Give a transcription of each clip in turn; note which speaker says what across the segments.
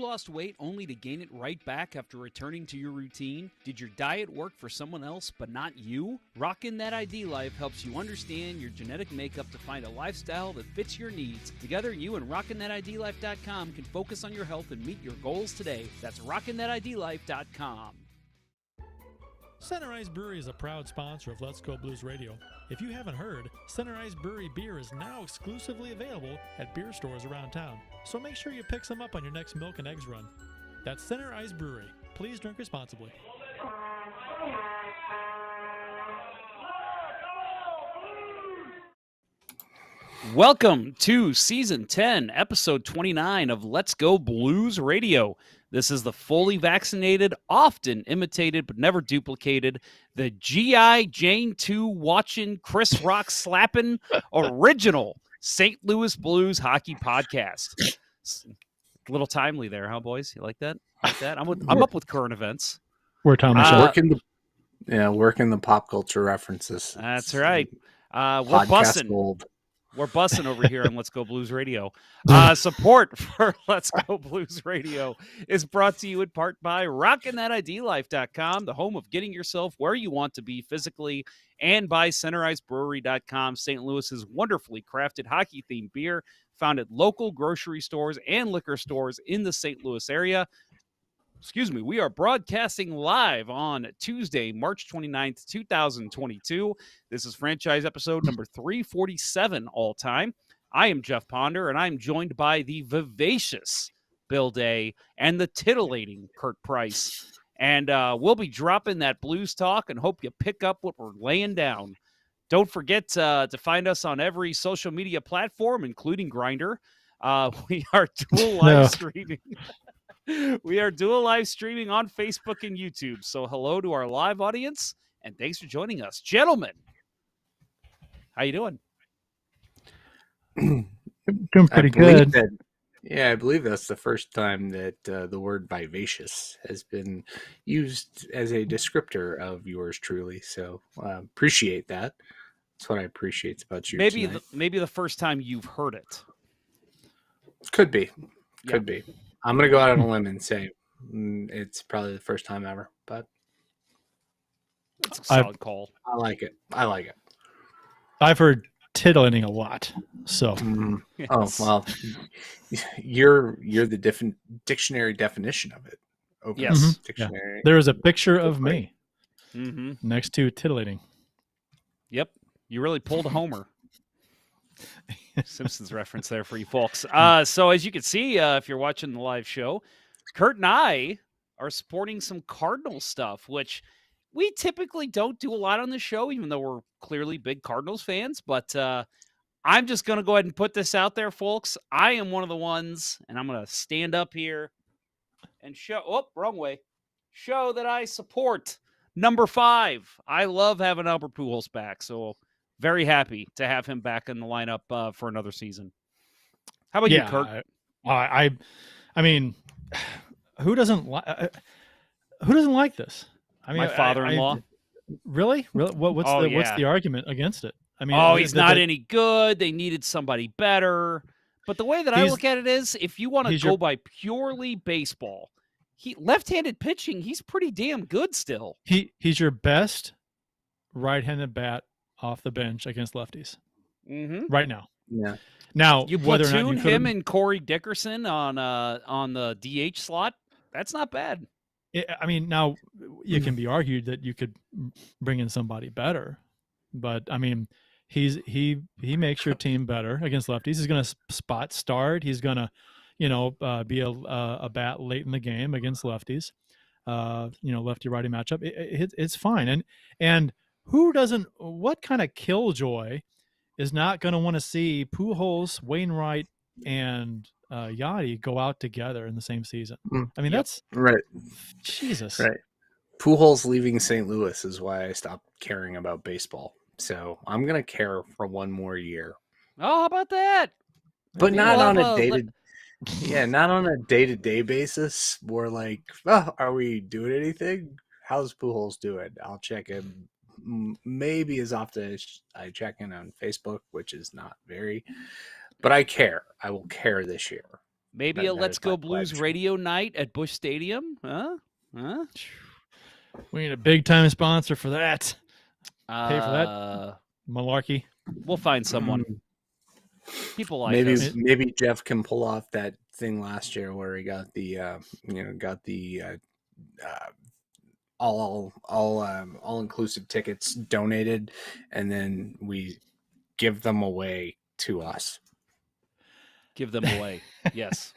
Speaker 1: lost weight only to gain it right back after returning to your routine? Did your diet work for someone else but not you? Rockin' That ID Life helps you understand your genetic makeup to find a lifestyle that fits your needs. Together, you and RockinThatIDLife.com can focus on your health and meet your goals today. That's RockinThatIDLife.com.
Speaker 2: Center Ice Brewery is a proud sponsor of Let's Go Blues Radio. If you haven't heard, Center Ice Brewery beer is now exclusively available at beer stores around town, so make sure you pick some up on your next milk and eggs run. That's Center Ice Brewery. Please drink responsibly.
Speaker 1: Welcome to Season 10, Episode 29 of Let's Go Blues Radio. This is the fully vaccinated, often imitated, but never duplicated, the G.I. Jane 2 watching, Chris Rock slapping, original St. Louis Blues hockey podcast. A little timely there, huh, boys? You like that? Like that? I'm up with current events.
Speaker 2: We're Thomas.
Speaker 3: Working the pop culture references.
Speaker 1: That's right. We're busting. Gold. We're bussing over here on Let's Go Blues Radio. Support for Let's Go Blues Radio is brought to you in part by RockinThatIDLife.com, the home of getting yourself where you want to be physically, and by CenterIceBrewery.com, St. Louis's wonderfully crafted hockey-themed beer found at local grocery stores and liquor stores in the St. Louis area. We are broadcasting live on Tuesday, March 29th, 2022. This is franchise episode number 347 all time. I am Jeff Ponder, and I'm joined by the vivacious Bill Day and the titillating Kurt Price. And we'll be dropping that blues talk and hope you pick up what we're laying down. Don't forget to find us on every social media platform, including Grindr. We are dual live streaming. We are dual live streaming on Facebook and YouTube. So hello to our live audience, and thanks for joining us. Gentlemen, how you doing?
Speaker 2: Doing pretty good.
Speaker 3: I believe that's the first time that the word vivacious has been used as a descriptor of yours truly. So appreciate that. That's what I appreciate about you.
Speaker 1: Maybe the first time you've heard it.
Speaker 3: Could be. I'm going to go out on a limb and say it's probably the first time ever, but
Speaker 1: it's a solid call.
Speaker 3: I like it.
Speaker 2: I've heard titillating a lot, so.
Speaker 1: Yes.
Speaker 3: Oh, well, you're the dictionary definition of it. Open
Speaker 1: yes.
Speaker 3: Dictionary.
Speaker 2: Yeah. There is a picture of me next to titillating.
Speaker 1: Yep. You really pulled a Homer. Simpsons reference there for you folks. So as you can see, if you're watching the live show, Kurt and I are sporting some Cardinals stuff, which we typically don't do a lot on the show, even though we're clearly big Cardinals fans. But I'm just going to go ahead and put this out there, folks. I am one of the ones, and I'm going to stand up here and show that I support number 5. I love having Albert Pujols back, so very happy to have him back in the lineup for another season. How about you, Kurt?
Speaker 2: I mean, who doesn't like this? I mean,
Speaker 1: my father-in-law.
Speaker 2: Really? What's the argument against it? I mean,
Speaker 1: he's not any good. They needed somebody better. But the way that I look at it is, if you want to go by purely baseball, left-handed pitching, he's pretty damn good still.
Speaker 2: He's your best right-handed bat off the bench against lefties right now.
Speaker 3: Yeah.
Speaker 2: Now
Speaker 1: you platoon him and Corey Dickerson on the DH slot. That's not bad.
Speaker 2: I mean, now it can be argued that you could bring in somebody better, but I mean, he makes your team better against lefties. He's going to spot start. He's going to, be a bat late in the game against lefties. Lefty righty matchup. It's fine. And who doesn't? What kind of killjoy is not going to want to see Pujols, Wainwright, and Yachty go out together in the same season? I mean, that's
Speaker 3: right.
Speaker 2: Jesus.
Speaker 3: Right. Pujols leaving St. Louis is why I stopped caring about baseball. So I'm going to care for one more year.
Speaker 1: Oh, how about that?
Speaker 3: But not on a day-to-day basis. More like, are we doing anything? How's Pujols doing? I'll check him maybe as often as I check in on Facebook, which is not very, but I care. I will care this year.
Speaker 1: Maybe a Let's Go Blues radio night at Busch Stadium? Huh?
Speaker 2: We need a big time sponsor for that. Pay for that malarkey.
Speaker 1: We'll find someone. People like us.
Speaker 3: Maybe Jeff can pull off that thing last year where he got the all inclusive tickets donated, and then we give them away to us.
Speaker 1: Give them away. Yes.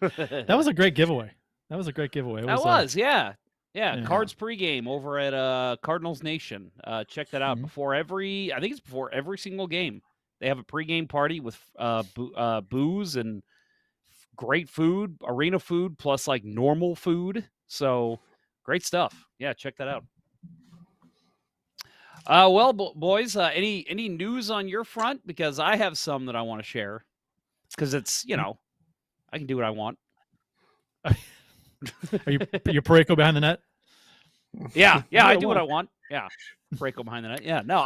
Speaker 2: That was a great giveaway. That was,
Speaker 1: yeah. Cards pregame over at Cardinals Nation. Check that out. Before every single game. They have a pregame party with booze and great food, arena food, plus like normal food. So great stuff. Yeah, check that out. Well, boys, any news on your front? Because I have some that I want to share. Because it's, I can do what I want.
Speaker 2: Are you Pareko behind the net?
Speaker 1: Yeah, I do what I want. Yeah, Pareko behind the net. Yeah, no,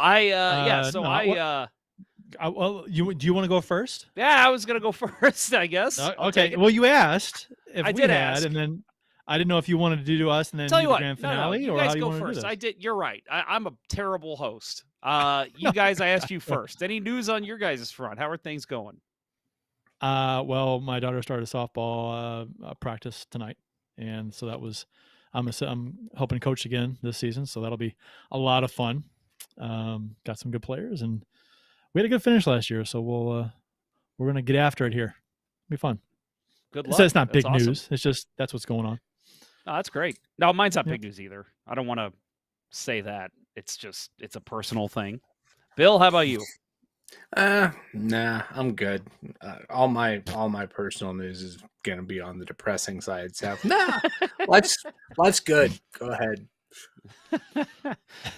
Speaker 2: well, do you want to go first?
Speaker 1: Yeah, I was gonna go first, I guess.
Speaker 2: Okay. Well, you asked if
Speaker 1: I
Speaker 2: we
Speaker 1: did
Speaker 2: had,
Speaker 1: ask.
Speaker 2: And then I didn't know if you wanted to do us and then
Speaker 1: Tell
Speaker 2: do
Speaker 1: you
Speaker 2: the
Speaker 1: what,
Speaker 2: grand finale,
Speaker 1: you
Speaker 2: or
Speaker 1: guys
Speaker 2: how you
Speaker 1: go
Speaker 2: want
Speaker 1: first.
Speaker 2: to do this.
Speaker 1: I did. You're right. I'm a terrible host. You guys, I asked you first. Any news on your guys' front? How are things going?
Speaker 2: Well, my daughter started softball practice tonight, and so that was. I'm helping coach again this season, so that'll be a lot of fun. Got some good players, and we had a good finish last year, so we're gonna get after it here. It'll be fun.
Speaker 1: Good luck.
Speaker 2: So it's not big
Speaker 1: awesome
Speaker 2: news. It's just that's what's going on.
Speaker 1: Oh, that's great. No, mine's not big news either. I don't want to say that. It's a personal thing. Bill, how about you?
Speaker 3: Nah, I'm good. All my personal news is gonna be on the depressing side. So life's good. Go ahead.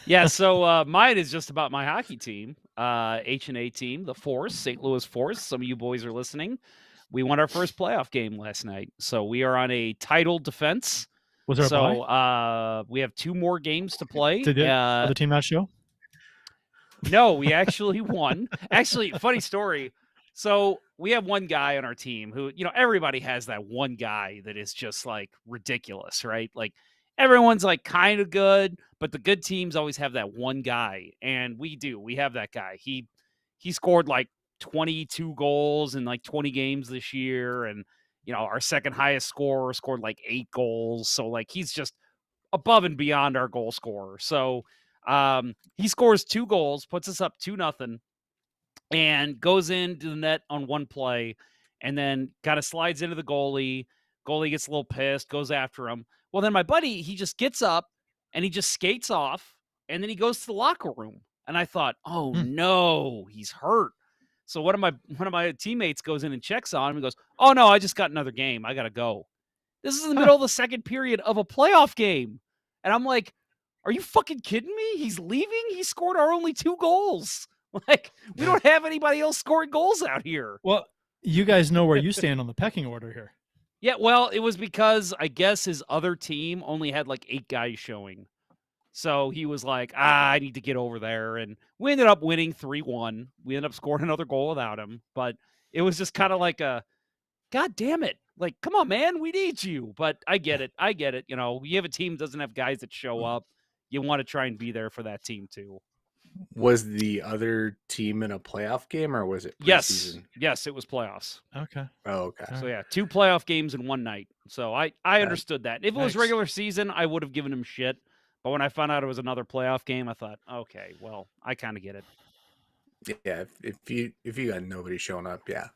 Speaker 1: Yeah, so mine is just about my hockey team, H&A team, the Force, St. Louis Force. Some of you boys are listening. We won our first playoff game last night, so we are on a title defense.
Speaker 2: Was there a bye?
Speaker 1: We have 2 more games to play.
Speaker 2: Did the other team not show?
Speaker 1: No, we actually won. Actually, funny story. So we have one guy on our team who, everybody has that one guy that is just like ridiculous, right? Like everyone's like kind of good, but the good teams always have that one guy. And we do. We have that guy. He scored like 22 goals in like 20 games this year. And, our second highest scorer scored like 8 goals. So like he's just above and beyond our goal scorer. So he scores 2 goals, puts us up 2-0, and goes into the net on one play, and then kind of slides into the goalie. Goalie gets a little pissed, goes after him. Well, then my buddy, he just gets up and he just skates off, and then he goes to the locker room. And I thought, oh no, he's hurt. So one of my teammates goes in and checks on him and goes, oh no, I just got another game. I gotta go. This is in the middle of the second period of a playoff game. And I'm like, are you fucking kidding me? He's leaving? He scored our only 2 goals. Like, we don't have anybody else scoring goals out here.
Speaker 2: Well, you guys know where you stand on the pecking order here.
Speaker 1: Yeah, well, it was because I guess his other team only had like 8 guys showing. So he was like, I need to get over there. And we ended up winning 3-1. We ended up scoring another goal without him. But it was just kind of like God damn it. Like, come on, man, we need you. But I get it. You have a team that doesn't have guys that show up. You want to try and be there for that team too.
Speaker 3: Was the other team in a playoff game, or was it preseason?
Speaker 1: Yes, it was playoffs.
Speaker 2: Okay.
Speaker 3: Oh, okay.
Speaker 1: So yeah, 2 playoff games in one night. So I understood that. If it was regular season, I would have given him shit. But when I found out it was another playoff game, I thought, okay, well, I kind of get it.
Speaker 3: Yeah, if you got nobody showing up, yeah.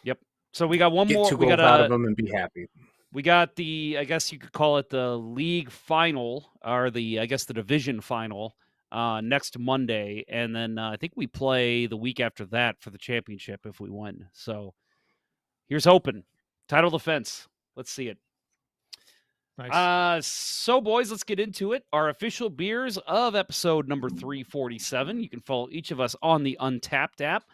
Speaker 1: Yep. So we got one more.
Speaker 3: Get 2 goals out of them and be happy.
Speaker 1: We got I guess you could call it the league final, or the division final next Monday. And then I think we play the week after that for the championship if we win. So here's hoping. Title defense. Let's see it.
Speaker 2: Nice.
Speaker 1: So boys, let's get into it. Our official beers of episode number 347. You can follow each of us on the Untapped app.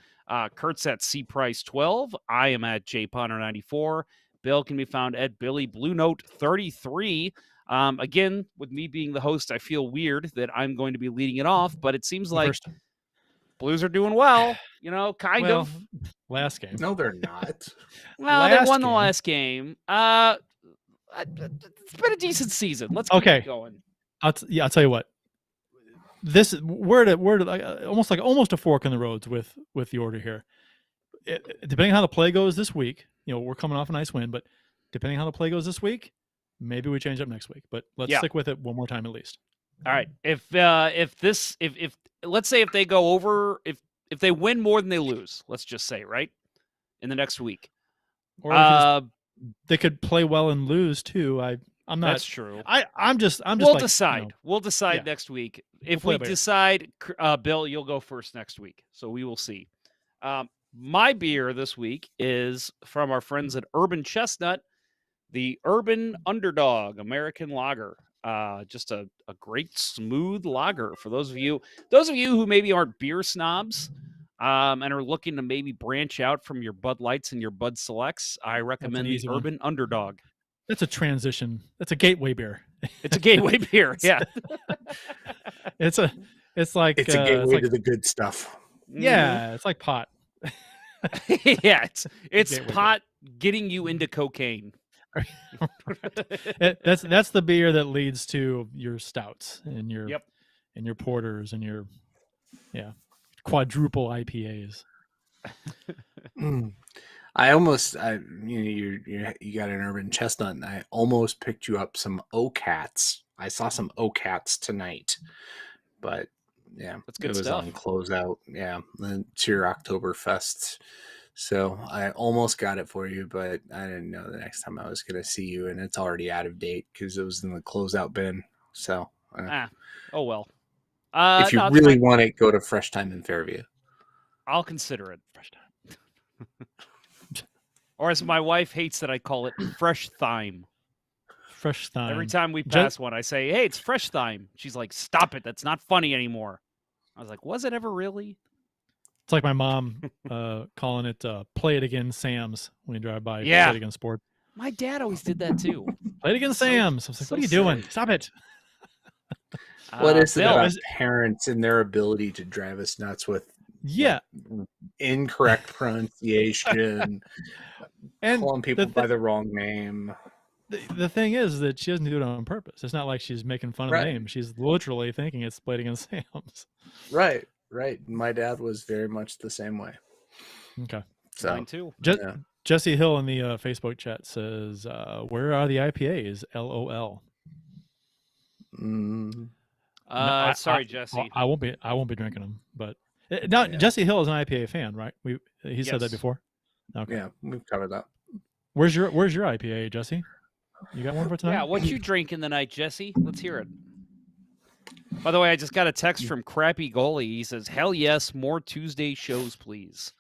Speaker 1: Kurt's at cprice12. I am at jponner94. Bill can be found at Billy Blue Note 33. Again, with me being the host, I feel weird that I'm going to be leading it off, but it seems like Blues are doing well, kind of.
Speaker 2: Last game.
Speaker 3: No, they're not.
Speaker 1: Well, they won the
Speaker 2: game.
Speaker 1: last game. It's been a decent season. Let's keep it going.
Speaker 2: I'll tell you what. This we're at almost a fork in the roads with the order here. Depending on how the play goes this week, we're coming off a nice win, but depending on how the play goes this week, maybe we change up next week. But let's stick with it one more time at least.
Speaker 1: All right. If let's say if they go over, if they win more than they lose, let's just say, right, in the next week,
Speaker 2: or they could play well and lose too. I'm not.
Speaker 1: That's true.
Speaker 2: I'm just.
Speaker 1: We'll decide. We'll decide next week. If we decide, Bill, you'll go first next week. So we will see. My beer this week is from our friends at Urban Chestnut, the Urban Underdog American Lager. Just a great smooth lager for those of you who maybe aren't beer snobs and are looking to maybe branch out from your Bud Lights and your Bud Selects. I recommend the Urban Underdog.
Speaker 2: That's a transition. That's a gateway beer.
Speaker 1: It's a gateway beer. Yeah.
Speaker 2: It's a gateway
Speaker 3: to the good stuff.
Speaker 2: Yeah, it's like pot.
Speaker 1: Yeah, it's pot getting you into cocaine.
Speaker 2: That's the beer that leads to your stouts and your and your porters and your quadruple IPAs.
Speaker 3: You got an Urban Chestnut, and I almost picked you up some O-Cats. I saw some O-Cats tonight, but
Speaker 1: that's good.
Speaker 3: It was
Speaker 1: stuff.
Speaker 3: on closeout. Yeah, it's your Oktoberfest. So I almost got it for you, but I didn't know the next time I was going to see you, and it's already out of date because it was in the closeout bin. So,
Speaker 1: oh well.
Speaker 3: If you really want it, go to Fresh Time in Fairview.
Speaker 1: I'll consider it. Fresh Time. Or as my wife hates that I call it, Fresh Thyme.
Speaker 2: Fresh Thyme.
Speaker 1: Every time we pass one, I say, "Hey, it's Fresh Thyme." She's like, "Stop it! That's not funny anymore." I was like, "Was it ever really?"
Speaker 2: It's like my mom calling it "Play It Again, Sam's" when you drive by.
Speaker 1: Yeah.
Speaker 2: Play It Again Sport.
Speaker 1: My dad always did that too.
Speaker 2: Play It Again, Sam's. I was like, "What are you doing? Stop it!"
Speaker 3: What is it about parents and their ability to drive us nuts with incorrect pronunciation and calling people by the wrong name?
Speaker 2: The thing is that she doesn't do it on purpose. It's not like she's making fun of the name. She's literally thinking it's Play It Again, Sam's.
Speaker 3: Right. My dad was very much the same way.
Speaker 2: Okay.
Speaker 3: So,
Speaker 1: mine too.
Speaker 2: Jesse Hill in the Facebook chat says, "Where are the IPAs? LOL."
Speaker 1: Sorry, Jesse.
Speaker 2: I won't be drinking them, but Jesse Hill is an IPA fan, right? He said that before. Okay.
Speaker 3: Yeah, we've covered that.
Speaker 2: Where's your IPA, Jesse? You got one for tonight?
Speaker 1: Yeah, what you drinking tonight, Jesse? Let's hear it. By the way, I just got a text from Crappy Goalie. He says, "Hell yes, more Tuesday shows, please."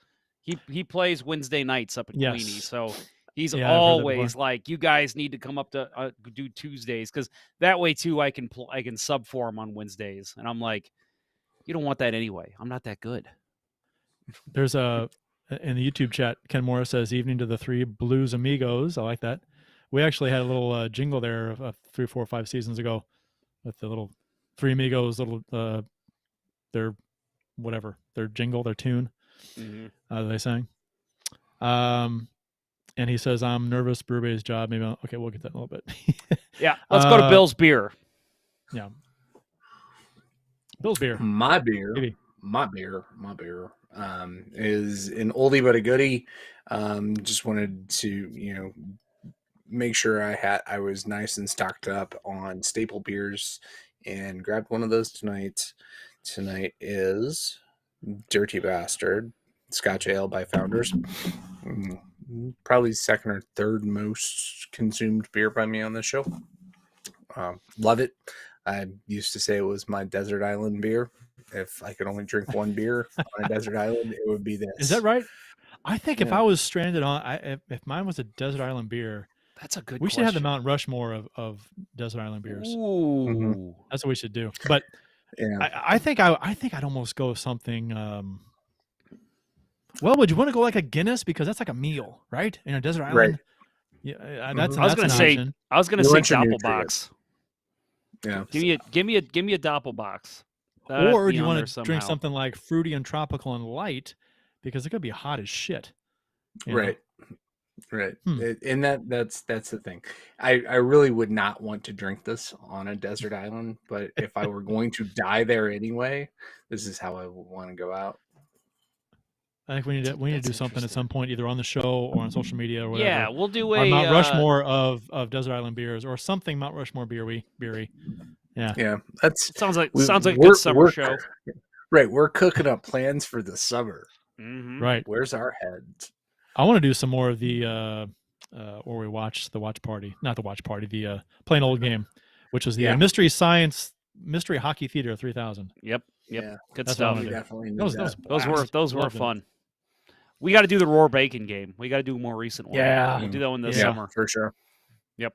Speaker 1: He plays Wednesday nights up at Queenie, so he's always like, "You guys need to come up to do Tuesdays because that way too I can sub for him on Wednesdays." And I'm like, "You don't want that anyway. I'm not that good."
Speaker 2: There's in the YouTube chat, Ken Morris says, "Evening to the three Blues Amigos." I like that. We actually had a little jingle there 3, 4, 5 seasons ago with the little Three Amigos, their jingle, their tune they sang. And he says, "I'm nervous, Brewery's job." Maybe okay, we'll get that in a little bit.
Speaker 1: Yeah, let's go to Bill's beer.
Speaker 2: Yeah, Bill's beer.
Speaker 3: My beer is an oldie but a goodie. Just wanted to make sure I was nice and stocked up on staple beers and grabbed one of those tonight. Tonight is Dirty Bastard Scotch Ale by Founders. Probably second or third most consumed beer by me on this show. Love it. I used to say it was my desert island beer. If I could only drink one beer on a desert island, it would be this.
Speaker 2: Is that right? I think if I was stranded on, if mine was a desert island beer,
Speaker 1: that's a good.
Speaker 2: We should have the Mount Rushmore of desert island beers.
Speaker 1: Ooh,
Speaker 2: that's what we should do. But I think I'd almost go something. Well, would you want to go like a Guinness because that's like a meal, right? In a desert island.
Speaker 3: Right.
Speaker 2: Yeah, that's.
Speaker 1: I was going to say Doppelbox.
Speaker 3: Yeah.
Speaker 1: Give me a Doppelbox.
Speaker 2: Or do you want to drink something like fruity and tropical and light because it could be hot as shit.
Speaker 3: Right. And that's the thing. I really would not want to drink this on a desert island, but if I were going to die there anyway, this is how I would want to go out.
Speaker 2: I think we need to do something at some point, either on the show or on social media or whatever.
Speaker 1: Yeah, we'll do
Speaker 2: our Mount Rushmore of desert island beers or something Mount Rushmore beery.
Speaker 3: Yeah, that
Speaker 1: sounds like a good summer show.
Speaker 3: Right, we're cooking up plans for the summer.
Speaker 1: Mm-hmm.
Speaker 2: Right,
Speaker 3: where's our heads?
Speaker 2: I want to do some more of the where we watch the watch party, not the watch party, the plain old game, which was the Mystery Hockey Theater 3000.
Speaker 1: Yep.
Speaker 3: Yeah,
Speaker 1: good stuff.
Speaker 3: Those
Speaker 1: were fun. We got to do the Roar Bacon game. We got to do a more recent one.
Speaker 2: Yeah,
Speaker 1: we'll do that one this summer
Speaker 3: for sure.
Speaker 1: Yep.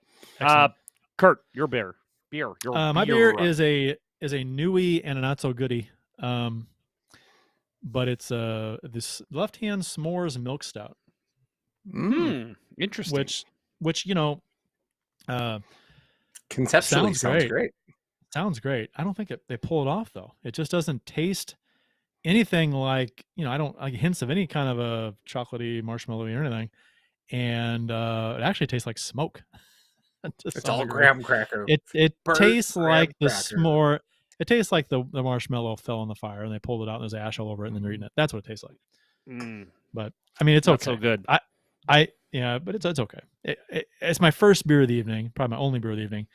Speaker 1: Kurt, your beer.
Speaker 2: My beer is a newie and a not so goodie. But it's this Left Hand S'mores Milk Stout.
Speaker 1: Interesting.
Speaker 2: Which
Speaker 3: conceptually sounds great.
Speaker 2: Sounds great. I don't think they pull it off though. It just doesn't taste anything like, I don't like hints of any kind of a chocolatey, marshmallowy or anything. And it actually tastes like smoke.
Speaker 3: It's all graham cracker.
Speaker 2: It tastes like the s'more. It tastes like the marshmallow fell in the fire and they pulled it out and there's ash all over it and then they're eating it. That's what it tastes like. But I mean, it's
Speaker 1: not
Speaker 2: okay.
Speaker 1: So good.
Speaker 2: But it's okay. It's my first beer of the evening, probably my only beer of the evening.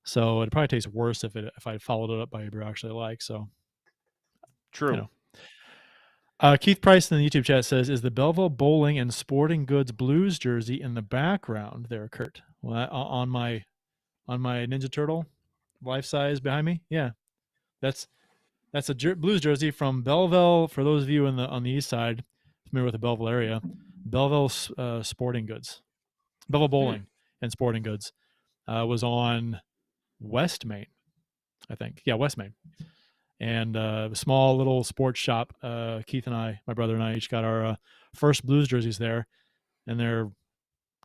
Speaker 2: So it'd probably taste worse if I followed it up by a beer I actually like. So
Speaker 1: true.
Speaker 2: Keith Price in the YouTube chat says, "Is the Belleville Bowling and Sporting Goods Blues jersey in the background there, Kurt? Well, on my Ninja Turtle life size behind me? Yeah, that's a Blues jersey from Belleville. For those of you on the east side familiar with the Belleville area, Belleville Sporting Goods, Belleville Bowling and Sporting Goods was on West Main, I think. Yeah, West Main. And a small little sports shop. Keith and I, my brother and I, each got our first Blues jerseys there, and they're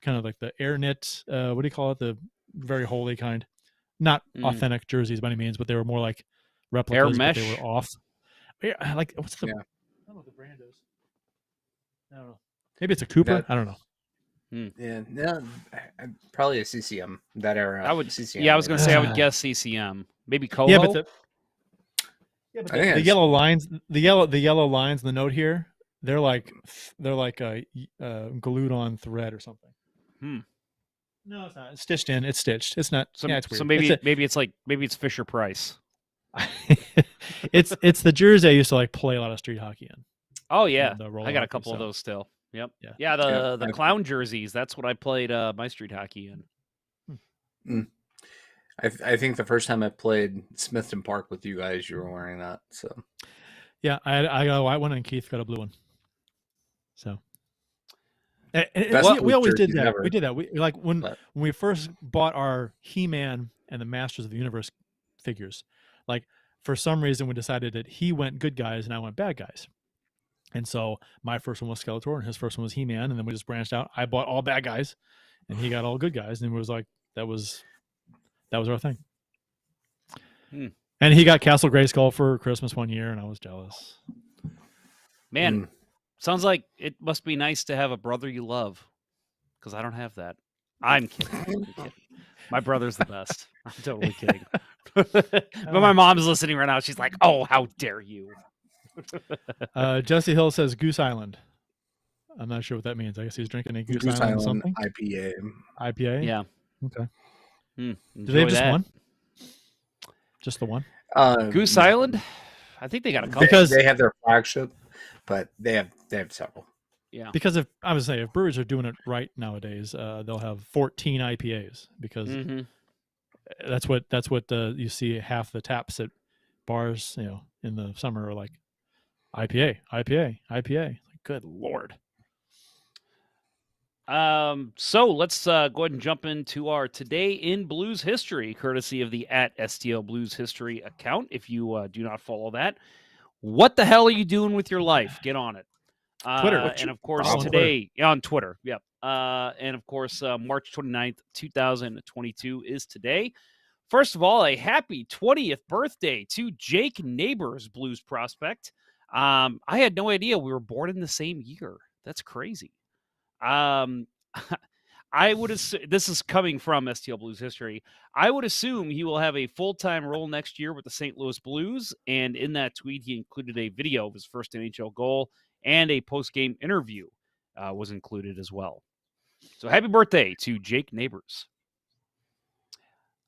Speaker 2: kind of like the air knit. What do you call it? The very holy kind, not authentic jerseys by any means, but they were more like replicas.
Speaker 1: Air mesh.
Speaker 2: But they were off. Yeah, like what's the? I don't know what the brand is. I don't know. Maybe it's a Cooper. I don't know.
Speaker 3: Yeah, no, probably a CCM that era.
Speaker 1: I would.
Speaker 3: CCM,
Speaker 1: yeah, I was going to say I would guess CCM. Maybe Coho.
Speaker 2: Yeah, but the yellow lines, the yellow lines in the note here, they're like glued on thread or something. No, it's not. It's stitched in. It's stitched. It's not.
Speaker 1: So,
Speaker 2: it's weird.
Speaker 1: So maybe it's Fisher Price.
Speaker 2: it's the jersey I used to like play a lot of street hockey in.
Speaker 1: Oh yeah, I got a couple of those still. Yep. Yeah. The clown jerseys. That's what I played my street hockey in.
Speaker 3: I think the first time I played Smithton Park with you guys, you were wearing that. So
Speaker 2: yeah, I got a white one and Keith got a blue one. So we always did that. We did that. We like when we first bought our He-Man and the Masters of the Universe figures. Like for some reason we decided that he went good guys and I went bad guys. And so my first one was Skeletor and his first one was He-Man, and then we just branched out. I bought all bad guys and he got all good guys, and it was like that was our thing. And he got Castle Grayskull for Christmas one year, and I was jealous.
Speaker 1: Man, sounds like it must be nice to have a brother you love, because I don't have that. I'm kidding. My brother's the best. I'm totally kidding. But my mom's listening right now. She's like, "Oh, how dare you!"
Speaker 2: Jesse Hill says Goose Island. I'm not sure what that means. I guess he's drinking a Goose Island something. IPA.
Speaker 1: Yeah.
Speaker 2: Okay. Do they have just one? Just the one?
Speaker 1: Goose Island? I think they got a couple.
Speaker 3: Because they have their flagship, but they have several.
Speaker 1: Yeah.
Speaker 2: Because if breweries are doing it right nowadays, they'll have 14 IPAs because that's what you see half the taps at bars, in the summer are like IPA. Like, good Lord.
Speaker 1: So let's go ahead and jump into our Today in Blues History, courtesy of the @STL Blues History account. If you do not follow that, what the hell are you doing with your life? Get on it.
Speaker 2: Twitter.
Speaker 1: And of course today on Twitter. Yep. And of course, March 29th, 2022 is today. First of all, a happy 20th birthday to Jake Neighbors, Blues prospect. I had no idea we were born in the same year. That's crazy. Um, I would assume this is coming from STL Blues history. I would assume he will have a full-time role next year with the St. Louis Blues. And in that tweet, he included a video of his first NHL goal and a post-game interview was included as well. So happy birthday to Jake Neighbors.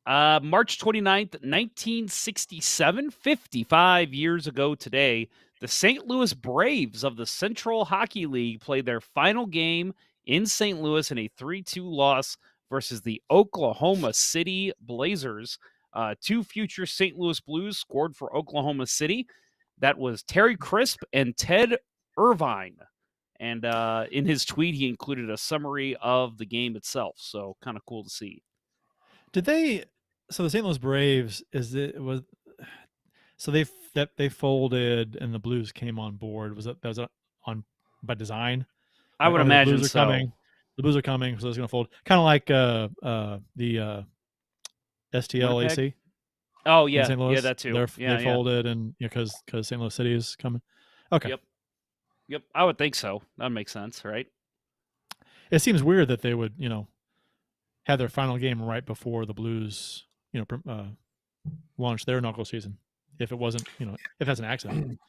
Speaker 1: March 29th, 1967, 55 years ago today, the St. Louis Braves of the Central Hockey League played their final game in St. Louis in a 3-2 loss versus the Oklahoma City Blazers. Two future St. Louis Blues scored for Oklahoma City. That was Terry Crisp and Ted Irvine. And in his tweet, he included a summary of the game itself. So kind of cool to see.
Speaker 2: Did they? So the St. Louis Braves so they folded and the Blues came on board. Was that on by design?
Speaker 1: I would imagine
Speaker 2: the Blues
Speaker 1: so.
Speaker 2: Are coming. The Blues are coming, so it's going to fold. Kind of like the STLAC.
Speaker 1: Oh yeah,
Speaker 2: St. Louis.
Speaker 1: Yeah, that too.
Speaker 2: They folded, and because St. Louis City is coming. Okay.
Speaker 1: Yep. I would think so. That makes sense, right?
Speaker 2: It seems weird that they would, have their final game right before the Blues, launch their knuckle season. If it wasn't, if that's an accident.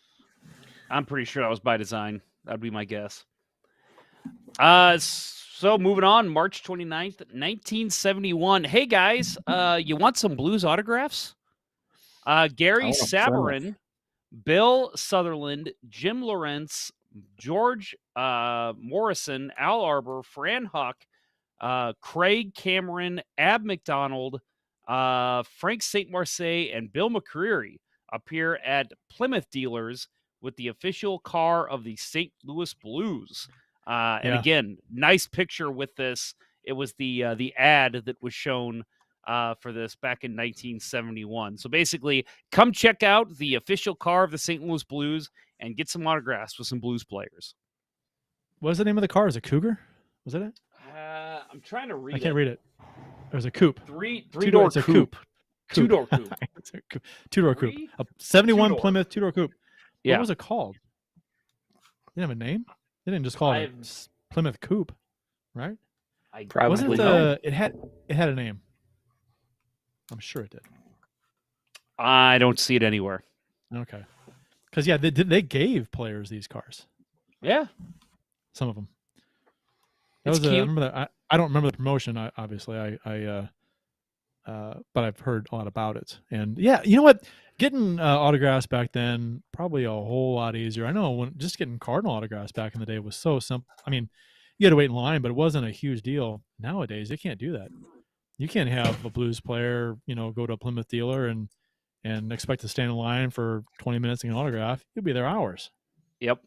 Speaker 1: I'm pretty sure that was by design. That'd be my guess. So moving on, March 29th, 1971. Hey guys, you want some Blues autographs? Gary Sabarin, Bill Sutherland, Jim Lawrence, George Morrison, Al Arbor, Fran Huck, Craig Cameron, Ab McDonald, Frank St. Marseille, and Bill McCreary appear at Plymouth dealers with the official car of the St. Louis Blues. And again, nice picture with this. It was the ad that was shown for this back in 1971. So basically, come check out the official car of the St. Louis Blues and get some autographs with some Blues players.
Speaker 2: What was the name of the car? Is it Cougar? Was that it?
Speaker 1: I'm trying to read it.
Speaker 2: I can't read it. It was a coupe.
Speaker 1: Three-door coupe. Two-door coupe.
Speaker 2: Two-door coupe. A 71
Speaker 1: two-door.
Speaker 2: Plymouth two-door coupe.
Speaker 1: Yeah.
Speaker 2: What was it called? They didn't have a name? They didn't just call it Plymouth Coupe, right?
Speaker 3: Probably
Speaker 2: it had a name. I'm sure it did.
Speaker 1: I don't see it anywhere.
Speaker 2: Okay. Because they gave players these cars.
Speaker 1: Yeah.
Speaker 2: Some of them.
Speaker 1: It's cute.
Speaker 2: I remember that. I don't remember the promotion. Obviously, but I've heard a lot about it. And yeah, you know what? Getting autographs back then probably a whole lot easier. I know when just getting Cardinal autographs back in the day was so simple. I mean, you had to wait in line, but it wasn't a huge deal. Nowadays, you can't do that. You can't have a Blues player, go to a Plymouth dealer and expect to stand in line for 20 minutes and get an autograph. You'll be there hours.
Speaker 1: Yep.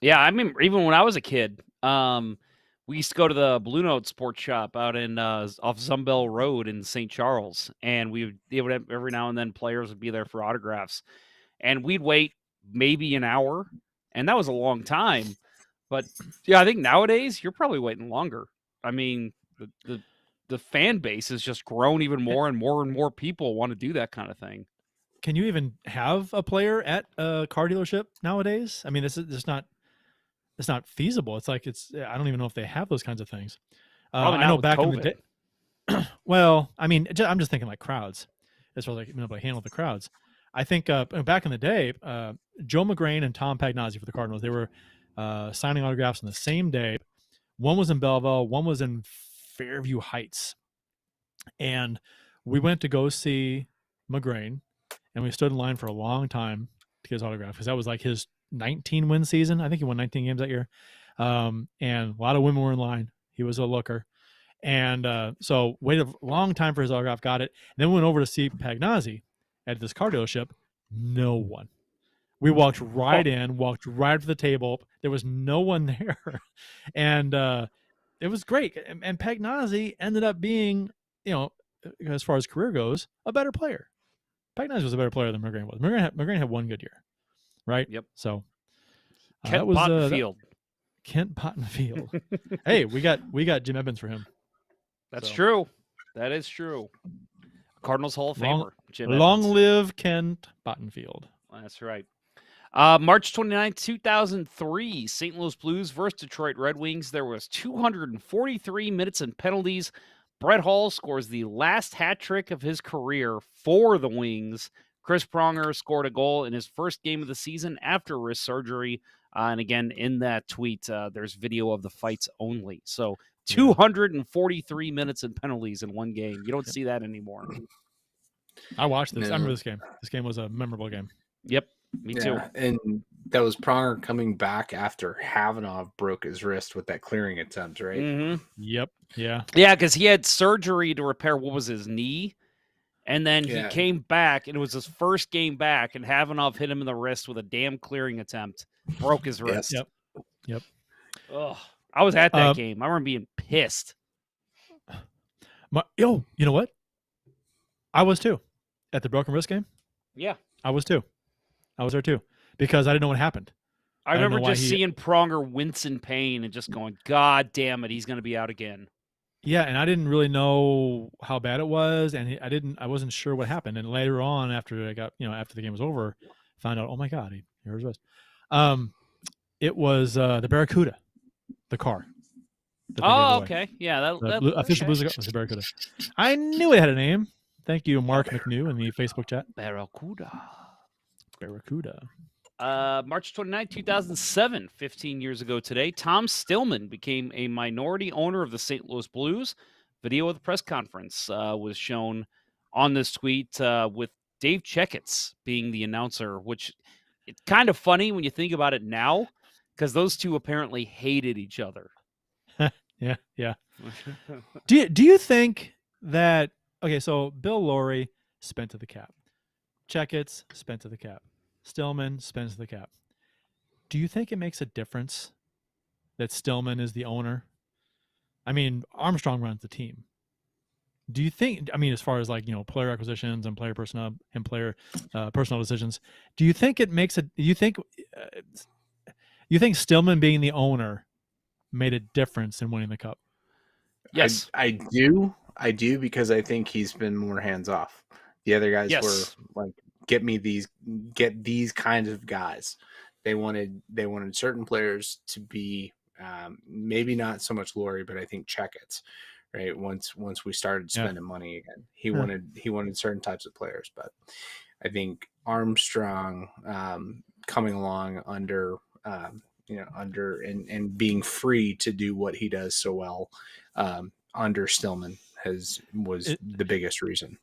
Speaker 1: Yeah, I mean, even when I was a kid, we used to go to the Blue Note Sports Shop out in off Zumbell Road in St. Charles, and they would have, every now and then players would be there for autographs, and we'd wait maybe an hour, and that was a long time. But yeah, I think nowadays you're probably waiting longer. I mean, the fan base has just grown even more, and more people want to do that kind of thing.
Speaker 2: Can you even have a player at a car dealership nowadays? I mean, it's not feasible. It's like I don't even know if they have those kinds of things. I know back in the day. Well, I mean, I'm just thinking like crowds, as far as like being able to handle the crowds. I think back in the day, Joe McGrain and Tom Pagnozzi for the Cardinals, they were signing autographs on the same day. One was in Belleville, one was in Fairview Heights, and we went to go see McGrain, and we stood in line for a long time to get his autograph because that was like his 19-win season. I think he won 19 games that year. And a lot of women were in line. He was a looker. And so waited a long time for his autograph, got it. And then we went over to see Pagnozzi at this car dealership. No one. We walked right in, walked right up to the table. There was no one there. And it was great. And Pagnozzi ended up being, as far as career goes, a better player. Pagnozzi was a better player than McGrain was. McGrain had one good year. Right.
Speaker 1: Yep.
Speaker 2: So
Speaker 1: Kent Pottenfield.
Speaker 2: Kent Pottenfield. Hey, we got Jim Evans for him.
Speaker 1: That's true. That is true. Cardinals Hall of Famer. Jim
Speaker 2: Long
Speaker 1: Evans.
Speaker 2: live Kent Pottenfield.
Speaker 1: That's right. March 29th, 2003, St. Louis Blues versus Detroit Red Wings. There was 243 minutes and penalties. Brett Hull scores the last hat trick of his career for the Wings. Chris Pronger scored a goal in his first game of the season after wrist surgery. And again, in that tweet, there's video of the fights only. So 243 minutes and penalties in one game. You don't see that anymore.
Speaker 2: I watched this. I remember this game. This game was a memorable game.
Speaker 1: Yep, me too.
Speaker 3: And that was Pronger coming back after Havanov broke his wrist with that clearing attempt, right?
Speaker 1: Mm-hmm.
Speaker 2: Yep. Yeah.
Speaker 1: Yeah, because he had surgery to repair what was his knee. And then he came back, and it was his first game back, and Havanov hit him in the wrist with a damn clearing attempt. Broke his wrist.
Speaker 2: Yep.
Speaker 1: Ugh. I was at that game. I remember being pissed.
Speaker 2: You know what? I was too. At the broken wrist game?
Speaker 1: Yeah.
Speaker 2: I was too. I was there too. Because I didn't know what happened.
Speaker 1: I remember just seeing Pronger wince in pain and just going, God damn it, he's going to be out again.
Speaker 2: Yeah, and I didn't really know how bad it was, and I wasn't sure what happened. And later on, after the game was over, found out, oh my God, he hurt his wrist. It was the Barracuda, the car.
Speaker 1: Oh, okay. Yeah,
Speaker 2: the official Blues was the Barracuda. I knew it had a name. Thank you, Mark McNew in the Facebook chat.
Speaker 1: Barracuda.
Speaker 2: March
Speaker 1: 29, 2007, 15 years ago today, Tom Stillman became a minority owner of the St. Louis Blues. Video of the press conference was shown on this tweet with Dave Checketts being the announcer, which it's kind of funny when you think about it now, because those two apparently hated each other.
Speaker 2: Yeah. Do you think that, okay, so Bill Laurie spent to the cap. Checketts spent to the cap. Stillman spends the cap. Do you think it makes a difference that Stillman is the owner? I mean, Armstrong runs the team. Do you think, as far as player acquisitions and player personnel and player personal decisions, do you think it makes you think Stillman being the owner made a difference in winning the cup?
Speaker 1: Yes.
Speaker 3: I do because I think he's been more hands off. The other guys were like, get these kinds of guys. They wanted certain players to be maybe not so much Laurie, but I think Checketts, right? Once we started spending money again, he wanted certain types of players. But I think Armstrong coming along under and being free to do what he does so well under Stillman was the biggest reason.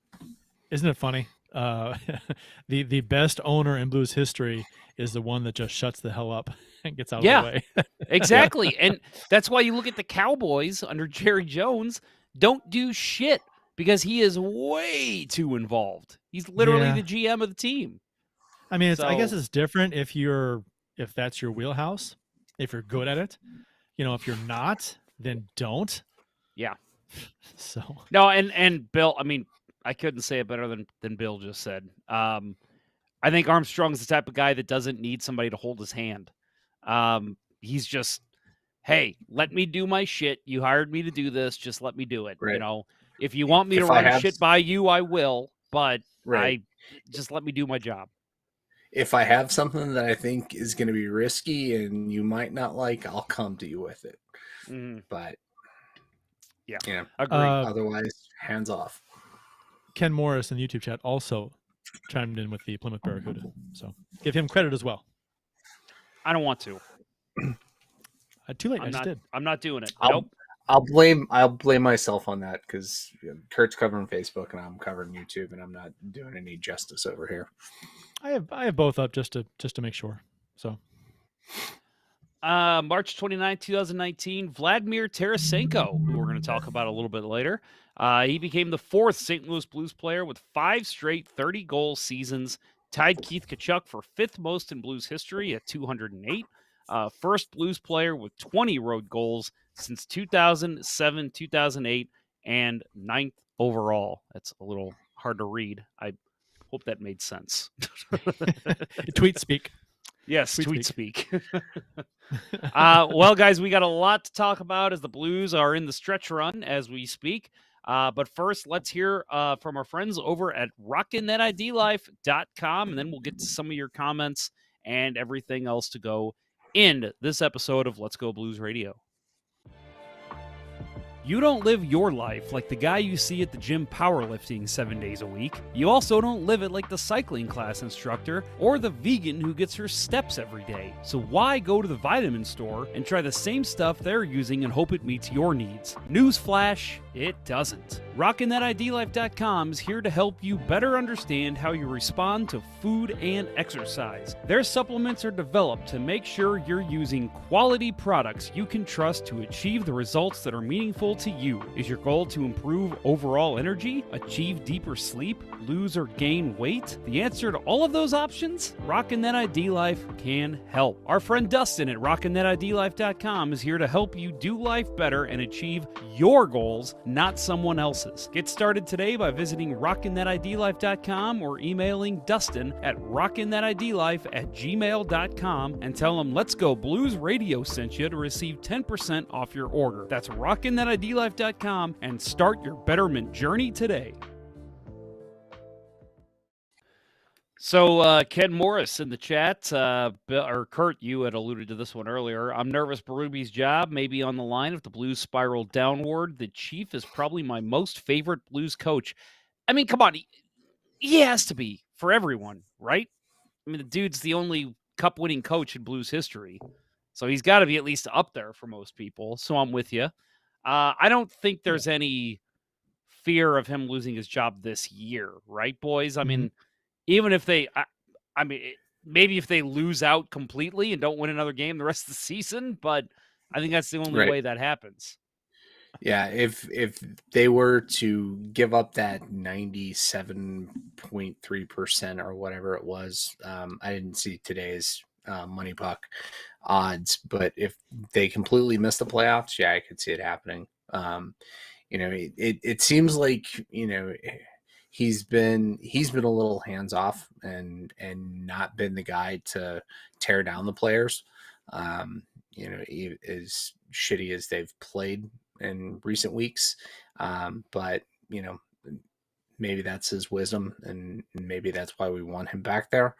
Speaker 2: Isn't it funny? The best owner in Blues history is the one that just shuts the hell up and gets out of the way.
Speaker 1: Exactly. And that's why you look at the Cowboys under Jerry Jones, don't do shit because he is way too involved. He's literally the GM of the team.
Speaker 2: I guess it's different if that's your wheelhouse, if you're good at it. If you're not, then don't.
Speaker 1: Yeah.
Speaker 2: So
Speaker 1: no, and Bill, I couldn't say it better than Bill just said. I think Armstrong's the type of guy that doesn't need somebody to hold his hand. He's just, hey, let me do my shit. You hired me to do this. Just let me do it.
Speaker 3: Right.
Speaker 1: If you want me to run shit by you, I will. But just let me do my job.
Speaker 3: If I have something that I think is going to be risky and you might not like, I'll come to you with it.
Speaker 1: Mm-hmm.
Speaker 3: But
Speaker 1: agree.
Speaker 3: Otherwise, hands off.
Speaker 2: Ken Morris in the YouTube chat also chimed in with the Plymouth Barracuda, so give him credit as well.
Speaker 1: I don't want to.
Speaker 2: Too late. Did.
Speaker 1: I'm not doing it.
Speaker 3: Nope. I'll blame myself on that because Kurt's covering Facebook and I'm covering YouTube, and I'm not doing any justice over here.
Speaker 2: I have both up just to make sure. So.
Speaker 1: March 29, 2019, Vladimir Tarasenko, who we're going to talk about a little bit later. He became the fourth St. Louis Blues player with 5 straight 30-goal seasons, tied Keith Tkachuk for 5th most in Blues history at 208. First Blues player with 20 road goals since 2007, 2008, and 9th overall. That's a little hard to read. I hope that made sense.
Speaker 2: Tweet speak.
Speaker 1: Yes, tweet speak. Well, guys, we got a lot to talk about as the Blues are in the stretch run as we speak. But first, let's hear from our friends over at rockinthatidlife.com, and then we'll get to some of your comments and everything else to go in this episode of Let's Go Blues Radio. You don't live your life like the guy you see at the gym powerlifting 7 days a week. You also don't live it like the cycling class instructor or the vegan who gets her steps every day. So why go to the vitamin store and try the same stuff they're using and hope it meets your needs? Newsflash, it doesn't. RockinThatIDLife.com is here to help you better understand how you respond to food and exercise. Their supplements are developed to make sure you're using quality products you can trust to achieve the results that are meaningful to you. Is your goal to improve overall energy, achieve deeper sleep, lose or gain weight? The answer to all of those options? Rockin' That ID Life can help. Our friend Dustin at RockinThatIDLife.com is here to help you do life better and achieve your goals, not someone else's. Get started today by visiting RockinThatIDLife.com or emailing Dustin at RockinThatIDLife@gmail.com and tell him Let's Go Blues Radio sent you to receive 10% off your order. That's RockinThatIDLife.com and start your betterment journey today. So, Ken Morris in the chat, or Kurt, you had alluded to this one earlier. I'm nervous Berube's job may be on the line if the Blues spiral downward. The Chief is probably my most favorite Blues coach. I mean, come on. He has to be for everyone, right? I mean, the dude's the only cup-winning coach in Blues history. So he's got to be at least up there for most people. So I'm with you. I don't think there's any fear of him losing his job this year, right, boys? I mean, even if they, maybe if they lose out completely and don't win another game the rest of the season, but I think that's the only way that happens.
Speaker 3: Yeah, if they were to give up that 97.3% or whatever it was, I didn't see today's Money Puck odds, but if they completely miss the playoffs, yeah, I could see it happening. It seems like, he's been a little hands off and not been the guy to tear down the players. As shitty as they've played in recent weeks, but maybe that's his wisdom, and maybe that's why we want him back there.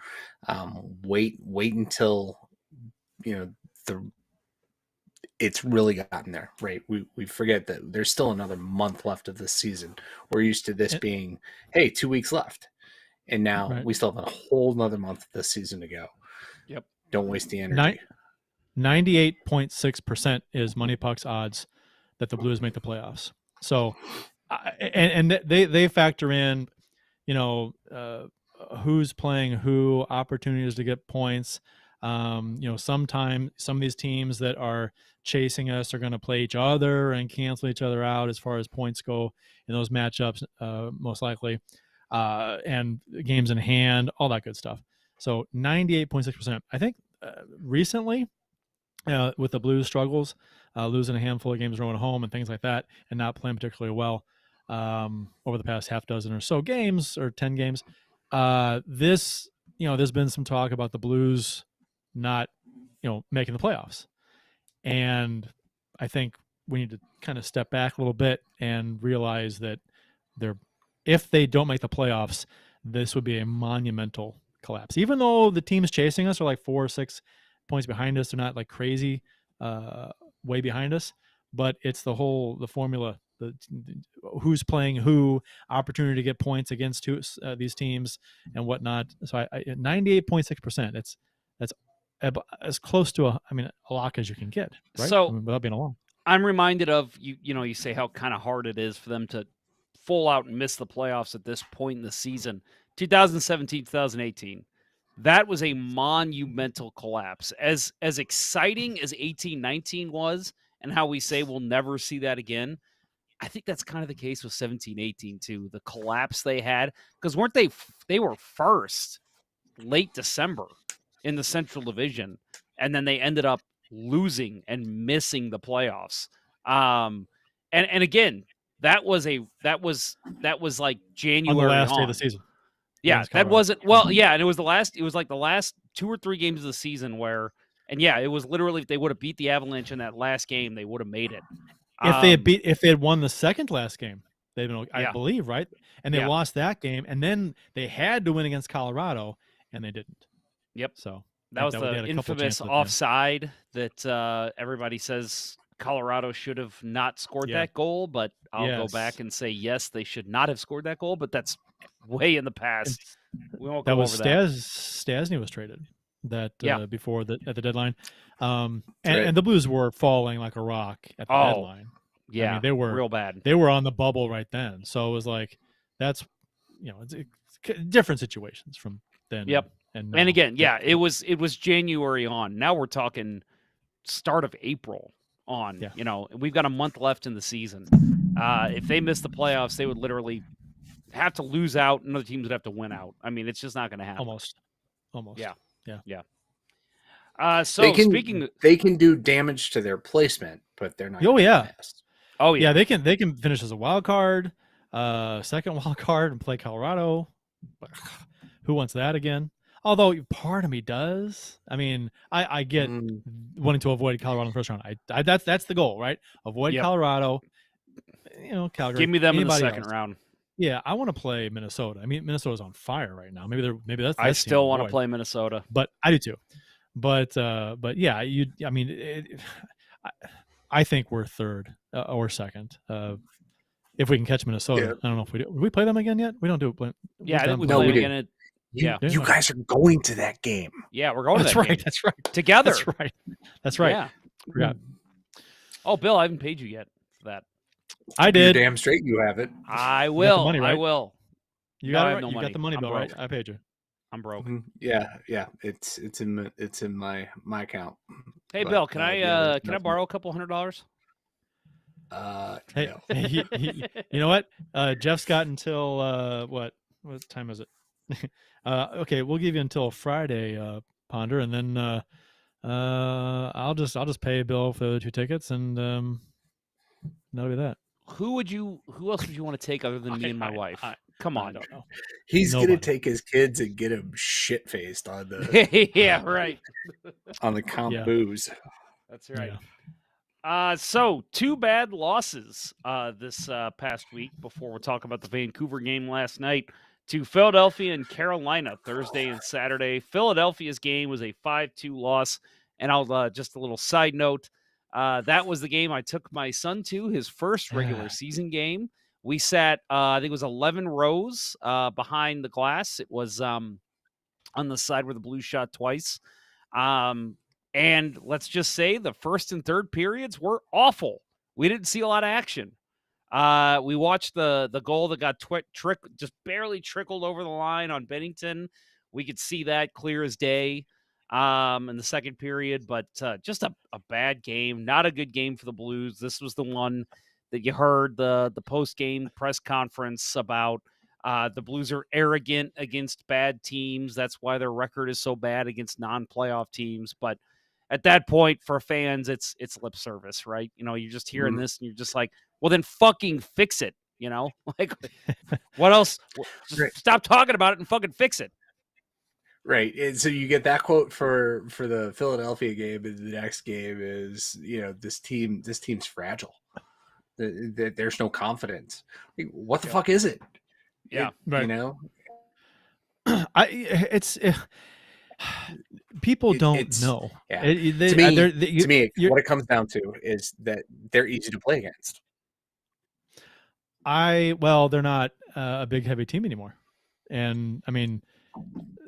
Speaker 3: Wait until it's really gotten there, right? We forget that there's still another month left of this season. We're used to this being, hey, 2 weeks left, and now we still have a whole another month of this season to go.
Speaker 1: Yep.
Speaker 3: Don't waste the energy.
Speaker 2: 98.6% is Money Puck's odds that the Blues make the playoffs. So, and they factor in, who's playing who, opportunities to get points. Sometimes some of these teams that are chasing us are going to play each other and cancel each other out as far as points go in those matchups, most likely, and games in hand, all that good stuff. So 98.6%. I think recently, with the Blues struggles, losing a handful of games rolling home and things like that, and not playing particularly well over the past half dozen or so games or 10 games, there's been some talk about the Blues not, making the playoffs. And I think we need to kind of step back a little bit and realize that if they don't make the playoffs, this would be a monumental collapse. Even though the teams chasing us are like 4 or 6 points behind us, they're not like crazy way behind us, but it's the formula, who's playing who, opportunity to get points against these teams and whatnot. So I 98.6%. That's as close to a lock as you can get, right?
Speaker 1: So
Speaker 2: without being a lock.
Speaker 1: I'm reminded of you say how kind of hard it is for them to full out and miss the playoffs at this point in the season. 2017, 2018. That was a monumental collapse. As exciting as 18-19 was, and how we say we'll never see that again, I think that's kind of the case with 17-18 too. The collapse they had, because weren't they were first late December in the Central Division, and then they ended up losing and missing the playoffs. And again, that was like January
Speaker 2: on the last
Speaker 1: on.
Speaker 2: day of the season.
Speaker 1: Yeah, that wasn't and it was like the last 2 or 3 games of the season where, and yeah, it was literally, if they would have beat the Avalanche in that last game, they would have made it.
Speaker 2: If they had won the second last game, they'd been, I believe, right? And they lost that game, and then they had to win against Colorado, and they didn't.
Speaker 1: Yep.
Speaker 2: So
Speaker 1: That was
Speaker 2: they
Speaker 1: the
Speaker 2: had a couple
Speaker 1: infamous
Speaker 2: chances at the end.
Speaker 1: offside that everybody says Colorado should have not scored that goal, but I'll go back and say, yes, they should not have scored that goal, but that's way in the past. We won't go over that.
Speaker 2: Stasny was traded that
Speaker 1: Yeah.
Speaker 2: before at the deadline.
Speaker 3: Right.
Speaker 2: And the Blues were falling like a rock at the deadline.
Speaker 1: Yeah,
Speaker 2: I mean, they were
Speaker 1: real bad.
Speaker 2: They were on the bubble right then. So it was like, that's, it's different situations from then.
Speaker 1: Yep.
Speaker 2: And
Speaker 1: again, it was January on. Now we're talking start of April on.
Speaker 2: Yeah.
Speaker 1: You know, we've got a month left in the season. If they miss the playoffs, they would literally have to lose out, and other teams would have to win out. I mean, it's just not going to happen.
Speaker 2: Almost.
Speaker 1: Yeah. So
Speaker 3: they can do damage to their placement, but they're not. Miss.
Speaker 1: Oh yeah.
Speaker 2: Yeah, they can finish as a wild card, second wild card, and play Colorado. Who wants that again? Although part of me does. I mean, I get wanting to avoid Colorado in the first round. That's the goal, right? Avoid Colorado. Calgary.
Speaker 1: Give me them in the second round.
Speaker 2: Yeah, I want to play Minnesota. I mean, Minnesota's on fire right now. Maybe that's.
Speaker 1: I still want to play Minnesota,
Speaker 2: but I do too. But yeah, I think we're third or second. If we can catch Minnesota, I don't know if we do. Did we play them again yet? We don't do it.
Speaker 1: Yeah, I think we play them again.
Speaker 3: You guys are going to that game.
Speaker 1: Yeah, we're going to that game.
Speaker 2: That's right.
Speaker 1: Together.
Speaker 2: That's right.
Speaker 1: Yeah.
Speaker 2: Forgot.
Speaker 1: Oh, Bill, I haven't paid you yet for that.
Speaker 2: I did.
Speaker 3: You're damn straight you have it.
Speaker 1: I will.
Speaker 2: Money, right?
Speaker 1: I will.
Speaker 2: You got it. Right?
Speaker 1: No
Speaker 2: you
Speaker 1: money.
Speaker 2: got the money,
Speaker 1: I'm
Speaker 2: Bill,
Speaker 1: broke.
Speaker 2: right? I paid you.
Speaker 1: I'm broke.
Speaker 3: Yeah. It's in my account.
Speaker 1: Hey, but, Bill, can I borrow a couple $100?
Speaker 2: Hey,
Speaker 3: no.
Speaker 2: You know what? Jeff's got until what time is it? Okay, we'll give you until Friday, Ponder, and then I'll just pay Bill for the other 2 tickets, and that'll be that.
Speaker 1: Who else would you want to take other than me and my wife? Come on.
Speaker 2: I don't know.
Speaker 3: He's gonna take his kids and get him shit faced on the
Speaker 1: yeah, right.
Speaker 3: on the comp booze.
Speaker 1: That's right.
Speaker 2: Yeah.
Speaker 1: So 2 bad losses this past week before we'll talk about the Vancouver game last night to Philadelphia and Carolina Thursday and Saturday. Philadelphia's game was a 5-2 loss. And I'll just a little side note. That was the game I took my son to, his first regular season game. We sat, I think it was 11 rows behind the glass. It was on the side where the Blues shot twice. And let's just say the first and third periods were awful. We didn't see a lot of action. We watched the goal that got just barely trickled over the line on Bennington. We could see that clear as day in the second period, but just a bad game. Not a good game for the Blues. This was the one that you heard the post-game press conference about. The Blues are arrogant against bad teams. That's why their record is so bad against non-playoff teams. But at that point, for fans, it's lip service, right? You're just hearing this and you're just like, well, then fucking fix it. Like what else? Just stop talking about it and fucking fix it.
Speaker 3: Right. And so you get that quote for the Philadelphia game, and the next game is, this team's fragile. There's no confidence. Like, what the fuck is it?
Speaker 1: Yeah.
Speaker 2: Right. People don't know.
Speaker 3: Yeah.
Speaker 2: To
Speaker 3: me, what it comes down to is that they're easy to play against.
Speaker 2: They're not a big, heavy team anymore. And I mean,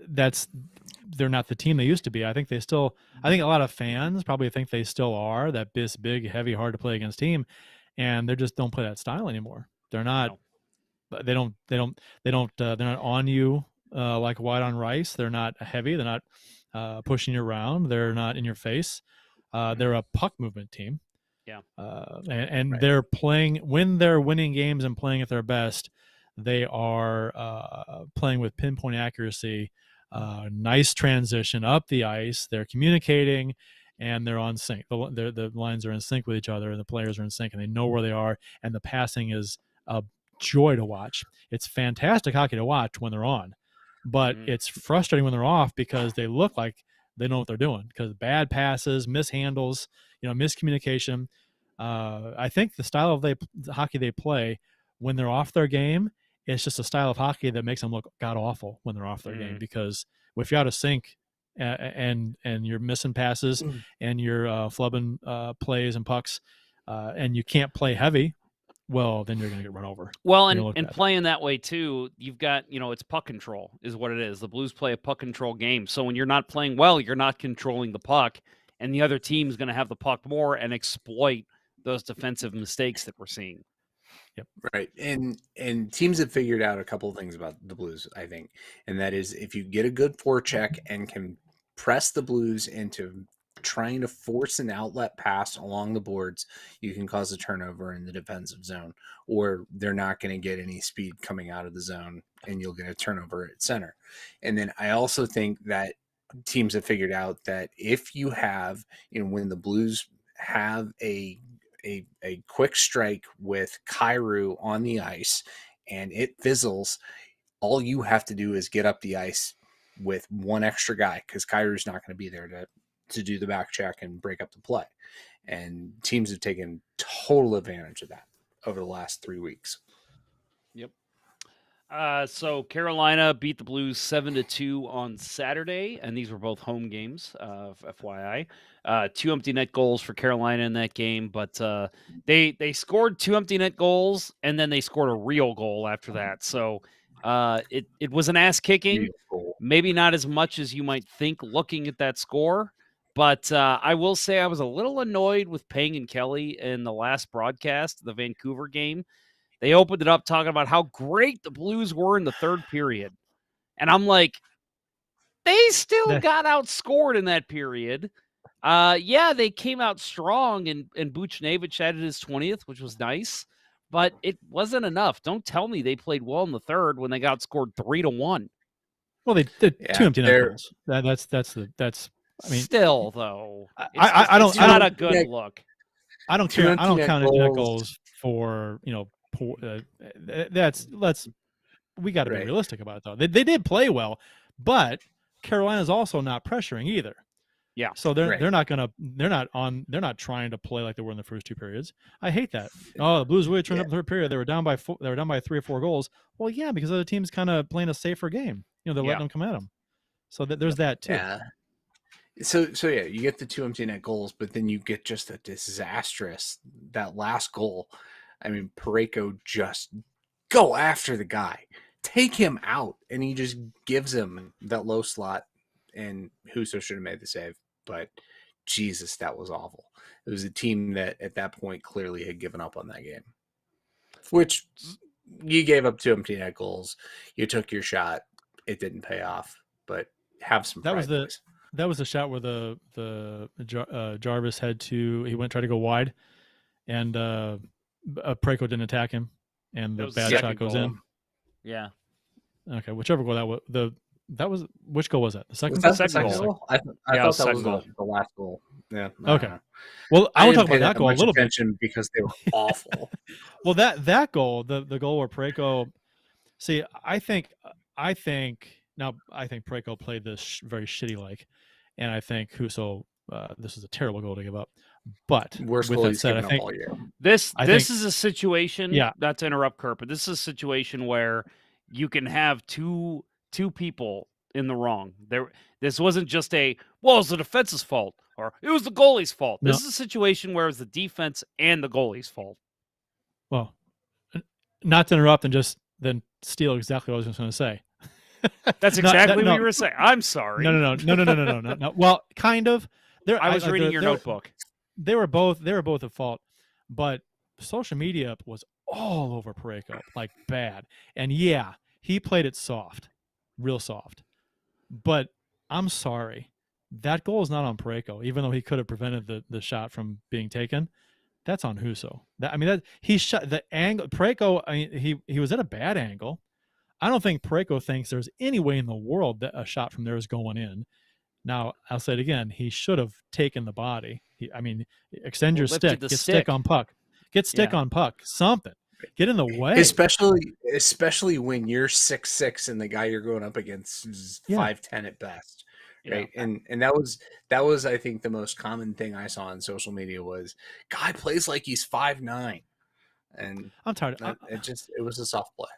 Speaker 2: they're not the team they used to be. I think a lot of fans probably think they still are this big, heavy, hard to play against team. And they just don't play that style anymore. They're not, they're not on you like white on rice. They're not heavy. They're not pushing you around. They're not in your face. They're a puck movement team.
Speaker 1: Yeah.
Speaker 2: And right. They're playing when they're winning games and playing at their best. They are playing with pinpoint accuracy, nice transition up the ice. They're communicating, and they're on sync. The lines are in sync with each other, and the players are in sync, and they know where they are. And the passing is a joy to watch. It's fantastic hockey to watch when they're on, but it's frustrating when they're off because they look like they know what they're doing. Because bad passes, mishandles, miscommunication. I think the style of hockey they play when they're off their game, it's just a style of hockey that makes them look god awful when they're off their game, because if you're out of sync and you're missing passes and you're flubbing plays and pucks, and you can't play heavy, well, then you're going to get run over.
Speaker 1: Well, and playing that way too, you've got, it's puck control is what it is. The Blues play a puck control game. So when you're not playing well, you're not controlling the puck, and the other team's going to have the puck more and exploit those defensive mistakes that we're seeing.
Speaker 3: Yep. Right. And teams have figured out a couple of things about the Blues, I think. And that is, if you get a good forecheck and can press the Blues into trying to force an outlet pass along the boards, you can cause a turnover in the defensive zone, or they're not going to get any speed coming out of the zone and you'll get a turnover at center. And then I also think that teams have figured out that if you have, when the Blues have a quick strike with Kyrou on the ice and it fizzles, all you have to do is get up the ice with one extra guy, because Kyrou's not going to be there to do the back check and break up the play. And teams have taken total advantage of that over the last 3 weeks.
Speaker 1: Yep. So Carolina beat the Blues 7-2 on Saturday, and these were both home games, FYI. 2 empty net goals for Carolina in that game, but they scored 2 empty net goals, and then they scored a real goal after that. So it was an ass kicking, maybe not as much as you might think looking at that score. But I will say I was a little annoyed with Pang and Kelly in the last broadcast, the Vancouver game. They opened it up talking about how great the Blues were in the third period. And I'm like, they still got outscored in that period. Yeah, they came out strong, and Buchnevich added his 20th, which was nice. But it wasn't enough. Don't tell me they played well in the third when they got scored 3-1.
Speaker 2: Well, they did 2 empty net goals. That's. I mean,
Speaker 1: still though,
Speaker 2: it's
Speaker 1: not a good look.
Speaker 2: I don't care. I don't count empty net goals for poor. We got to be realistic about it though. They did play well, but Carolina's also not pressuring either.
Speaker 1: Yeah.
Speaker 2: So they're not trying to play like they were in the first 2 periods. I hate that. Oh, the Blues really turned up in the third period. They were down by 3 or 4 goals. Well, yeah, because other teams kind of playing a safer game. They're letting them come at them. So there's that too.
Speaker 3: Yeah. So yeah, you get the 2 empty net goals, but then you get just a disastrous, that last goal. I mean, Parayko just go after the guy, take him out, and he just gives him that low slot, and Husso should have made the save. But Jesus, that was awful. It was a team that at that point clearly had given up on that game, which you gave up 2 empty net goals. You took your shot. It didn't pay off, but have some pride, boys.
Speaker 2: That was the shot where the Jarvis he went try to go wide, and Parayko didn't attack him, and the bad shot goes in.
Speaker 1: Yeah.
Speaker 2: Okay, whichever goal which goal was that? The second
Speaker 3: goal? I thought that was the last goal. Yeah.
Speaker 2: Okay. Well, I want to talk about that goal a little bit
Speaker 3: because they were awful.
Speaker 2: Well, that goal, the goal where Parayko. See, I think Parayko played this very shitty and I think Husso, this is a terrible goal to give up. But
Speaker 3: worst
Speaker 2: with
Speaker 3: goal
Speaker 2: that
Speaker 3: he's
Speaker 2: said,
Speaker 3: given
Speaker 2: I think
Speaker 3: up all year.
Speaker 1: This is a situation. Yeah. Not to interrupt, Kurt, but this is a situation where you can have two people in the wrong. This wasn't just it was the defense's fault or it was the goalie's fault. This is a situation where it was the defense and the goalie's fault.
Speaker 2: Well, not to interrupt and just then steal exactly what I was going to say.
Speaker 1: That's exactly what you were saying. I'm sorry.
Speaker 2: No. Well, kind of.
Speaker 1: I was reading your notebook.
Speaker 2: They were both at fault, but social media was all over Parayko, like bad. And yeah, he played it soft, real soft. But I'm sorry, that goal is not on Parayko, even though he could have prevented the shot from being taken. That's on Husso. He shot the angle. Parayko, he was at a bad angle. I don't think Parayko thinks there's any way in the world that a shot from there is going in. Now, I'll say it again. He should have taken the body. Extend your stick. Get stick on puck. Get stick on puck. Something. Get in the way.
Speaker 3: Especially when you're 6'6" and the guy you're going up against is 5'10" at best. Right. Yeah. And that was I think the most common thing I saw on social media was guy plays like he's 5'9". And
Speaker 2: I'm tired.
Speaker 3: It was a soft play.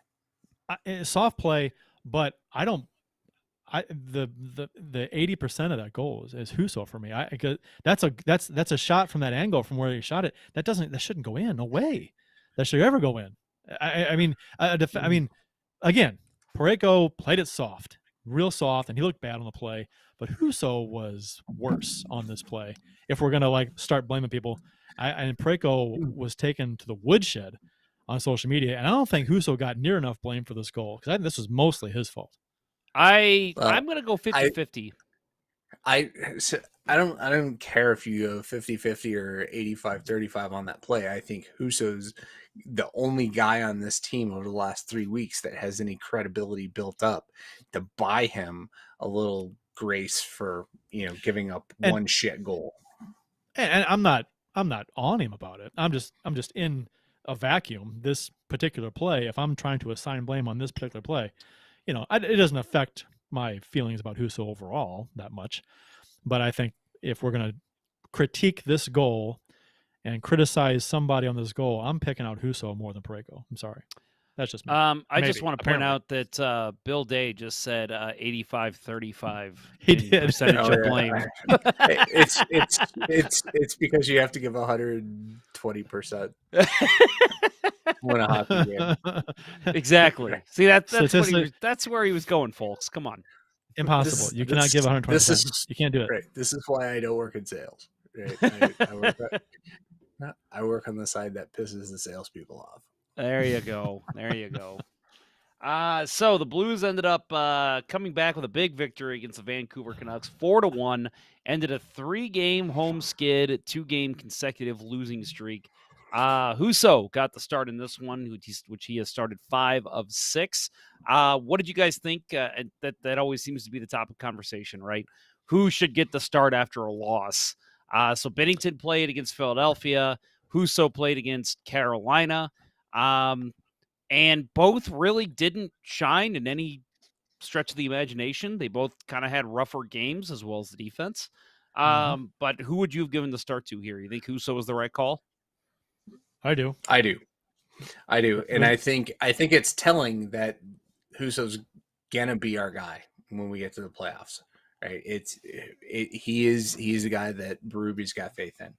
Speaker 2: Soft play, but I the 80% of that goal is Husso for me. That's a shot from that angle from where he shot it. That shouldn't go in. No way. That should ever go in. I mean, again, Parayko played it soft, real soft, and he looked bad on the play. But Husso was worse on this play. If we're gonna start blaming people, and Parayko was taken to the woodshed on social media, and I don't think Husso got near enough blame for this goal because this was mostly his fault.
Speaker 1: I'm gonna go 50-50.
Speaker 3: I don't care if you go 50-50 or 85-35 on that play. I think Husso's the only guy on this team over the last 3 weeks that has any credibility built up to buy him a little grace for giving up one shit goal.
Speaker 2: And I'm not on him about it. I'm just in a vacuum. This particular play, if I'm trying to assign blame on this particular play, it doesn't affect my feelings about Husso overall that much. But I think if we're going to critique this goal and criticize somebody on this goal, I'm picking out Husso more than Parayko. I'm sorry. That's just me.
Speaker 1: I just want to point out that Bill Day just said 85-35
Speaker 2: He did.
Speaker 1: percentage of blame.
Speaker 3: It's because you have to give 120% win a hockey game.
Speaker 1: Exactly. See, that's where he was going, folks. Come on.
Speaker 2: Impossible. You cannot give 120%. You can't do it.
Speaker 3: Right. This is why I don't work in sales. Right? I work on the side that pisses the salespeople off.
Speaker 1: There you go. There you go. So the Blues ended up coming back with a big victory against the Vancouver Canucks, 4-1. Ended a 3-game home skid, 2-game consecutive losing streak. Husso got the start in this one, which he has started 5 of 6. What did you guys think? That always seems to be the topic of conversation, right? Who should get the start after a loss? So Binnington played against Philadelphia. Husso played against Carolina. And both really didn't shine in any stretch of the imagination. They both kind of had rougher games as well as the defense. But who would you have given the start to here? You think Husso was the right call?
Speaker 2: I do.
Speaker 3: And I think it's telling that Husso's gonna be our guy when we get to the playoffs. Right? He's the guy that Berube's got faith in.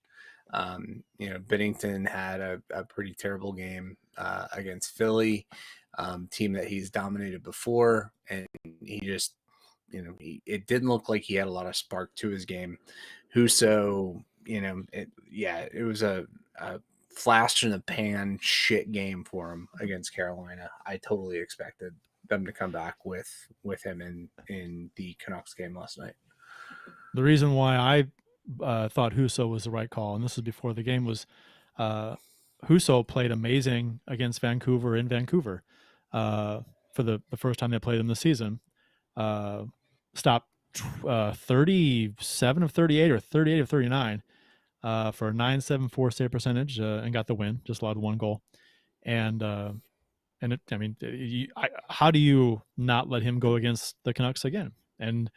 Speaker 3: Binnington had a pretty terrible game against Philly, team that he's dominated before, and he just, it didn't look like he had a lot of spark to his game. Husso, it was a flash in the pan shit game for him against Carolina. I totally expected them to come back with him in the Canucks game last night.
Speaker 2: The reason why I thought Husso was the right call, and this is before the game, was Husso played amazing against Vancouver in Vancouver for the first time they played them this season. Stopped 37 of 38 or 38 of 39 for a .974 save percentage and got the win. Just allowed 1 goal, and how do you not let him go against the Canucks again? And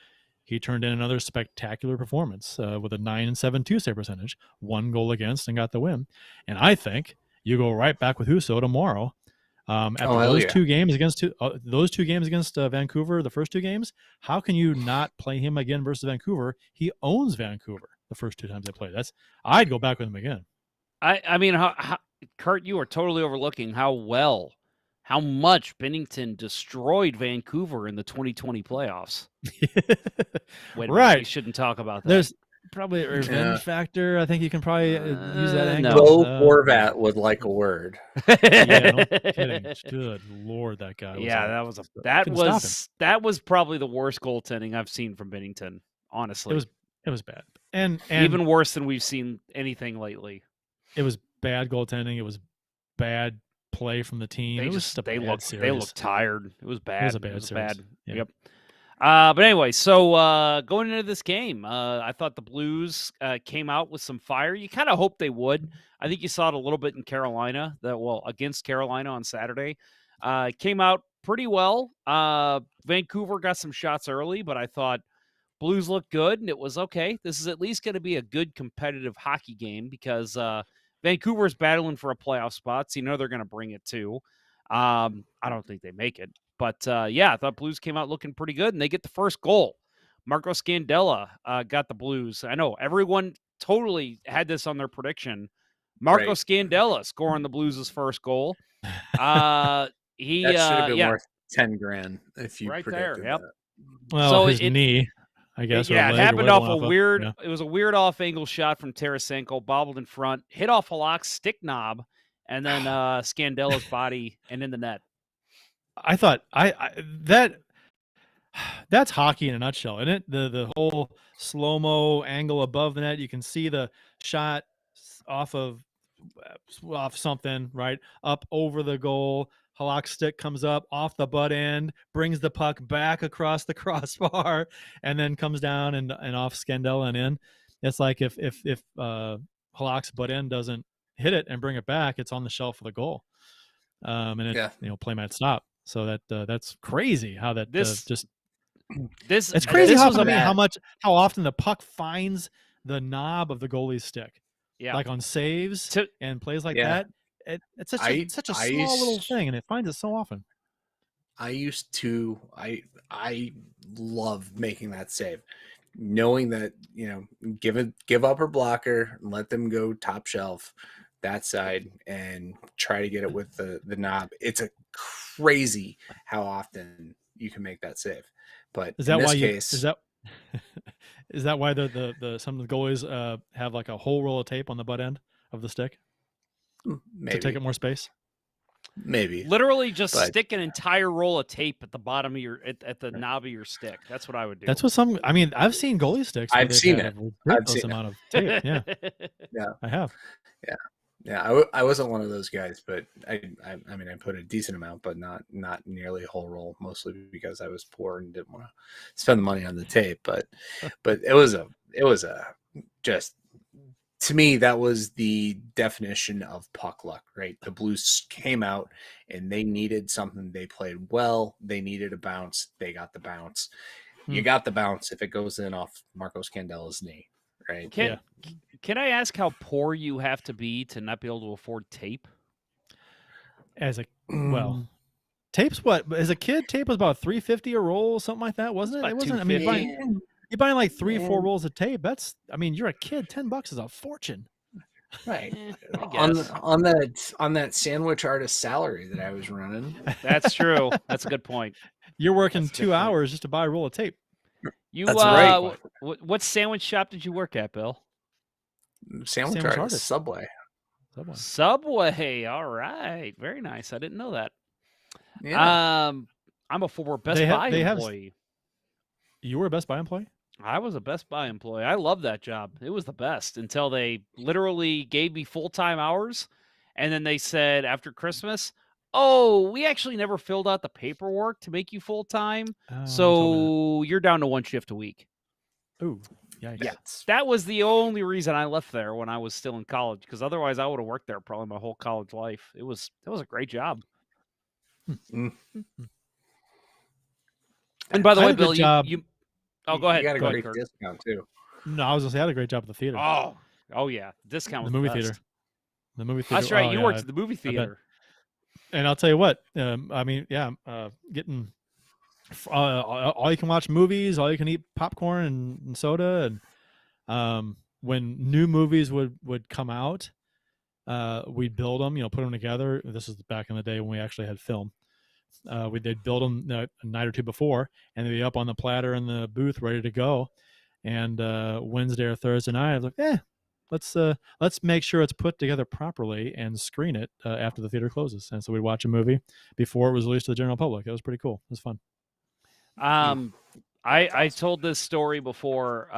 Speaker 2: he turned in another spectacular performance with a .972 save percentage, 1 goal against, and got the win. And I think you go right back with Husso tomorrow. After those 2 games against Vancouver, the first 2 games, how can you not play him again versus Vancouver? He owns Vancouver the first 2 times they played. I'd go back with him again.
Speaker 1: I mean, Kurt, you are totally overlooking how much Binnington destroyed Vancouver in the 2020 playoffs. Wait a minute, we shouldn't talk about that.
Speaker 2: There's probably a revenge factor. I think you can probably use that angle.
Speaker 3: No, Horvat would like a word.
Speaker 2: Yeah, no kidding. Good Lord, that guy.
Speaker 1: That was probably the worst goaltending I've seen from Binnington. Honestly,
Speaker 2: it was bad, and
Speaker 1: even worse than we've seen anything lately.
Speaker 2: It was bad goaltending. It was bad play from the team. They
Speaker 1: looked tired. It was bad.
Speaker 2: It was bad. Yeah.
Speaker 1: Yep. But anyway, so going into this game, I thought the Blues came out with some fire. You kind of hoped they would. I think you saw it a little bit in Carolina, against Carolina on Saturday. Came out pretty well. Vancouver got some shots early, but I thought Blues looked good, and it was okay. This is at least going to be a good competitive hockey game because Vancouver's battling for a playoff spot, so they're going to bring it too. I don't think they make it. But yeah, I thought Blues came out looking pretty good, and they get the first goal. Marco Scandella got the Blues. I know everyone totally had this on their prediction. Marco Scandella scoring the Blues' first goal.
Speaker 3: That should have been worth $10,000 if you predicted that.
Speaker 2: Well,
Speaker 1: so
Speaker 2: his knee, I guess.
Speaker 1: Yeah, it happened off a weird.
Speaker 2: Yeah.
Speaker 1: It was a weird off-angle shot from Tarasenko, bobbled in front, hit off Halak's stick knob, and then Scandella's body and in the net.
Speaker 2: I thought that's hockey in a nutshell, isn't it? The whole slow-mo angle above the net, you can see the shot off something, right? Up over the goal. Halak's stick comes up off the butt end, brings the puck back across the crossbar, and then comes down and off Scandella and in. It's like if Halak's butt end doesn't hit it and bring it back, it's on the shelf of the goal. And it play might stop. So that's crazy how that it's crazy how often the puck finds the knob of the goalie's stick. Yeah. Like on saves and plays like that. It's such a small little thing, and it finds it so often.
Speaker 3: I love making that save, knowing that give up her blocker and let them go top shelf that side and try to get it with the knob. It's a crazy how often you can make that save. But
Speaker 2: is that why is that why the some of the goalies have like a whole roll of tape on the butt end of the stick?
Speaker 3: Maybe.
Speaker 2: To take up more space?
Speaker 3: Maybe.
Speaker 1: Literally just stick an entire roll of tape at the bottom of at the knob of your stick. That's what I would do.
Speaker 2: That's what I've seen goalie sticks.
Speaker 3: I've seen it.
Speaker 2: I've seen amount of tape. Yeah.
Speaker 3: Yeah.
Speaker 2: I have.
Speaker 3: Yeah. Yeah, I wasn't one of those guys, but I put a decent amount, but not nearly a whole roll, mostly because I was poor and didn't want to spend the money on the tape. But it was just, to me, that was the definition of puck luck, right? The Blues came out and they needed something. They played well. They needed a bounce. They got the bounce. You got the bounce if it goes in off Marco Scandella's knee. Right.
Speaker 1: Can I ask how poor you have to be to not be able to afford tape?
Speaker 2: Tape's what? As a kid, tape was about $3.50 a roll, something like that, wasn't it? It wasn't. I mean, you're buying like 3-4 rolls of tape. That's. I mean, you're a kid. $10 is a fortune.
Speaker 3: Right. On that sandwich artist salary that I was running.
Speaker 1: That's true. That's a good point.
Speaker 2: You're working 2 hours just to buy a roll of tape.
Speaker 1: That's right. What sandwich shop did you work at, Bill?
Speaker 3: Sandwich artist. Subway.
Speaker 1: All right. Very nice. I didn't know that.
Speaker 3: Yeah.
Speaker 1: I'm a former Best Buy employee.
Speaker 2: You were a Best Buy employee?
Speaker 1: I was a Best Buy employee. I loved that job. It was the best until they literally gave me full-time hours. And then they said after Christmas, oh, we actually never filled out the paperwork to make you full-time. So you're down to 1 shift a week.
Speaker 2: Ooh, yikes.
Speaker 1: Yeah. That was the only reason I left there when I was still in college, because otherwise I would have worked there probably my whole college life. That was a great job. And by the way, Bill, you go ahead.
Speaker 3: You got a great discount too.
Speaker 2: No, I was gonna say I had a great job at the theater.
Speaker 1: Oh yeah, discount with
Speaker 2: the movie theater. The movie theater.
Speaker 1: That's right. You worked at the movie theater.
Speaker 2: And I'll tell you what. Getting all you can watch movies, all you can eat popcorn and soda, and when new movies would come out, we'd build them. Put them together. This is back in the day when we actually had film. They'd build them a night or two before, and they'd be up on the platter in the booth ready to go. And Wednesday or Thursday night, I was like, let's make sure it's put together properly and screen it after the theater closes. And so we'd watch a movie before it was released to the general public. It was pretty cool. It was fun.
Speaker 1: I told this story before,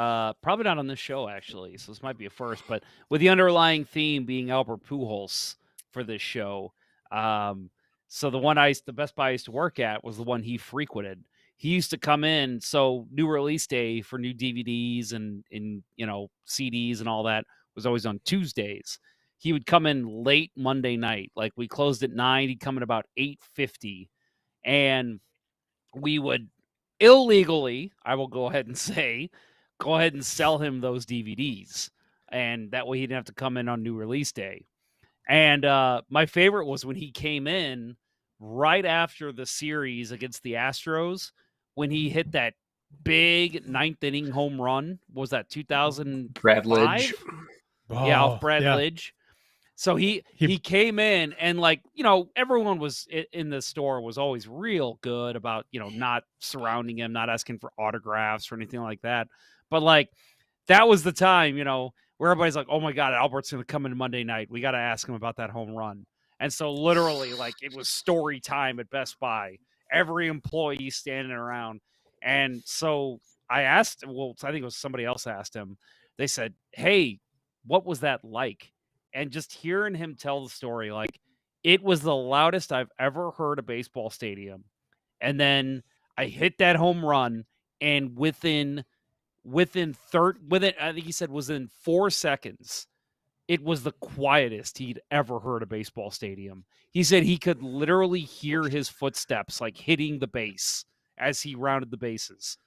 Speaker 1: probably not on this show actually, so this might be a first, but with the underlying theme being Albert Pujols for this show. So the Best Buy I used to work at was the one he frequented. He used to come in, so new release day for new DVDs and CDs and all that was always on Tuesdays. He would come in late Monday night, like we closed at 9. He'd come in about 8:50, and we would illegally, I will go ahead and sell him those DVDs, and that way he didn't have to come in on new release day. And my favorite was when he came in right after the series against the Astros when he hit that big 9th inning home run. Was that 2005?
Speaker 3: Brad Lidge.
Speaker 1: Yeah, off Brad
Speaker 2: yeah.
Speaker 1: Lidge. So he came in and, like, everyone was in the store was always real good about, not surrounding him, not asking for autographs or anything like that. But, like, that was the time, where everybody's like, oh my God, Albert's going to come in Monday night. We got to ask him about that home run. And so literally, like, it was story time at Best Buy, every employee standing around. And so I asked, I think it was somebody else asked him, they said, hey, what was that like? And just hearing him tell the story, like, it was the loudest I've ever heard a baseball stadium. And then I hit that home run, and within I think he said within 4 seconds, it was the quietest he'd ever heard a baseball stadium. He said he could literally hear his footsteps, like, hitting the base as he rounded the bases.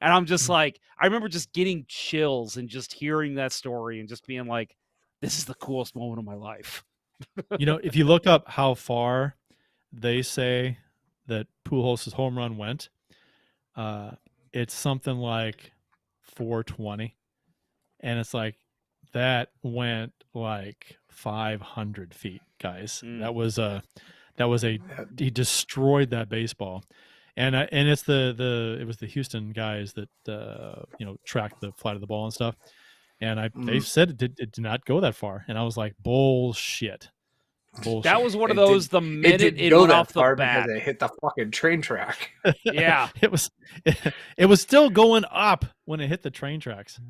Speaker 1: And I'm just like, I remember just getting chills and just hearing that story and just being like, this is the coolest moment of my life.
Speaker 2: If you look up how far they say that Pujols' home run went, it's something like 420, and it's like that went like 500 feet, guys. That was he destroyed that baseball, and it's it was the Houston guys that tracked the flight of the ball and stuff, and they said it did not go that far, and I was like, bullshit.
Speaker 1: That was one of those. The minute it went off the bat,
Speaker 3: because it hit the fucking train track.
Speaker 1: Yeah,
Speaker 2: it was still going up when it hit the train tracks,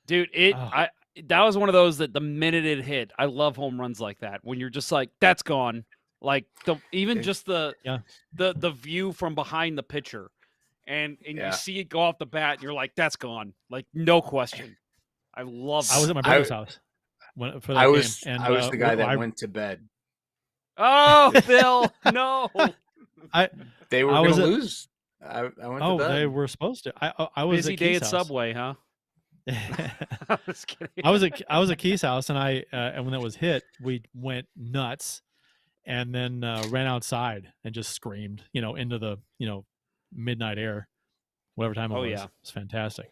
Speaker 1: dude. That was one of those that the minute it hit, I love home runs like that when you're just like, that's gone. Like just the view from behind the pitcher, and you see it go off the bat, and you're like, that's gone. Like, no question. I love.
Speaker 2: I was at my brother's house for that game, and
Speaker 3: I was the guy that went to bed.
Speaker 1: Oh, Phil, no.
Speaker 3: They were going to lose. I went to bed.
Speaker 2: They were supposed to. I was
Speaker 1: busy
Speaker 2: at
Speaker 1: day
Speaker 2: Keith's
Speaker 1: at
Speaker 2: house.
Speaker 1: Subway, huh?
Speaker 2: I was kidding. I was at Keith's house, and and when that was hit, we went nuts, and then ran outside and just screamed, into the midnight air, whatever time it was.
Speaker 1: Yeah.
Speaker 2: It was fantastic.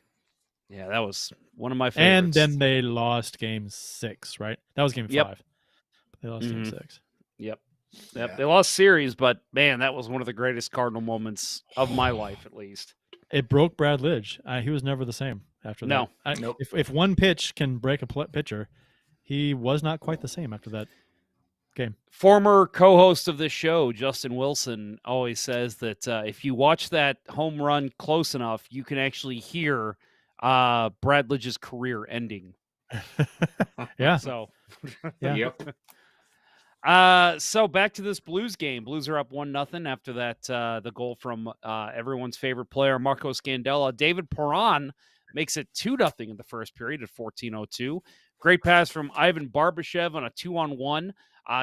Speaker 1: Yeah, that was one of my favorites.
Speaker 2: And then they lost game 6, right? That was game 5. They lost game 6.
Speaker 1: Yep. Yeah. They lost series, but man, that was one of the greatest Cardinal moments of my life, at least.
Speaker 2: It broke Brad Lidge. He was never the same after that.
Speaker 3: Nope.
Speaker 2: If one pitch can break a pitcher, he was not quite the same after that game.
Speaker 1: Former co-host of this show, Justin Wilson, always says that if you watch that home run close enough, you can actually hear Brad Lidge's career ending.
Speaker 2: Yeah.
Speaker 1: So,
Speaker 2: yeah.
Speaker 3: Yep.
Speaker 1: So back to this Blues game. Blues are up 1-0 after that. The goal from everyone's favorite player, Marco Scandella. David Perron makes it 2-0 in the first period at 14:02. Great pass from Ivan Barbashev on a 2-on-1.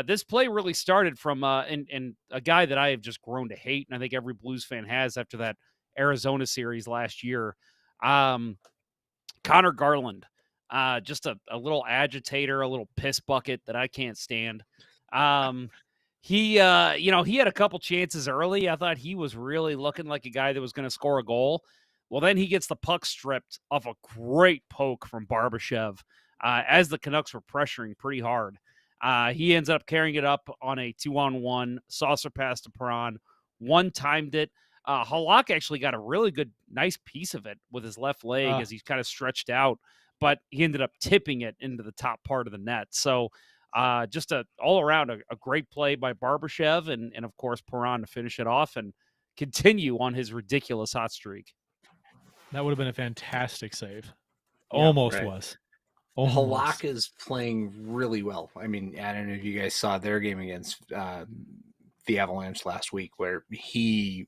Speaker 1: This play really started from and a guy that I have just grown to hate, and I think every Blues fan has after that Arizona series last year. Connor Garland, just a little agitator, a little piss bucket that I can't stand. He had a couple chances early. I thought he was really looking like a guy that was going to score a goal. Well, then he gets the puck stripped off a great poke from Barbashev as the Canucks were pressuring pretty hard. He ends up carrying it up on a 2-on-1 saucer pass to Perron. One-timed it. Halak actually got a really nice piece of it with his left leg as he's kind of stretched out, but he ended up tipping it into the top part of the net. So just all around a great play by Barbashev and of course Perron to finish it off and continue on his ridiculous hot streak.
Speaker 2: That would have been a fantastic save.
Speaker 3: Yeah,
Speaker 2: Almost
Speaker 3: right.
Speaker 2: was.
Speaker 3: Halak is playing really well. I mean, I don't know if you guys saw their game against the Avalanche last week, where he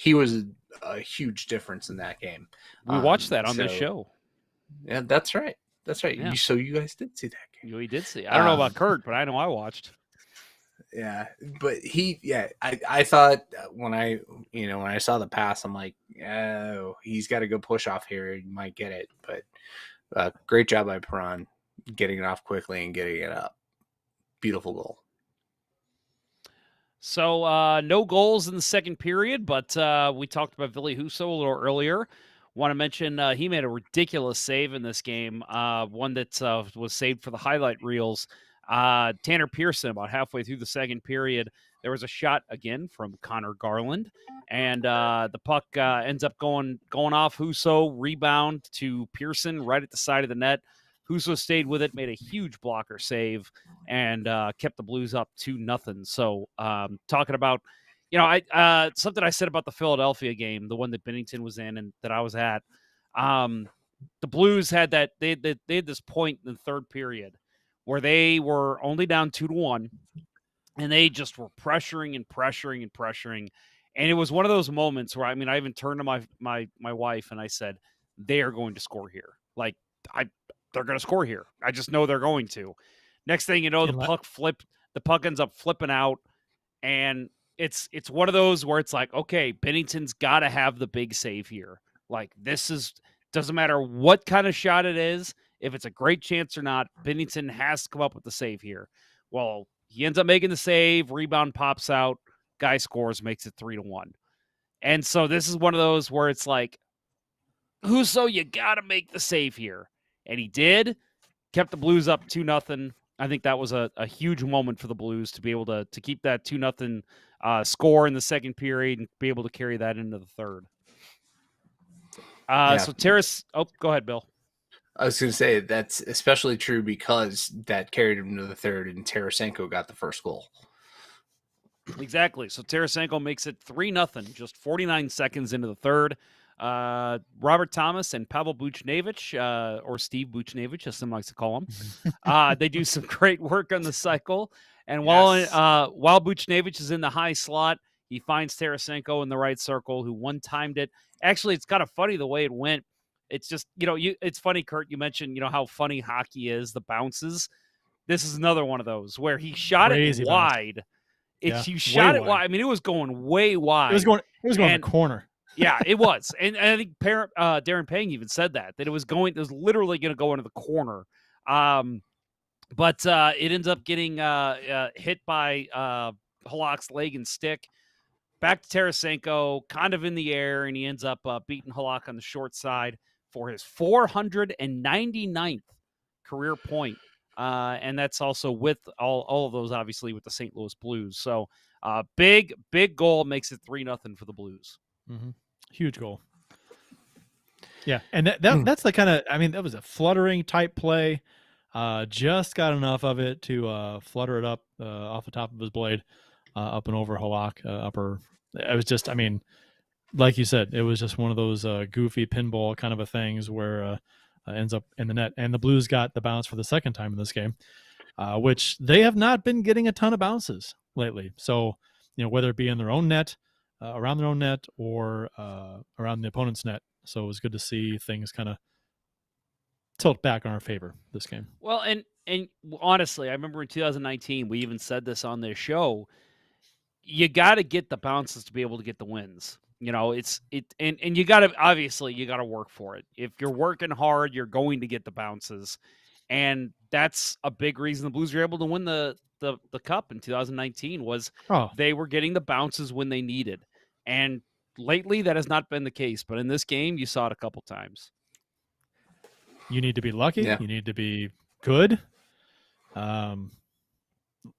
Speaker 3: was a huge difference in that game.
Speaker 1: We watched that on this show.
Speaker 3: Yeah, that's right. That's right.
Speaker 1: Yeah.
Speaker 3: So you guys did see that game.
Speaker 1: We did see. I don't know about Kurt, but I know I watched.
Speaker 3: Yeah, but I thought when I saw the pass, I'm like, oh, he's got a good push off here. He might get it, but great job by Perron getting it off quickly and getting it up. Beautiful goal.
Speaker 1: So no goals in the second period, but we talked about Ville Husso a little earlier. Want to mention he made a ridiculous save in this game, one that was saved for the highlight reels. Tanner Pearson, about halfway through the second period, there was a shot again from Connor Garland, and the puck ends up going off Husso, rebound to Pearson right at the side of the net. Husso stayed with it, made a huge blocker save, and kept the Blues up 2-0. So talking about, I something I said about the Philadelphia game, the one that Bennington was in and that I was at. The Blues had that they had this point in the third period where they were only down 2-1, and they just were pressuring and pressuring and pressuring. And it was one of those moments where, I mean, I even turned to my wife and I said, they are going to score here. Like, they're going to score here. I just know they're going to. Next thing you know, the puck ends up flipping out, and it's one of those where it's like, okay, Bennington's got to have the big save here. Like, doesn't matter what kind of shot it is, if it's a great chance or not, Bennington has to come up with the save here. Well, he ends up making the save, rebound pops out, guy scores, makes it 3-1. And so this is one of those where it's like, Husso, you got to make the save here. And he did, kept the Blues up 2-0. I think that was a huge moment for the Blues to be able to keep that 2-0 score in the second period and be able to carry that into the third. So Terrace, go ahead, Bill.
Speaker 3: I was going to say that's especially true because that carried him to the third, and Tarasenko got the first goal.
Speaker 1: Exactly. So Tarasenko makes it 3-0, just 49 seconds into the third. Robert Thomas and Pavel Buchnevich, or Steve Buchnevich, as some likes to call him, they do some great work on the cycle. And while Buchnevich is in the high slot, he finds Tarasenko in the right circle, who one-timed it. Actually, it's kind of funny the way it went. It's just, it's funny, Kurt, you mentioned, how funny hockey is, the bounces. This is another one of those where he shot it wide. You shot it wide. I mean, it was going way wide.
Speaker 2: It was going in the corner.
Speaker 1: Yeah, it was. And I think Darren Pang even said that it was literally going to go into the corner. But it ends up getting hit by Halak's leg and stick. Back to Tarasenko, kind of in the air, and he ends up beating Halak on the short side for his 499th career point. And that's also with all of those, obviously, with the St. Louis Blues. So big goal, makes it 3-0 for the Blues.
Speaker 2: Mm-hmm. Huge goal. Yeah, and that's the kind of, I mean, that was a fluttering type play. Just got enough of it to flutter it up off the top of his blade, up and over Halak upper. It was just, I mean, like you said, it was just one of those goofy pinball kind of a things where ends up in the net. And the Blues got the bounce for the second time in this game, which they have not been getting a ton of bounces lately. So, whether it be in their own net, around their own net, or around the opponent's net. So it was good to see things kind of tilt back in our favor this game.
Speaker 1: Well, and honestly, I remember in 2019, we even said this on this show, you got to get the bounces to be able to get the wins. And you got to work for it. If you're working hard, you're going to get the bounces. And that's a big reason the Blues were able to win the cup in 2019 was they were getting the bounces when they needed. And lately that has not been the case, but in this game you saw it a couple times.
Speaker 2: You need to be lucky. Yeah. You need to be good.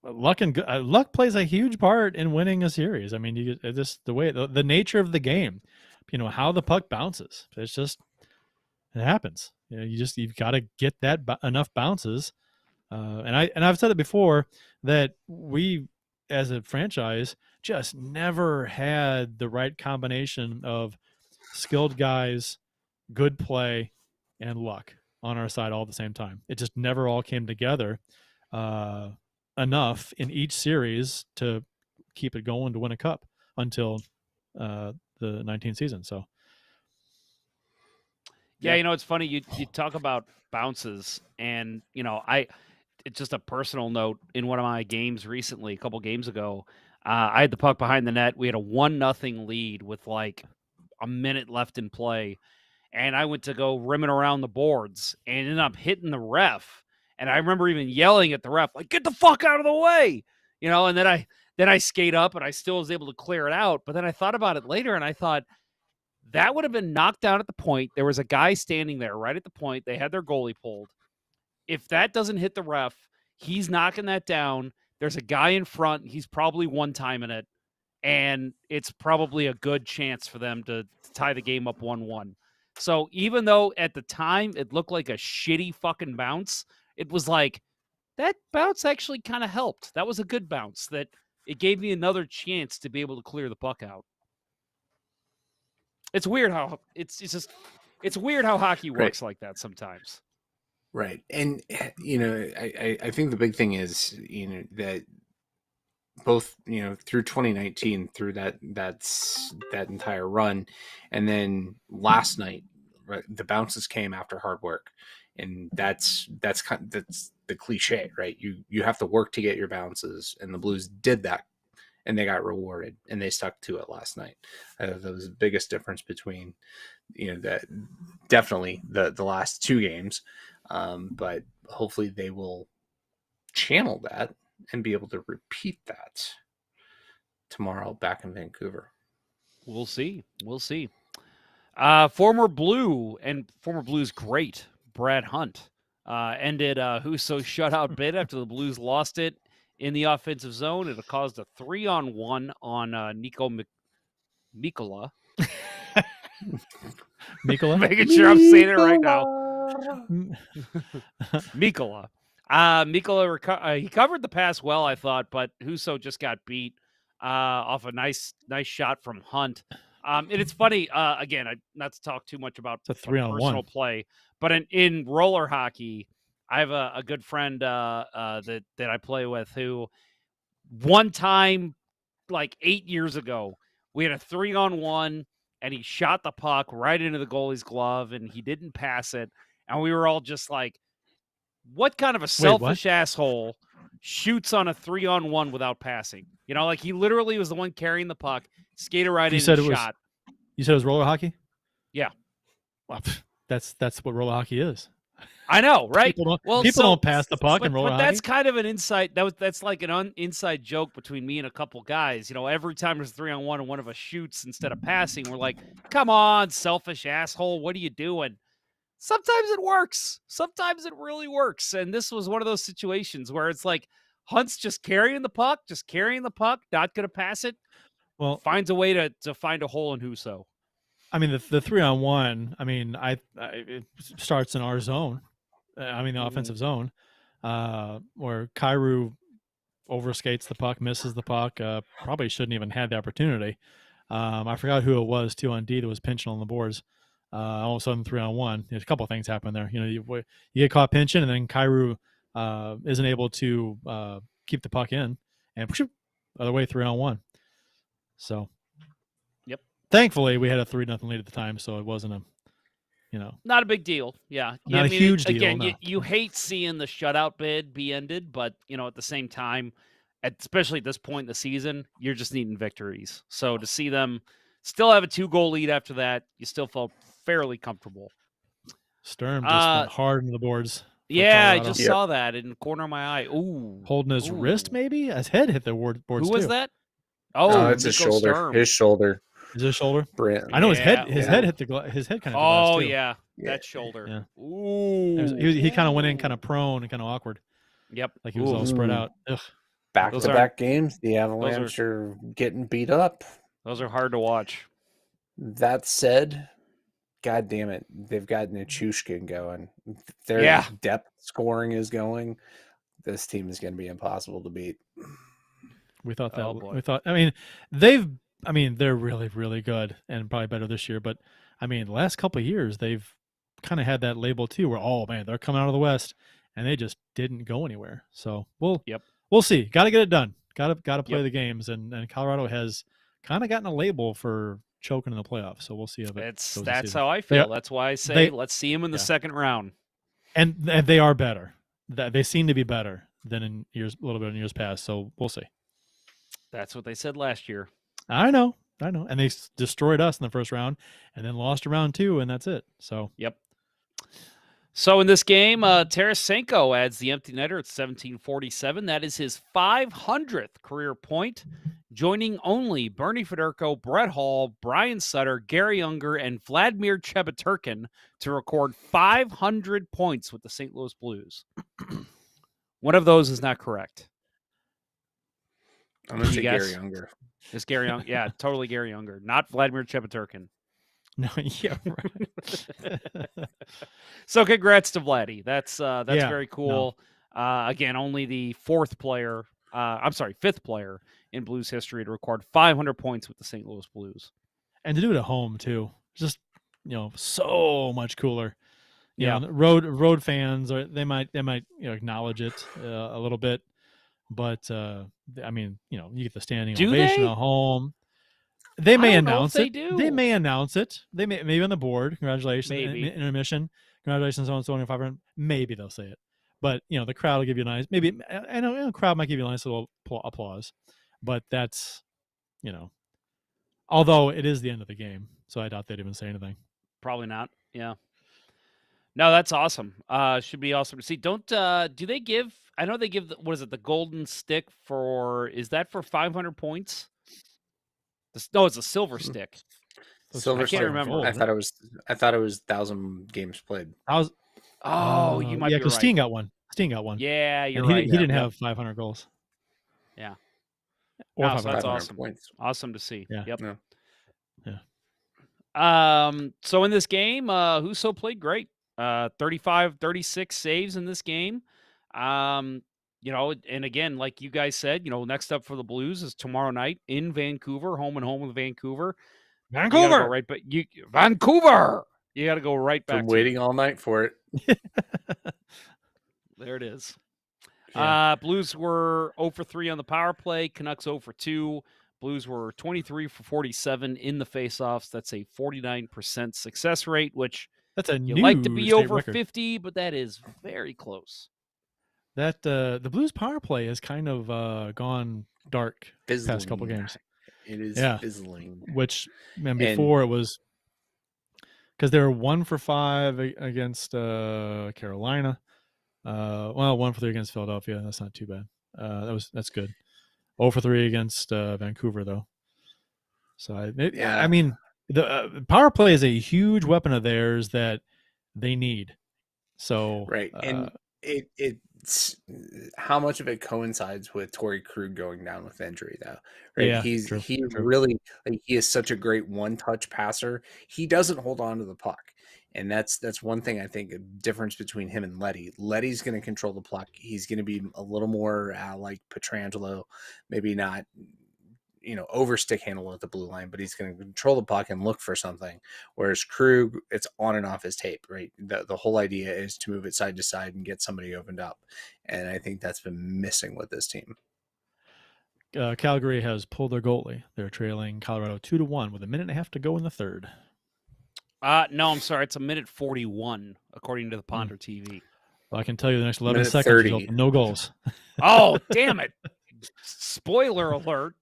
Speaker 2: Luck plays a huge part in winning a series. I mean, the nature of the game, how the puck bounces. It happens. You've got to get that enough bounces. And I've said it before that we, as a franchise, just never had the right combination of skilled guys, good play, and luck on our side all at the same time. It just never all came together enough in each series to keep it going to win a cup until the 19th season. So
Speaker 1: yeah, it's funny you talk about bounces, and it's just a personal note. In one of my games recently, a couple games ago, I had the puck behind the net. We had a 1-0 lead with like a minute left in play, and I went to go rimming around the boards and ended up hitting the ref. And I remember even yelling at the ref, like, "Get the fuck out of the way!" And then Then I skate up and I still was able to clear it out. But then I thought about it later and I thought that would have been knocked down at the point. There was a guy standing there right at the point. They had their goalie pulled. If that doesn't hit the ref, he's knocking that down. There's a guy in front. He's probably one-timing it. And it's probably a good chance for them to tie the game up 1-1. So even though at the time it looked like a shitty fucking bounce, it was like, that bounce actually kind of helped. That was a good bounce. That it gave me another chance to be able to clear the puck out. It's weird how it's weird how hockey works like that sometimes.
Speaker 3: Right. And I think the big thing is, that both, through 2019, through that entire run, and then last night, right, the bounces came after hard work. And that's the cliche, right? You have to work to get your bounces, and the Blues did that, and they got rewarded, and they stuck to it last night. That was the biggest difference between, that definitely the last two games, but hopefully they will channel that and be able to repeat that tomorrow back in Vancouver.
Speaker 1: We'll see. Former Blues great Brad Hunt ended Husso shutout bid after the Blues lost it in the offensive zone. It caused a 3-on-1 on Nico Mikola.
Speaker 2: Mikola?
Speaker 1: Making sure I'm saying it right now. Mikola. Mikola he covered the pass well, I thought, but Husso just got beat off a nice shot from Hunt. And it's funny, again, not to talk too much about personal play, but in roller hockey, I have a good friend that I play with who one time, like 8 years ago, we had a 3-on-1 and he shot the puck right into the goalie's glove and he didn't pass it. And we were all just like, what kind of a selfish asshole shoots on a 3-on-1 without passing? Like he literally was the one carrying the puck, skated right in and shot.
Speaker 2: You said it was roller hockey?
Speaker 1: Yeah.
Speaker 2: Well, that's what roller hockey is.
Speaker 1: I know, right?
Speaker 2: People don't pass the puck in roller hockey.
Speaker 1: But that's kind of an insight. That's like an inside joke between me and a couple guys. Every time there's a 3-on-1 and one of us shoots instead of passing, we're like, come on, selfish asshole. What are you doing? Sometimes it works. Sometimes it really works. And this was one of those situations where it's like Hunt's just carrying the puck, not going to pass it. Well, finds a way to find a hole in Husso.
Speaker 2: I mean, the 3-on-1, I mean, it starts in our zone. The offensive zone, where Kyrou overskates the puck, misses the puck. Probably shouldn't even had the opportunity. I forgot who it was, 2 on D, that was pinching on the boards. All of a sudden, 3-on-1. There's a couple of things happen there. You get caught pinching, and then Kyrou isn't able to keep the puck in, and push it other way, 3-on-1. So,
Speaker 1: yep.
Speaker 2: Thankfully, we had a 3-0 lead at the time, so it wasn't
Speaker 1: not a big deal. Yeah.
Speaker 2: Not a huge deal.
Speaker 1: Again,
Speaker 2: no.
Speaker 1: you hate seeing the shutout bid be ended, but, at the same time, especially at this point in the season, you're just needing victories. So to see them still have a 2-goal lead after that, you still felt fairly comfortable.
Speaker 2: Sturm just went hard into the boards.
Speaker 1: Yeah, Colorado. I just saw that in the corner of my eye. Ooh.
Speaker 2: Holding his wrist, maybe? His head hit the boards
Speaker 1: Who was
Speaker 2: too.
Speaker 1: that?
Speaker 3: Oh, it's his shoulder.
Speaker 1: Sturm.
Speaker 3: His shoulder.
Speaker 2: Is his shoulder?
Speaker 3: Brand.
Speaker 2: I know his head hit his head kind of.
Speaker 1: Oh
Speaker 2: too.
Speaker 1: yeah, that shoulder.
Speaker 2: Yeah.
Speaker 1: Ooh.
Speaker 2: He kind of went in kind of prone and kind of awkward.
Speaker 1: Yep.
Speaker 2: Like he was all spread out. Ugh.
Speaker 3: Back-to-back games, the Avalanche are getting beat up.
Speaker 1: Those are hard to watch.
Speaker 3: That said, God damn it, they've got Nichushkin going. Their depth scoring is going. This team is going to be impossible to beat.
Speaker 2: We thought that. They're really, really good and probably better this year. But the last couple of years they've kind of had that label too, where they're coming out of the West and they just didn't go anywhere. So we'll see. Got to get it done. Got to play the games, and Colorado has kind of gotten a label for choking in the playoffs. So we'll see if
Speaker 1: that's how I feel. That's why I say let's see them in the second round.
Speaker 2: And they are better. They seem to be better than a little bit in years past. So we'll see.
Speaker 1: That's what they said last year.
Speaker 2: I know. And they destroyed us in the first round and then lost round 2, and that's it. So,
Speaker 1: yep. So in this game, Tarasenko adds the empty netter at 1747. That is his 500th career point, joining only Bernie Federko, Brett Hall, Brian Sutter, Gary Unger, and Vladimir Chebuturkin to record 500 points with the St. Louis Blues. One of those is not correct.
Speaker 3: I'm going to say Gary Unger.
Speaker 1: It's Gary Unger. Yeah, totally Gary Unger, not Vladimir Chebuturkin.
Speaker 2: No, yeah, right.
Speaker 1: So congrats to Vladdy. That's very cool.
Speaker 2: No.
Speaker 1: Again, only the fifth player in Blues history to record 500 points with the St. Louis Blues.
Speaker 2: And to do it at home too. Just, so much cooler. You
Speaker 1: Yeah.
Speaker 2: know, road fans, or they might acknowledge it a little bit, but I mean, you get the standing ovation at home. They may announce it. They may announce it. They may, maybe on the board. Congratulations, intermission. Congratulations on 500. Maybe they'll say it, but the crowd will give you a nice. Maybe I know the crowd might give you a nice little applause, but that's although it is the end of the game, so I doubt they'd even say anything.
Speaker 1: Probably not. Yeah. No, that's awesome. Should be awesome to see. Do they give? I know they give. The golden stick for? Is that for 500 points? No, it's a silver stick.
Speaker 3: Silver stick. I can't remember. I thought it was 1,000 games played.
Speaker 1: You might be right.
Speaker 2: Because Steen got one.
Speaker 1: Yeah, you're right.
Speaker 2: He didn't have 500 goals.
Speaker 1: Yeah.
Speaker 2: Or
Speaker 1: so that's awesome.
Speaker 3: Points.
Speaker 1: Awesome to see.
Speaker 2: Yeah.
Speaker 1: Yep.
Speaker 2: Yeah.
Speaker 1: So in this game, Husso played great. 36 saves in this game. And again, like you guys said, next up for the Blues is tomorrow night in Vancouver, home with Vancouver.
Speaker 2: Vancouver.
Speaker 1: Vancouver. You got to go right back.
Speaker 3: I'm waiting all night for it.
Speaker 1: There it is.
Speaker 2: Yeah.
Speaker 1: Blues were 0 for 3 on the power play. Canucks 0 for 2. Blues were 23 for 47 in the faceoffs. That's a 49% success rate, which
Speaker 2: that's
Speaker 1: you like to be over
Speaker 2: record.
Speaker 1: 50, but that is very close.
Speaker 2: That the Blues power play has kind of gone dark
Speaker 3: fizzling.
Speaker 2: Past couple games.
Speaker 3: It is fizzling.
Speaker 2: Which before it was because they were 1 for 5 against Carolina. 1 for 3 against Philadelphia. That's not too bad. That's good. 0 for 3 against Vancouver, though. So I mean, the power play is a huge weapon of theirs that they need. So
Speaker 3: right, and it's how much of it coincides with Torrey Krug going down with injury, though. Right,
Speaker 2: yeah,
Speaker 3: he really he is such a great one-touch passer. He doesn't hold on to the puck. And that's one thing I think a difference between him and Letty. Letty's going to control the puck. He's going to be a little more like Pietrangelo, maybe not, over stick handle at the blue line, but he's going to control the puck and look for something. Whereas Krug, it's on and off his tape, right? The whole idea is to move it side to side and get somebody opened up. And I think that's been missing with this team.
Speaker 2: Calgary has pulled their goalie. They're trailing Colorado 2-1 with a minute and a half to go in the third.
Speaker 1: No, I'm sorry. It's a minute 41, according to the Ponder TV.
Speaker 2: Well, I can tell you the next 11 seconds, no goals.
Speaker 1: Oh, damn it. Spoiler alert.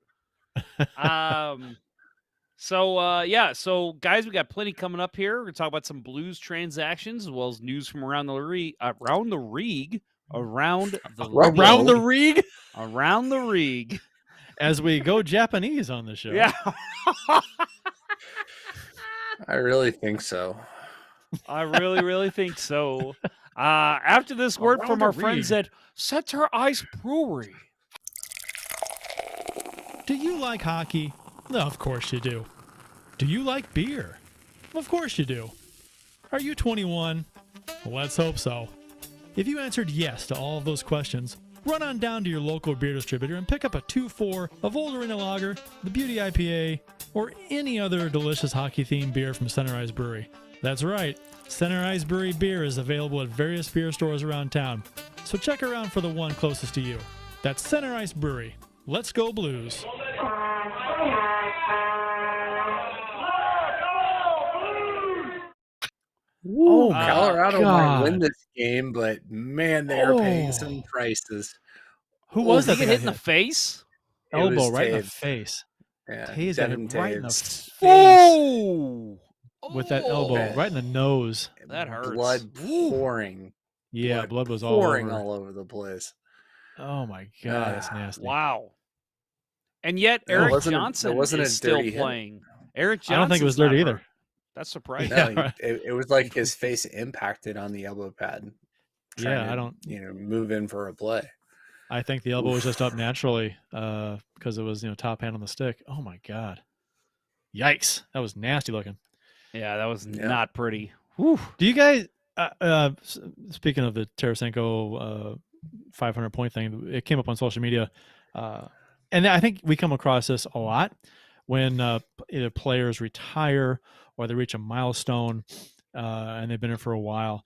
Speaker 1: So guys, we got plenty coming up here. We're going to talk about some Blues transactions as well as news from around the league.
Speaker 2: As we go Japanese on the show.
Speaker 1: Yeah.
Speaker 3: I really think so.
Speaker 1: I really, really think so. After this word from our friends at Center Ice Brewery.
Speaker 2: Do you like hockey? No, of course you do. Do you like beer? Of course you do. Are you 21? Let's hope so. If you answered yes to all of those questions, run on down to your local beer distributor and pick up a 2-4 of Old Arena Lager, the Beauty IPA, or any other delicious hockey-themed beer from Center Ice Brewery. That's right, Center Ice Brewery beer is available at various beer stores around town, so check around for the one closest to you. That's Center Ice Brewery. Let's go Blues!
Speaker 3: Oh, Colorado might win this game, but man, they are paying some prices.
Speaker 2: Who was that?
Speaker 1: Hit in the face?
Speaker 2: Elbow right in the face.
Speaker 3: Yeah,
Speaker 2: Taze got hit right in the face.
Speaker 1: Oh!
Speaker 2: with that elbow
Speaker 1: Oh,
Speaker 2: right in the nose.
Speaker 1: that hurts.
Speaker 3: Blood
Speaker 1: Woo.
Speaker 3: pouring.
Speaker 2: Yeah, blood was all
Speaker 3: over the place.
Speaker 2: Oh my god, that's nasty.
Speaker 1: Wow. And yet
Speaker 3: That
Speaker 1: Eric
Speaker 3: wasn't
Speaker 1: Johnson
Speaker 3: a
Speaker 1: is still
Speaker 3: dirty hit.
Speaker 1: playing. Eric
Speaker 2: I don't think it was
Speaker 1: Johnson's not
Speaker 2: dirty
Speaker 1: hurt.
Speaker 2: either.
Speaker 1: That's surprising.
Speaker 3: No,
Speaker 2: Yeah, right.
Speaker 3: it was like his face impacted on the elbow pad.
Speaker 2: Yeah, I
Speaker 3: Trying to, move in for a play.
Speaker 2: I think the elbow was just up naturally because it was, top hand on the stick. Oh my god. Yikes. That was nasty looking.
Speaker 1: Yeah, that was not pretty. Whew.
Speaker 2: Do you guys speaking of the Tarasenko 500 point thing, it came up on social media. And I think we come across this a lot when either players retire or they reach a milestone and they've been here for a while.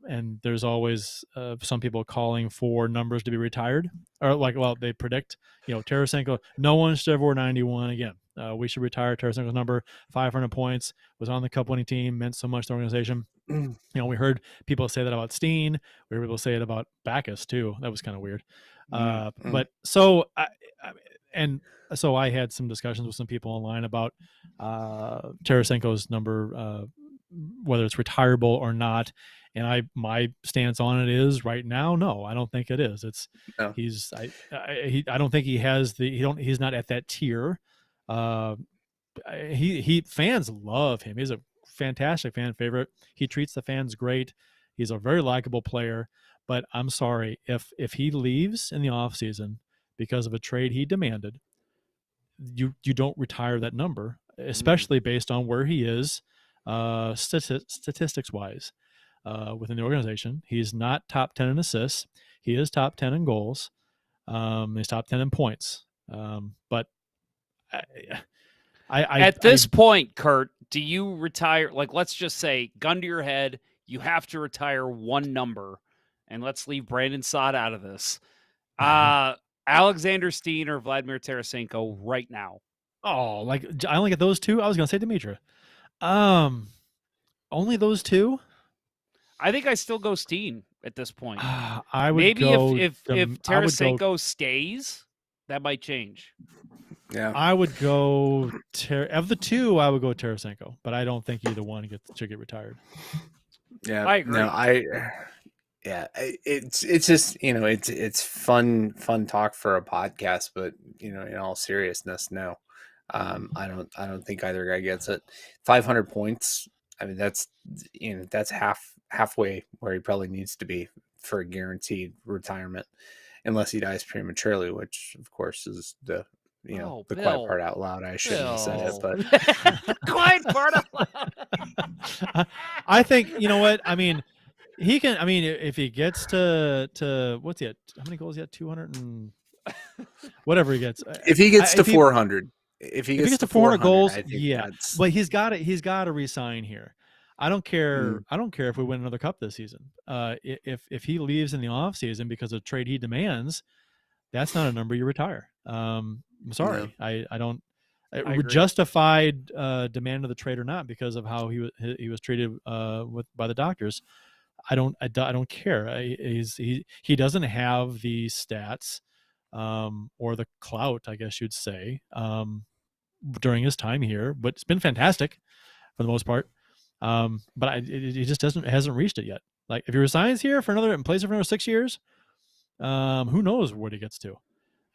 Speaker 2: And there's always some people calling for numbers to be retired, or they predict, Tarasenko, no one should ever wear 91 again. We should retire Tarasenko's number. 500 points, was on the cup winning team, meant so much to the organization. We heard people say that about Steen. We heard people say it about Backus too. That was kind of weird. But so I had some discussions with some people online about Tarasenko's number, whether it's retirable or not. And my stance on it is right now, no, I don't think it is. It's I don't think he has he's not at that tier. Fans love him. He's a fantastic fan favorite. He treats the fans great. He's a very likable player. But I'm sorry, if he leaves in the offseason because of a trade he demanded, you don't retire that number, especially based on where he is statistics wise within the organization. He's not top 10 in assists. He is top 10 in goals. He's top 10 in points. But
Speaker 1: at this point, Kurt, do you retire? Like, let's just say, gun to your head, you have to retire one number, and let's leave Brandon Saad out of this. Alexander Steen or Vladimir Tarasenko right now?
Speaker 2: Oh, I only get those two. I was gonna say Dimitra. Only those two.
Speaker 1: I think I still go Steen at this point.
Speaker 2: I would
Speaker 1: maybe
Speaker 2: go,
Speaker 1: if Tarasenko stays, that might change.
Speaker 2: Yeah, I would go of the two. I would go Tarasenko, but I don't think either one should get retired.
Speaker 3: Yeah,
Speaker 1: I agree.
Speaker 3: No, it's just it's fun talk for a podcast, but in all seriousness, no, I don't think either guy gets it. 500 points. I mean, that's halfway where he probably needs to be for a guaranteed retirement, unless he dies prematurely, which of course is the quiet part out loud. I shouldn't have said it, but
Speaker 1: quiet part out loud.
Speaker 2: I think what I mean. He can. I mean, if he gets to what's he at? How many goals he had? 200 and whatever he gets.
Speaker 3: If he gets to 400, if he gets to 400 goals,
Speaker 2: yeah. But he's got to resign here. I don't care. I don't care if we win another cup this season. If he leaves in the offseason because of trade he demands, that's not a number you retire. I'm sorry. No. I don't. Justified demand of the trade or not because of how he was treated by the doctors. I don't care. He doesn't have the stats or the clout, I guess you'd say, during his time here. But it's been fantastic for the most part. But he just hasn't reached it yet. Like if he resigns here and plays it for another 6 years, who knows what he gets to,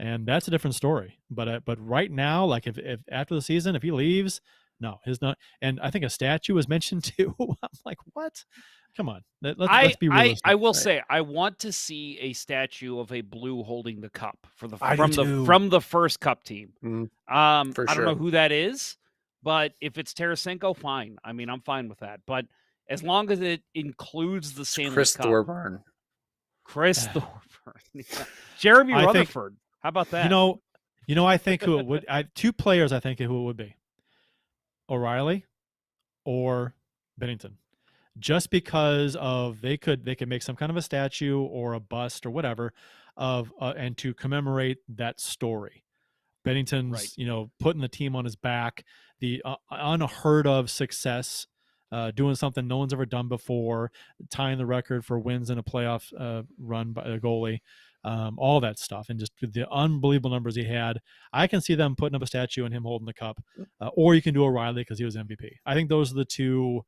Speaker 2: and that's a different story. But right now, like if after the season, if he leaves, no, he's not. And I think a statue was mentioned too. I'm like, what? Come on, let's be realistic.
Speaker 1: I will say I want to see a statue of a Blue holding the cup from the first cup team. I don't know who that is, but if it's Tarasenko, fine. I mean, I'm fine with that. But as long as it includes the Stanley
Speaker 3: Chris
Speaker 1: Cup.
Speaker 3: Thorburn.
Speaker 1: Chris Thorburn. Jeremy Rutherford. How about that?
Speaker 2: I think who it would. Two players I think who it would be. O'Reilly or Bennington. Just because of they could make some kind of a statue or a bust or whatever of and to commemorate that story. Bennington's putting the team on his back, the unheard of success, doing something no one's ever done before, tying the record for wins in a playoff run by a goalie. all that stuff, and just the unbelievable numbers he had. I can see them putting up a statue and him holding the cup, or you can do O'Reilly because he was MVP. I think those are the two.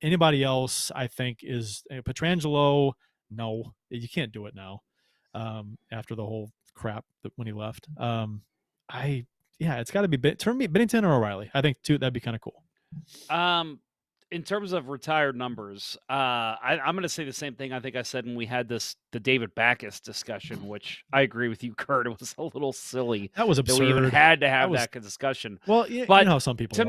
Speaker 2: Anybody else, I think, is Pietrangelo. No, you can't do it now after the whole crap that when he left. It's got to be Bennington or O'Reilly. I think that'd be kind of cool.
Speaker 1: In terms of retired numbers, I'm going to say the same thing I think I said when we had the David Backus discussion, which I agree with you, Kurt. It was a little silly.
Speaker 2: That was absurd.
Speaker 1: That we even had to have that discussion.
Speaker 2: Well, but you know how some people
Speaker 1: to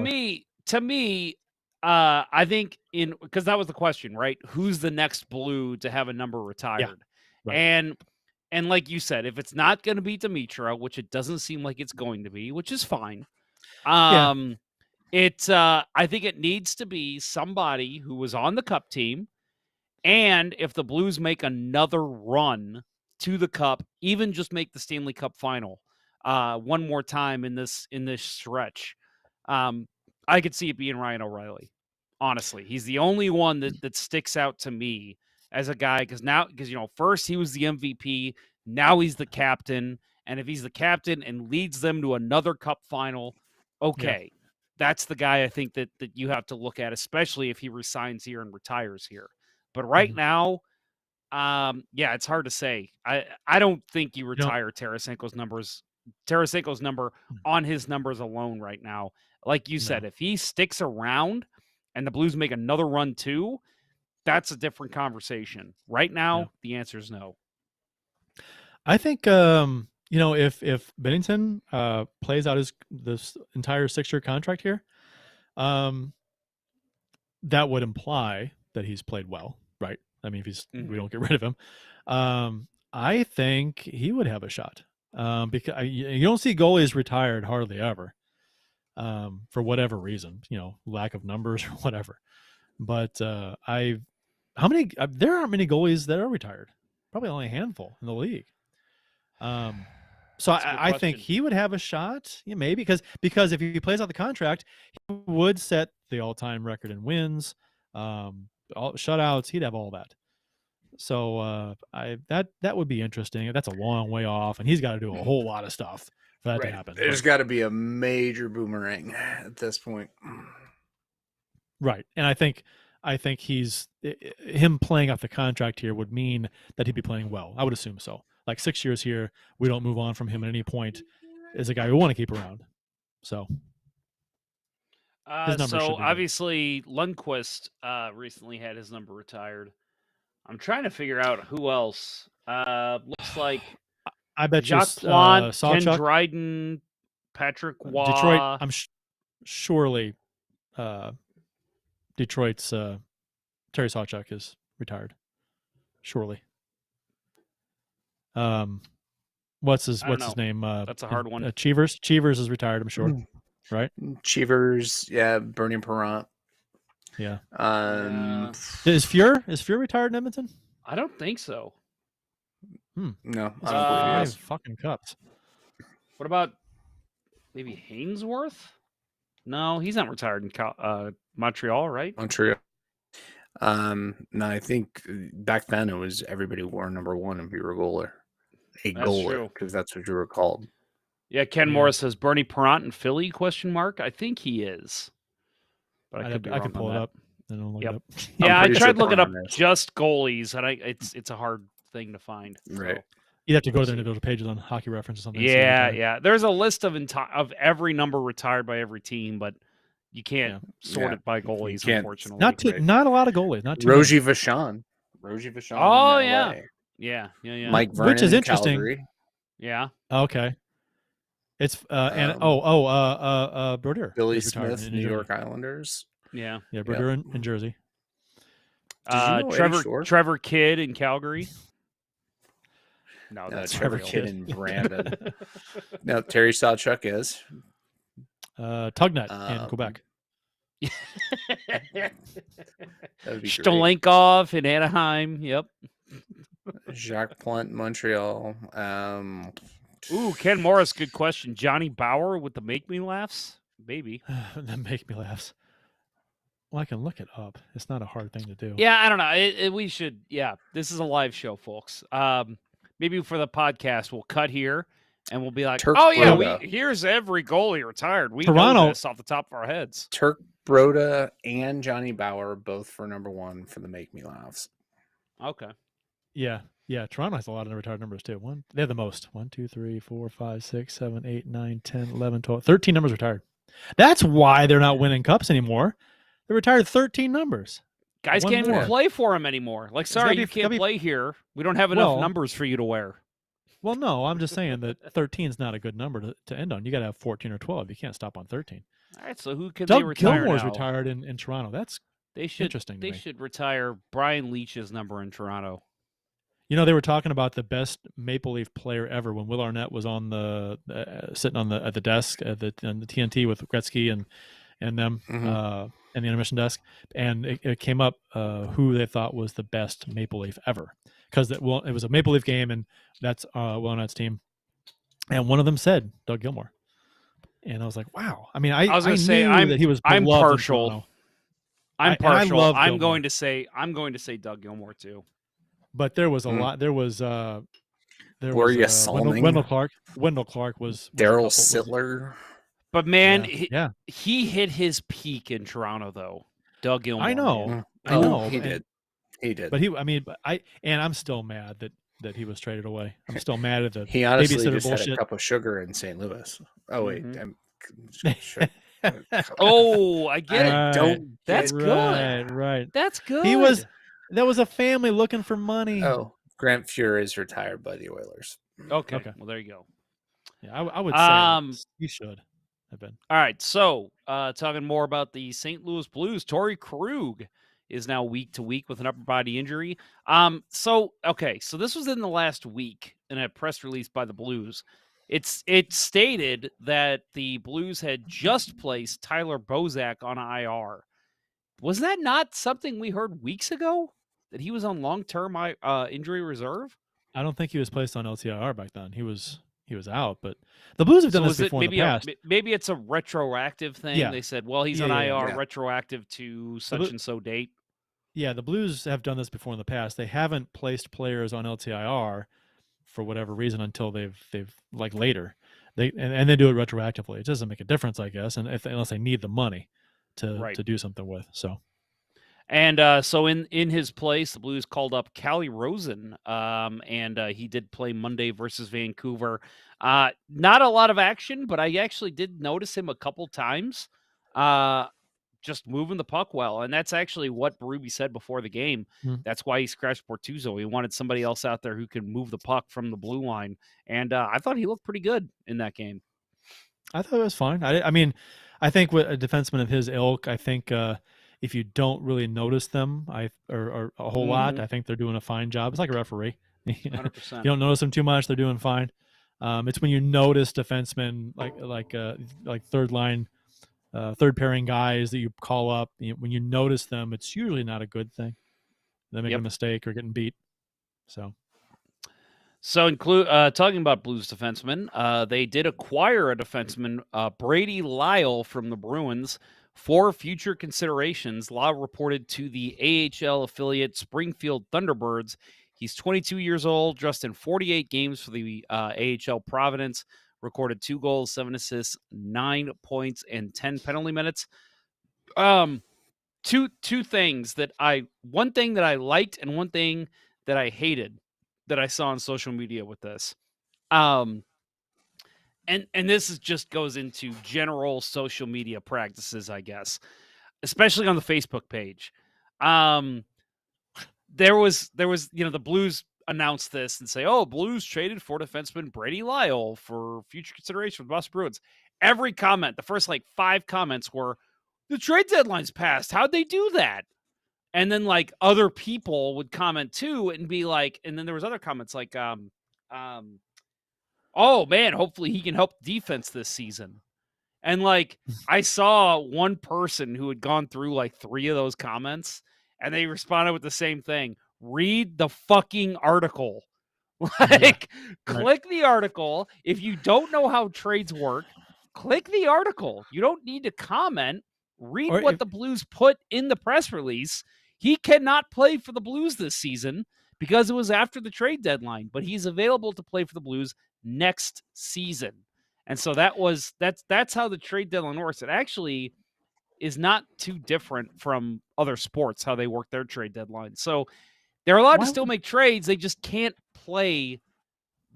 Speaker 1: me, I think because that was the question, right? Who's the next Blue to have a number retired?
Speaker 2: Yeah, right.
Speaker 1: And like you said, if it's not going to be Dimitra, which it doesn't seem like it's going to be, which is fine. I think it needs to be somebody who was on the Cup team, and if the Blues make another run to the Cup, even just make the Stanley Cup final one more time in this stretch, I could see it being Ryan O'Reilly. Honestly, he's the only one that sticks out to me as a guy because first he was the MVP, now he's the captain, and if he's the captain and leads them to another Cup final, okay. Yeah. That's the guy I think that you have to look at, especially if he resigns here and retires here. But right now, it's hard to say. I don't think you retire Tarasenko's number on his numbers alone right now. Like you said, if he sticks around and the Blues make another run too, that's a different conversation. Right now, the answer is no.
Speaker 2: I think if Bennington plays out this entire 6-year contract here, that would imply that he's played well, right? I mean, if we don't get rid of him, I think he would have a shot because you don't see goalies retired hardly ever for whatever reason, lack of numbers or whatever. But there aren't many goalies that are retired. Probably only a handful in the league. So I think he would have a shot, maybe because if he plays out the contract, he would set the all-time record in wins, shutouts. He'd have all that. So that would be interesting. That's a long way off, and he's got to do a whole lot of stuff for that to happen.
Speaker 3: There's got to be a major boomerang at this point,
Speaker 2: right? And I think him playing out the contract here would mean that he'd be playing well. I would assume so. Like 6 years here, we don't move on from him at any point. Is a guy we want to keep around. So,
Speaker 1: obviously Lundqvist recently had his number retired. I'm trying to figure out who else. Looks like
Speaker 2: I bet
Speaker 1: Jacques Plante, Ken Dryden, Patrick Waugh.
Speaker 2: Detroit. I'm surely Detroit's Terry Sawchuk is retired. Surely. What's his name?
Speaker 1: That's a hard one.
Speaker 2: Cheevers is retired, I'm sure. Right?
Speaker 3: Cheevers, Bernie Parent.
Speaker 2: Yeah. Is Fuhr retired in Edmonton?
Speaker 1: I don't think so.
Speaker 3: No, I
Speaker 2: don't believe he has fucking cups.
Speaker 1: What about maybe Hainsworth? No, he's not retired in Montreal, right?
Speaker 3: Montreal. No, I think back then it was everybody wore number 1 if you were a goaler. Goaler, because that's what you were called.
Speaker 1: Yeah, Ken Morris says Bernie Parent in Philly? ? I think he is. But I could
Speaker 2: pull it up. And I'll look it up.
Speaker 1: Yeah, I tried looking up just goalies, and it's a hard thing to find.
Speaker 3: Right.
Speaker 1: So.
Speaker 2: You'd have to go to the individual pages on Hockey Reference or something.
Speaker 1: Yeah. There's a list of every number retired by every team, but you can't sort it by goalies, unfortunately.
Speaker 2: Not a lot of goalies. Not too
Speaker 3: Rogie Vachon.
Speaker 1: Oh, yeah. Yeah.
Speaker 3: Mike Vernon,
Speaker 2: which is interesting.
Speaker 3: Calgary.
Speaker 1: Yeah.
Speaker 2: Okay. It's Brodeur.
Speaker 3: Billy Smith, New York Islanders.
Speaker 1: Yeah.
Speaker 2: Yeah, Brodeur in Jersey.
Speaker 1: Trevor Kidd in Calgary. No, that's
Speaker 3: Trevor Kidd in Brandon. No, Terry Sawchuk is.
Speaker 2: Tugnut in Quebec.
Speaker 1: Stolinkov in Anaheim. Yep.
Speaker 3: Jacques Plante, Montreal.
Speaker 1: Ken Morris, good question. Johnny Bauer with the Make Me Laughs? Maybe.
Speaker 2: The Make Me Laughs. Well, I can look it up. It's not a hard thing to do.
Speaker 1: Yeah, I don't know. We should. Yeah, this is a live show, folks. maybe for the podcast, we'll cut here and we'll be like,
Speaker 3: Turk
Speaker 1: oh yeah,
Speaker 3: Broda.
Speaker 1: here's every goalie retired. We know
Speaker 2: Toronto-
Speaker 1: this off the top of our heads.
Speaker 3: Turk Broda and Johnny Bauer both for number 1 for the Make Me Laughs.
Speaker 1: Okay.
Speaker 2: Yeah. Toronto has a lot of retired numbers too. They have the most. 1, 2, 3, 4, 5, 6, 7, 8, 9, 10, 11, 12, 13 numbers retired. That's why they're not winning cups anymore. They retired 13 numbers.
Speaker 1: Guys
Speaker 2: One
Speaker 1: can't even
Speaker 2: more.
Speaker 1: play for him anymore. Like, sorry, you can't play here. We don't have enough numbers for you to wear.
Speaker 2: Well, no, I'm just saying that 13 is not a good number to end on. You got to have 14 or 12. You can't stop on 13.
Speaker 1: All right, so who can
Speaker 2: Doug
Speaker 1: they retire
Speaker 2: Gilmore's
Speaker 1: now?
Speaker 2: retired in Toronto. That's interesting to me.
Speaker 1: They should retire Brian Leach's number in Toronto.
Speaker 2: You know, they were talking about the best Maple Leaf player ever when Will Arnett was on the sitting at the desk on the TNT with Gretzky and them and the intermission desk, and it came up who they thought was the best Maple Leaf ever, because it was a Maple Leaf game, and that's Will Arnett's team, and one of them said Doug Gilmour, and I was like, wow. I mean, I was going to say that he was.
Speaker 1: I'm
Speaker 2: partial.
Speaker 1: I'm partial. I'm
Speaker 2: Gilmour.
Speaker 1: going to say Doug Gilmour too.
Speaker 2: But there was a lot. There was
Speaker 3: Were you Salming?
Speaker 2: Wendell Clark. Wendell Clark was
Speaker 3: Daryl Sittler.
Speaker 1: But man, he hit his peak in Toronto though. Doug Gilmour.
Speaker 2: I know.
Speaker 1: Man.
Speaker 2: I know.
Speaker 3: He did. He did.
Speaker 2: But I'm still mad that he was traded away. I'm still mad at the
Speaker 3: he honestly
Speaker 2: babysitter
Speaker 3: just
Speaker 2: bullshit.
Speaker 3: had a cup of sugar in St. Louis. Oh wait,
Speaker 1: I get it.
Speaker 3: Don't.
Speaker 1: That's good.
Speaker 2: Right.
Speaker 1: That's good.
Speaker 2: That was a family looking for money.
Speaker 3: Oh, Grant Fuhr is retired by the Oilers.
Speaker 1: Okay. Well, there you go.
Speaker 2: Yeah, I would say he should have been.
Speaker 1: All right. So, talking more about the St. Louis Blues, Torrey Krug is now week to week with an upper body injury. So this was in the last week in a press release by the Blues. It stated that the Blues had just placed Tyler Bozak on IR. Was that not something we heard weeks ago? That he was on long-term injury reserve?
Speaker 2: I don't think he was placed on LTIR back then. He was out, but the Blues have done this before in the past.
Speaker 1: Maybe it's a retroactive thing.
Speaker 2: Yeah.
Speaker 1: They said, well, he's on IR retroactive to such and so date.
Speaker 2: Yeah, the Blues have done this before in the past. They haven't placed players on LTIR for whatever reason until they've like later. And they do it retroactively. It doesn't make a difference, I guess, unless they need the money to do something with. So.
Speaker 1: And so in his place, the Blues called up Calle Rosen, and he did play Monday versus Vancouver. Not a lot of action, but I actually did notice him a couple times just moving the puck well. And that's actually what Berube said before the game. That's why he scratched Bortuzzo. He wanted somebody else out there who could move the puck from the blue line. And I thought he looked pretty good in that game.
Speaker 2: I thought it was fine. I mean, I think with a defenseman of his ilk, I think if you don't really notice them or a whole lot, I think they're doing a fine job. It's like a referee.
Speaker 1: 100%.
Speaker 2: You don't notice them too much, they're doing fine. It's when you notice defensemen like third line, third pairing guys that you call up. When you notice them, it's usually not a good thing. They're making a mistake or getting beat.
Speaker 1: So talking about Blues defensemen, they did acquire a defenseman, Brady Lyle from the Bruins, for future considerations. Lyle reported to the AHL affiliate Springfield Thunderbirds. He's 22 years old, dressed in 48 games for the AHL Providence, recorded 2 goals, 7 assists, 9 points, and 10 penalty minutes. Two things one thing that I liked and one thing that I hated that I saw on social media with this. And this just goes into general social media practices, I guess, especially on the Facebook page. There was, the Blues announced this and say, oh, Blues traded for defenseman Brady Lyle for future consideration with the Boston Bruins. Every comment, the first 5 comments were, the trade deadline's passed. How'd they do that? And then other people would comment too and be like, and then there was other comments like, oh man, hopefully he can help defense this season. And I saw one person who had gone through 3 of those comments and they responded with the same thing. Read the fucking article. Click the article. If you don't know how trades work, click the article. You don't need to comment. Read what the Blues put in the press release. He cannot play for the Blues this season because it was after the trade deadline, but he's available to play for the Blues next season. And so that's how the trade deadline works. It actually is not too different from other sports, how they work their trade deadline. So they're allowed to still make trades. They just can't play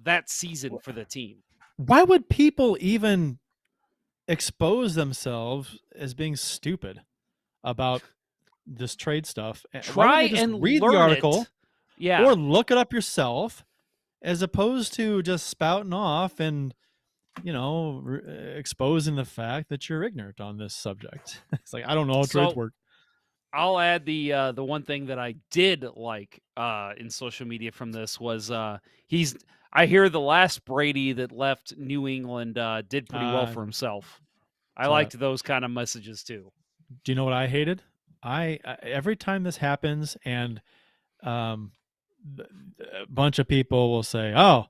Speaker 1: that season for the team.
Speaker 2: Why would people even expose themselves as being stupid about this trade stuff?
Speaker 1: Try just and
Speaker 2: read
Speaker 1: learn
Speaker 2: the article,
Speaker 1: or
Speaker 2: look it up yourself, as opposed to just spouting off and exposing the fact that you're ignorant on this subject. It's like, I don't know how trades work.
Speaker 1: I'll add the one thing that I did like in social media from this was I hear the last Brady that left New England did pretty well for himself. I liked those kind of messages too.
Speaker 2: Do you know what I hated? I every time this happens and a bunch of people will say, "Oh,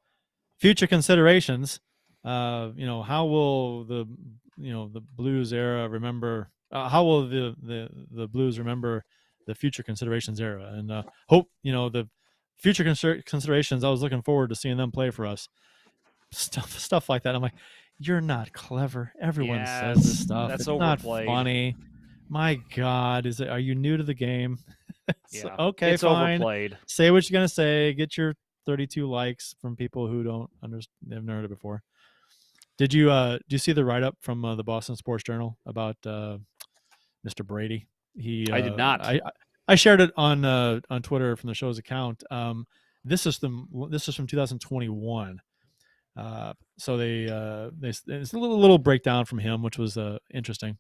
Speaker 2: future considerations. How will the Blues era remember? How will the Blues remember the future considerations era? And hope the future considerations. I was looking forward to seeing them play for us. Stuff like that. I'm like, you're not clever. Everyone says this stuff. It's
Speaker 1: overplayed.
Speaker 2: Not funny. My God, are you new to the game?
Speaker 1: Yeah,
Speaker 2: okay,
Speaker 1: it's
Speaker 2: fine.
Speaker 1: Overplayed.
Speaker 2: Say what you're gonna say. Get your 32 likes from people who don't understand. They've never heard it before. Did you see the write up from the Boston Sports Journal about Mr. Brady?
Speaker 1: I did not.
Speaker 2: I shared it on Twitter from the show's account. This is from 2021. So it's a little breakdown from him, which was interesting.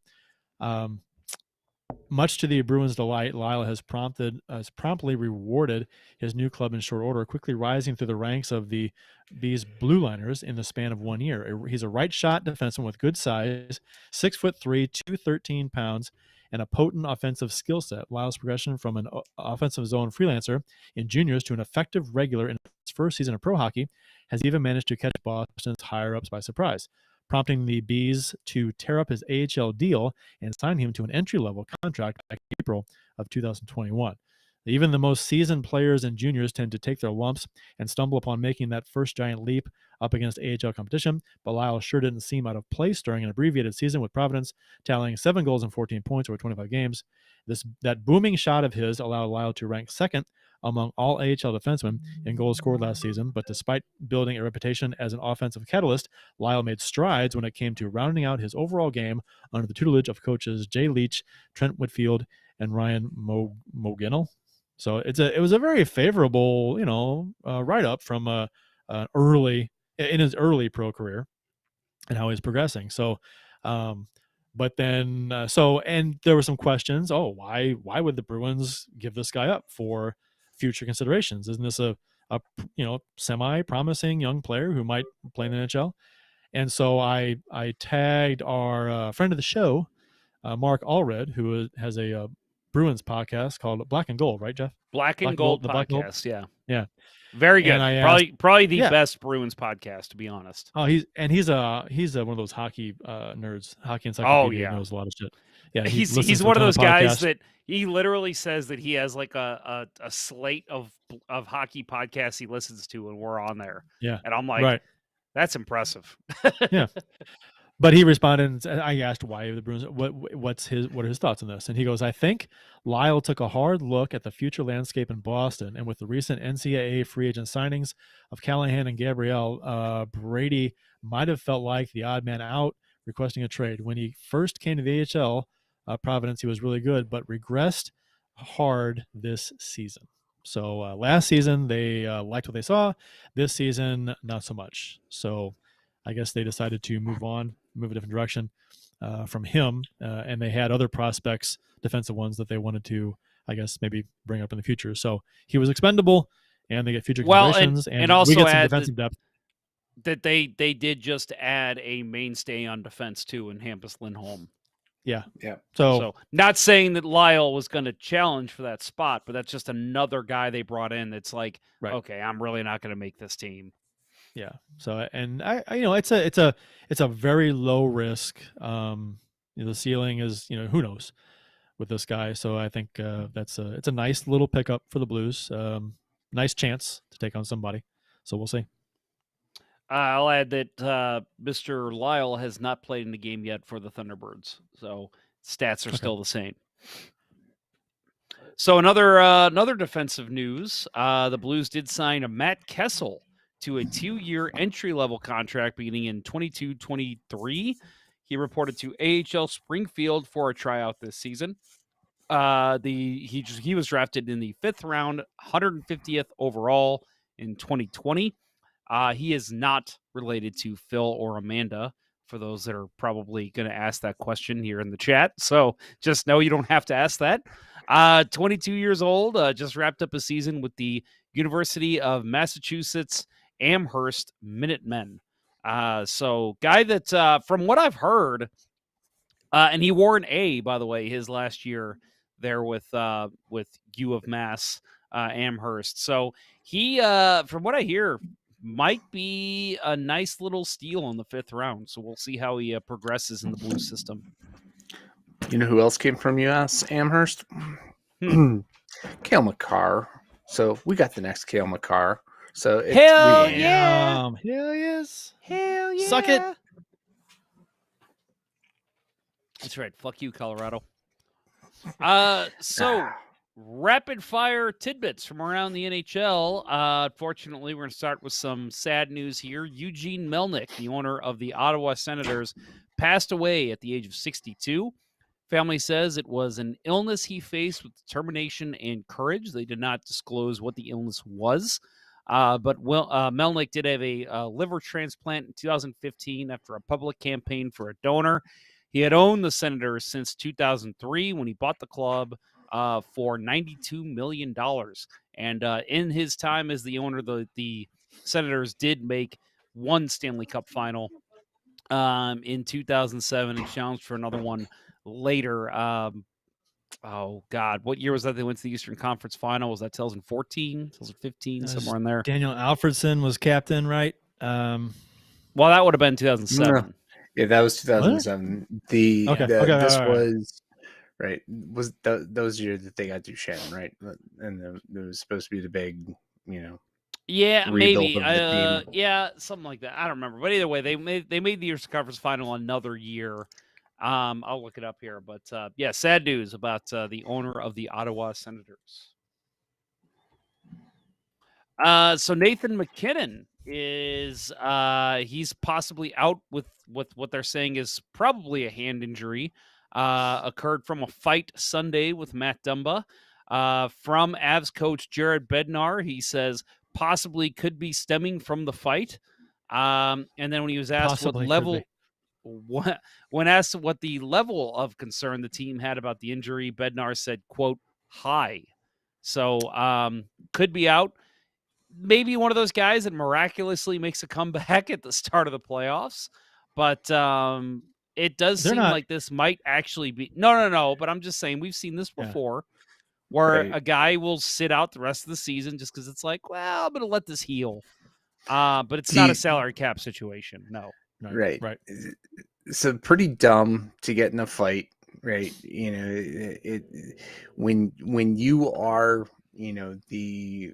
Speaker 2: Much to the Bruins' delight, Lyle has promptly rewarded his new club in short order, quickly rising through the ranks of the Bees Blue Liners in the span of 1 year. He's a right shot defenseman with good size, 6'3", 213 pounds, and a potent offensive skill set. Lyle's progression from an offensive zone freelancer in juniors to an effective regular in his first season of pro hockey has even managed to catch Boston's higher-ups by surprise, prompting the Bees to tear up his AHL deal and sign him to an entry-level contract back in April of 2021. Even the most seasoned players and juniors tend to take their lumps and stumble upon making that first giant leap up against AHL competition, but Lyle sure didn't seem out of place during an abbreviated season with Providence, tallying 7 goals and 14 points over 25 games. That booming shot of his allowed Lyle to rank second among all AHL defensemen in goals scored last season, but despite building a reputation as an offensive catalyst, Lyle made strides when it came to rounding out his overall game under the tutelage of coaches Jay Leach, Trent Whitfield, and Ryan Moginel. So it was a very favorable, write-up from in his early pro career and how he's progressing. So, but then and there were some questions. Oh, why would the Bruins give this guy up for future considerations? Isn't this a semi-promising young player who might play in the NHL? And so I tagged our friend of the show, Mark Allred, who has a Bruins podcast called Black and Gold, right, Jeff?
Speaker 1: Black and Gold podcast,
Speaker 2: yeah,
Speaker 1: very good. Probably the best Bruins podcast, to be honest.
Speaker 2: Oh, he's one of those hockey nerds, hockey encyclopedia. Knows a lot of shit. Yeah,
Speaker 1: he's one of those guys that he literally says that he has like a slate of hockey podcasts he listens to, and we're on there.
Speaker 2: Yeah,
Speaker 1: and I'm like, that's impressive.
Speaker 2: Yeah. But he responded, and I asked why the Bruins. What are his thoughts on this? And he goes, I think Lyle took a hard look at the future landscape in Boston, and with the recent NCAA free agent signings of Callahan and Gabrielle, Brady might have felt like the odd man out, requesting a trade. When he first came to the AHL, Providence, he was really good, but regressed hard this season. So last season they liked what they saw. This season, not so much. So I guess they decided to move a different direction from him, and they had other prospects, defensive ones, that they wanted to, I guess, maybe bring up in the future. So he was expendable, and they get future considerations, and also we get some defensive depth.
Speaker 1: That they did just add a mainstay on defense too in Hampus Lindholm.
Speaker 2: Yeah.
Speaker 1: So not saying that Lyle was going to challenge for that spot, but that's just another guy they brought in. That's like, okay, I'm really not going to make this team.
Speaker 2: Yeah. So, and I it's a very low risk. The ceiling is, who knows with this guy. So I think it's a nice little pickup for the Blues. nice chance to take on somebody. So we'll see.
Speaker 1: I'll add that Mr. Lyle has not played in the game yet for the Thunderbirds, so stats are still the same. So another defensive news: the Blues did sign a Matt Kessel to a 2-year entry-level contract beginning in 22-23. He reported to AHL Springfield for a tryout this season. He was drafted in the 5th round, 150th overall in 2020. He is not related to Phil or Amanda, for those that are probably going to ask that question here in the chat. So just know you don't have to ask that. 22 years old, just wrapped up a season with the University of Massachusetts Amherst Minutemen. So guy that, from what I've heard, and he wore an A, by the way, his last year there with U of Mass Amherst. So he, from what I hear, might be a nice little steal in the 5th round. So we'll see how he progresses in the Blues system.
Speaker 3: You know who else came from US Amherst? Cale Makar. So we got the next Cale Makar. So
Speaker 1: hell yeah,
Speaker 2: hell yes,
Speaker 1: hell yeah,
Speaker 2: suck it.
Speaker 1: That's right. Fuck you, Colorado. So rapid fire tidbits from around the NHL. Unfortunately, we're going to start with some sad news here. Eugene Melnyk, the owner of the Ottawa Senators, passed away at the age of 62. Family says it was an illness he faced with determination and courage. They did not disclose what the illness was. But Melnyk did have a liver transplant in 2015 after a public campaign for a donor. He had owned the Senators since 2003 when he bought the club for $92 million. And in his time as the owner, the Senators did make one Stanley Cup final in 2007 and challenged for another one later. Oh, God. What year was that they went to the Eastern Conference Final? Was that 2014, 2015, somewhere in there?
Speaker 2: Daniel Alfredson was captain, right?
Speaker 1: Well, that would have been 2007.
Speaker 3: No. Yeah, that was 2007. This was right. Was those years that they got Duchenne, right? And there was supposed to be the big,
Speaker 1: yeah, maybe,
Speaker 3: team.
Speaker 1: yeah, something like that. I don't remember, but either way, they made the Eastern Conference Final another year. I'll look it up here, but yeah, sad news about the owner of the Ottawa Senators. So Nathan McKinnon is he's possibly out with what they're saying is probably a hand injury. Occurred from a fight Sunday with Matt Dumba. From Avs coach Jared Bednar, he says possibly could be stemming from the fight. And then when he was asked when asked what the level of concern the team had about the injury, Bednar said, quote, high. So could be out. Maybe one of those guys that miraculously makes a comeback at the start of the playoffs. But it does seem like this might actually be no. But I'm just saying we've seen this before where a guy will sit out the rest of the season just because it's like, well, I'm going to let this heal. But it's not a salary cap situation. No.
Speaker 3: Right. So pretty dumb to get in a fight, right? When you are, the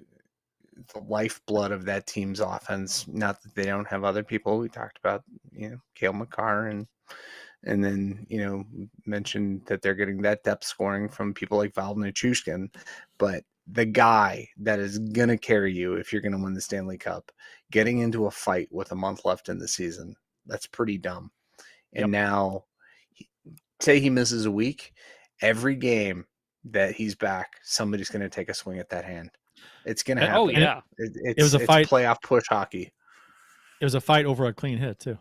Speaker 3: lifeblood of that team's offense, not that they don't have other people. We talked about, Cale Makar and then, mentioned that they're getting that depth scoring from people like Val Nichushkin, but the guy that is going to carry you if you're going to win the Stanley Cup, getting into a fight with a month left in the season, that's pretty dumb. And now, say he misses a week, every game that he's back, somebody's going to take a swing at that hand. It's going to happen.
Speaker 1: Oh, yeah.
Speaker 2: It was a fight.
Speaker 3: Playoff push hockey.
Speaker 2: It was a fight over a clean hit, too.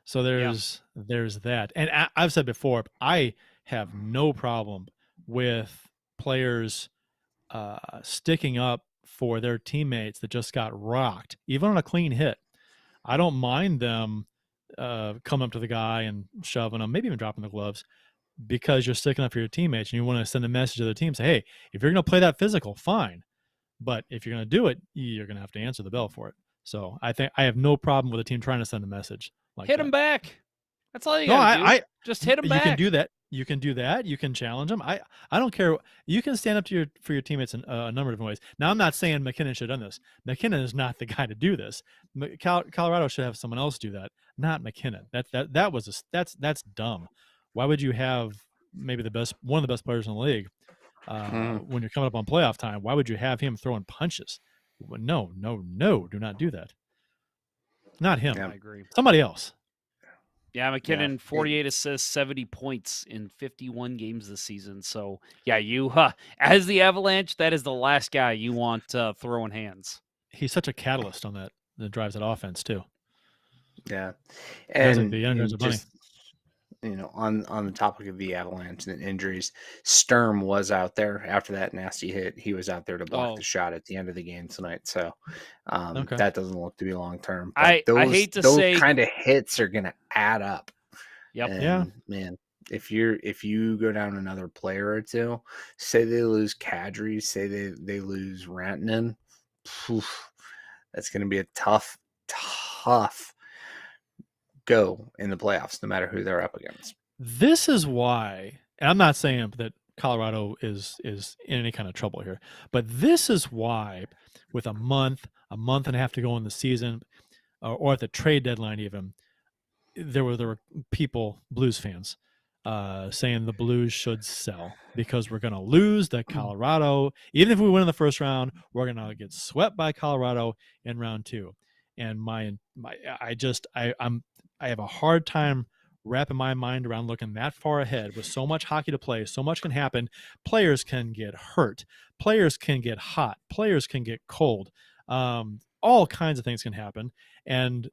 Speaker 2: So there's that. And I've said before, I have no problem with players sticking up for their teammates that just got rocked, even on a clean hit. I don't mind them coming up to the guy and shoving them, maybe even dropping the gloves, because you're sticking up for your teammates and you want to send a message to the team, say, hey, if you're going to play that physical, fine. But if you're going to do it, you're going to have to answer the bell for it. So I think I have no problem with a team trying to send a message. Like
Speaker 1: hit him back. That's all you got to do. Just hit him back.
Speaker 2: You can do that. You can do that. You can challenge them. I don't care. You can stand up to for your teammates in a number of different ways. Now, I'm not saying McKinnon should have done this. McKinnon is not the guy to do this. Colorado should have someone else do that, not McKinnon. That's dumb. Why would you have maybe one of the best players in the league when you're coming up on playoff time? Why would you have him throwing punches? No, do not do that. Not him.
Speaker 1: Yeah, I agree.
Speaker 2: Somebody else.
Speaker 1: Yeah, McKinnon, 48 assists, 70 points in 51 games this season. So, yeah, as the Avalanche, that is the last guy you want throwing hands.
Speaker 2: He's such a catalyst on that drives that offense, too.
Speaker 3: Yeah.
Speaker 2: And
Speaker 3: just, on the topic of the Avalanche and injuries, Sturm was out there after that nasty hit. He was out there to block the shot at the end of the game tonight. So that doesn't look to be long term.
Speaker 1: I hate to say
Speaker 3: those kind of hits are going to add up.
Speaker 1: Yep.
Speaker 3: And, man, if you go down another player or two, say they lose Kadri, say they lose Rantanen, that's going to be a tough go in the playoffs, no matter who they're up against.
Speaker 2: This is why, and I'm not saying that Colorado is in any kind of trouble here, but this is why, with a month and a half to go in the season, or at the trade deadline, even there were people, Blues fans, saying the Blues should sell because we're going to lose to Colorado. Even if we win in the first round, we're going to get swept by Colorado in round 2. And I have a hard time wrapping my mind around looking that far ahead with so much hockey to play. So much can happen. Players can get hurt. Players can get hot. Players can get cold. All kinds of things can happen. And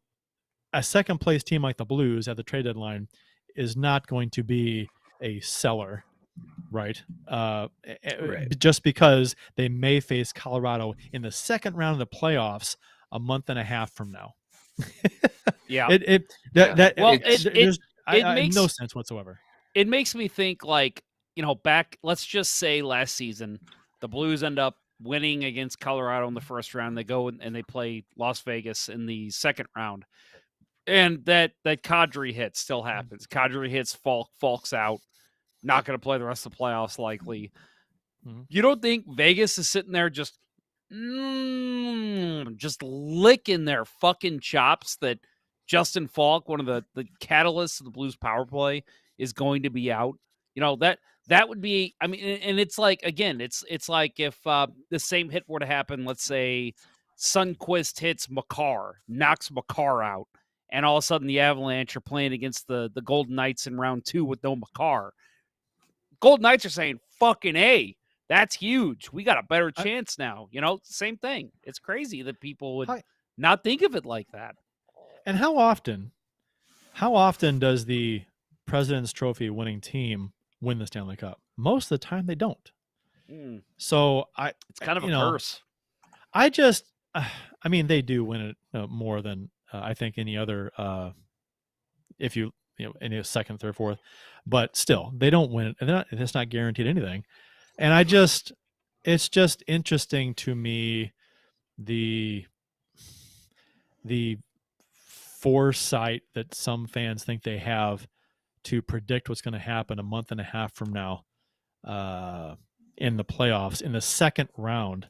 Speaker 2: a second place team like the Blues at the trade deadline is not going to be a seller, right? Just because they may face Colorado in the second round of the playoffs a month and a half from now.
Speaker 1: Yeah.
Speaker 2: It makes no sense whatsoever.
Speaker 1: It makes me think back, let's just say last season, the Blues end up winning against Colorado in the first round. They go and they play Las Vegas in the second round. And that Kadri hit still happens. Kadri hits, Falk's out. Not going to play the rest of the playoffs likely. Mm-hmm. You don't think Vegas is sitting there just licking their fucking chops that Justin Falk, one of the catalysts of the Blues power play, is going to be out? That would be, I mean, and it's like, again, it's like if the same hit were to happen, let's say Sundqvist hits Makar, knocks Makar out, and all of a sudden the Avalanche are playing against the Golden Knights in round 2 with no Makar. Golden Knights are saying, fucking A, that's huge. We got a better chance now. Same thing. It's crazy that people would not think of it like that.
Speaker 2: And how often does the President's Trophy winning team win the Stanley Cup? Most of the time they don't. So
Speaker 1: it's kind of a curse.
Speaker 2: They do win it more than I think any other, any second, third, fourth, but still they don't win it, and it's not guaranteed anything. And it's just interesting to me the foresight that some fans think they have to predict what's going to happen a month and a half from now in the playoffs in the second round.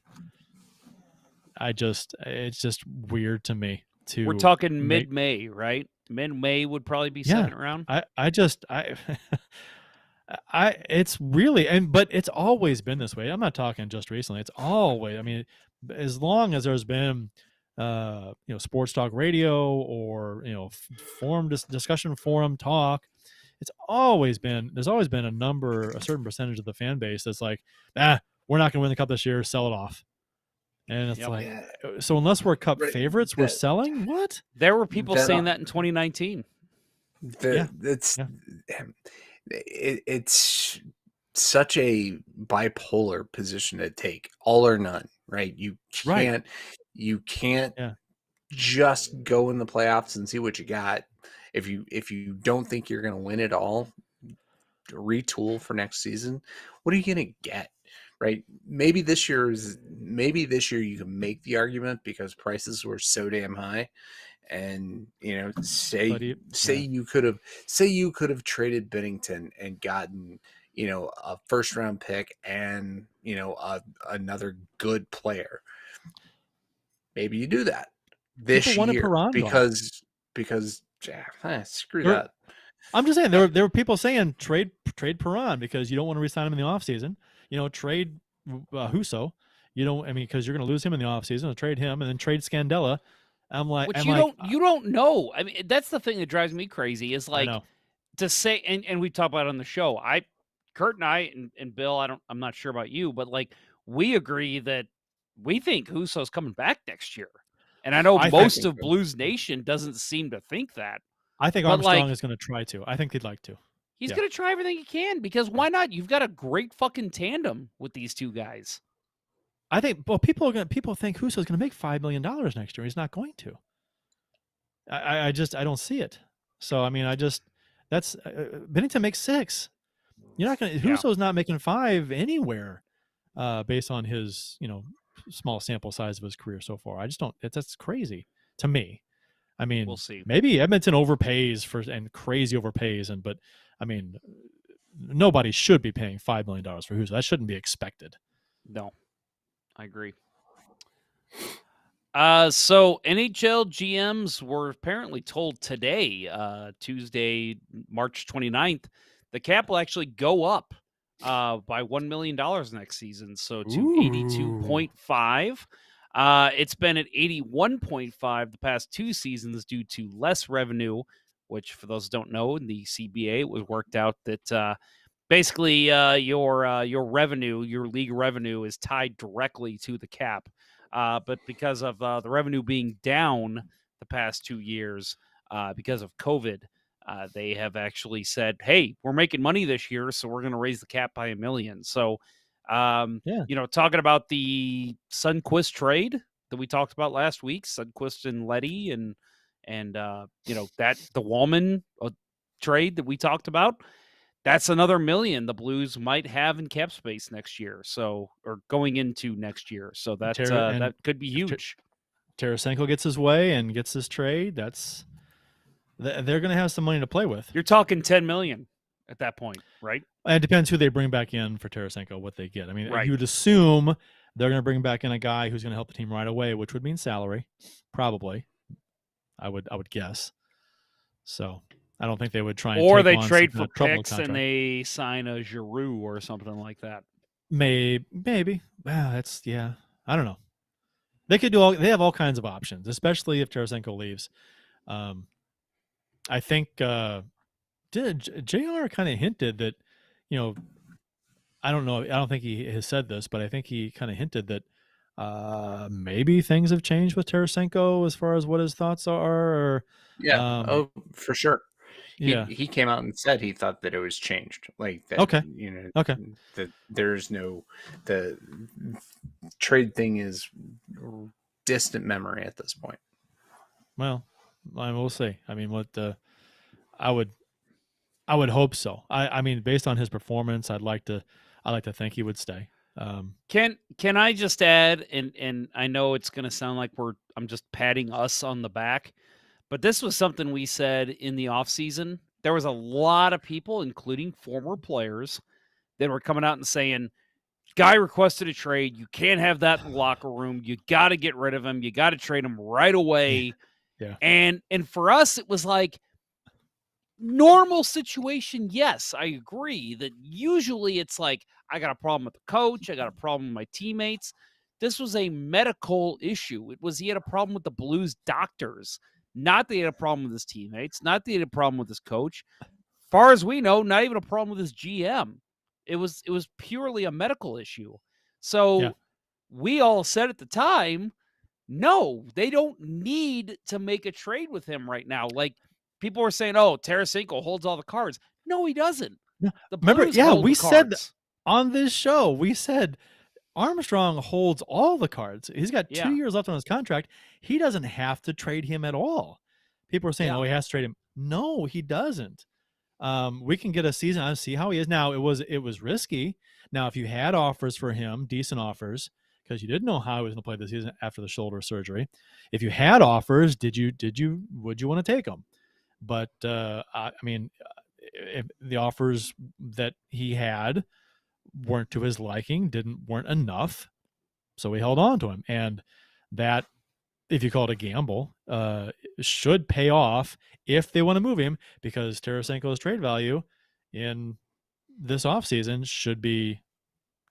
Speaker 2: It's just weird to me.
Speaker 1: We're talking mid-May, right? Mid-May would probably be second round.
Speaker 2: It's really, but it's always been this way. I'm not talking just recently. It's always, as long as there's been, sports talk radio or, discussion forum talk, there's always been a certain percentage of the fan base that's like, we're not going to win the cup this year, sell it off. And it's so unless we're cup favorites, we're selling? What?
Speaker 1: There were people saying that in 2019.
Speaker 3: It's such a bipolar position to take, all or none, right? You can't just go in the playoffs and see what you got. If you don't think you're going to win it all, retool for next season. What are you going to get? Right? Maybe this year you can make the argument because prices were so damn high and
Speaker 2: But
Speaker 3: you could have traded Binnington and gotten a first round pick and another good player. Maybe you do that this
Speaker 2: people wanted
Speaker 3: year
Speaker 2: Perron gone.
Speaker 3: because screw
Speaker 2: There-
Speaker 3: that.
Speaker 2: I'm just saying there were people saying trade Perron because you don't want to resign him in the offseason. Trade Husso. Because you're going to lose him in the offseason. Trade him and then trade Scandella.
Speaker 1: You don't know. I mean, that's the thing that drives me crazy is
Speaker 2: I know.
Speaker 1: to say, and we talked about it on the show. Kurt and I and Bill, I'm not sure about you, but we agree that we think Husso's coming back next year. And I know most of Blues Nation doesn't seem to think that.
Speaker 2: I think Armstrong is going to try to. I think he'd like to.
Speaker 1: He's going to try everything he can because why not? You've got a great fucking tandem with these two guys.
Speaker 2: I think, well, people think Husso's going to make $5 million next year. He's not going to. I don't see it. So that's Binnington makes $6 million. You're not going to. Husso's not making $5 million anywhere, based on his small sample size of his career so far. I just don't. That's crazy to me. I mean,
Speaker 1: we'll see.
Speaker 2: Maybe Edmonton overpays and crazy overpays, but nobody should be paying $5 million for Husso. That shouldn't be expected.
Speaker 1: No, I agree. So NHL GMs were apparently told today, Tuesday, March 29th, the cap will actually go up by $1 million next season. So to 82.5. It's been at 81.5 the past 2 seasons due to less revenue, which for those who don't know, in the CBA, it was worked out that basically your revenue, your league revenue is tied directly to the cap. But because of the revenue being down the past 2 years because of COVID, they have actually said, hey, we're making money this year, so we're going to raise the cap by $1 million. So, talking about the Sundqvist trade that we talked about last week, Sundqvist and Leddy and that the Wallman trade that we talked about, that's another $1 million the Blues might have in cap space next year. So, or going into next year. So that that could be huge.
Speaker 2: Tarasenko gets his way and gets his trade. They're going to have some money to play with.
Speaker 1: You're talking $10 million at that point, right?
Speaker 2: And it depends who they bring back in for Tarasenko, what they get. I mean,
Speaker 1: right.
Speaker 2: You would assume they're going to bring back in a guy who's going to help the team right away, which would mean salary, probably. I would guess. So I don't think they would try and
Speaker 1: or
Speaker 2: take
Speaker 1: they
Speaker 2: on
Speaker 1: trade for picks
Speaker 2: contract.
Speaker 1: and they sign a Giroux or something like that.
Speaker 2: Maybe. Wow, I don't know. They could do they have all kinds of options, especially if Tarasenko leaves. I think JR kind of hinted that, I don't know. I don't think he has said this, but I think he kind of hinted that maybe things have changed with Tarasenko as far as what his thoughts are.
Speaker 3: For sure. He came out and said he thought that it was changed. Like that.
Speaker 2: Okay.
Speaker 3: That there's the trade thing is distant memory at this point.
Speaker 2: Well, we'll see. I mean, I would hope so. I mean, based on his performance, I'd like to think he would stay.
Speaker 1: Can I just add, and I know it's going to sound like I'm just patting us on the back, but this was something we said in the offseason. There was a lot of people, including former players, that were coming out and saying, guy requested a trade. You can't have that in the locker room. You got to get rid of him. You got to trade him right away.
Speaker 2: Yeah.
Speaker 1: And for us, it was like, normal situation, yes, I agree that usually it's like, I got a problem with the coach. I got a problem with my teammates. This was a medical issue. He had a problem with the Blues doctors. Not that he had a problem with his teammates. Not that he had a problem with his coach. Far as we know, not even a problem with his GM. It was purely a medical issue. So we all said at the time, no, they don't need to make a trade with him right now. Like, people were saying, oh, Tarasenko holds all the cards. No, he doesn't.
Speaker 2: We said on this show, we said Armstrong holds all the cards. He's got 2 years left on his contract. He doesn't have to trade him at all. People are saying, oh, he has to trade him. No, he doesn't. We can get a season and see how he is. Now, it was risky. Now, if you had offers for him, decent offers, because you didn't know how he was going to play the season after the shoulder surgery. If you had offers, would you want to take them? But I mean, if the offers that he had weren't to his liking, weren't enough, so we held on to him, and that, if you call it a gamble, should pay off if they want to move him, because Tarasenko's trade value in this offseason should be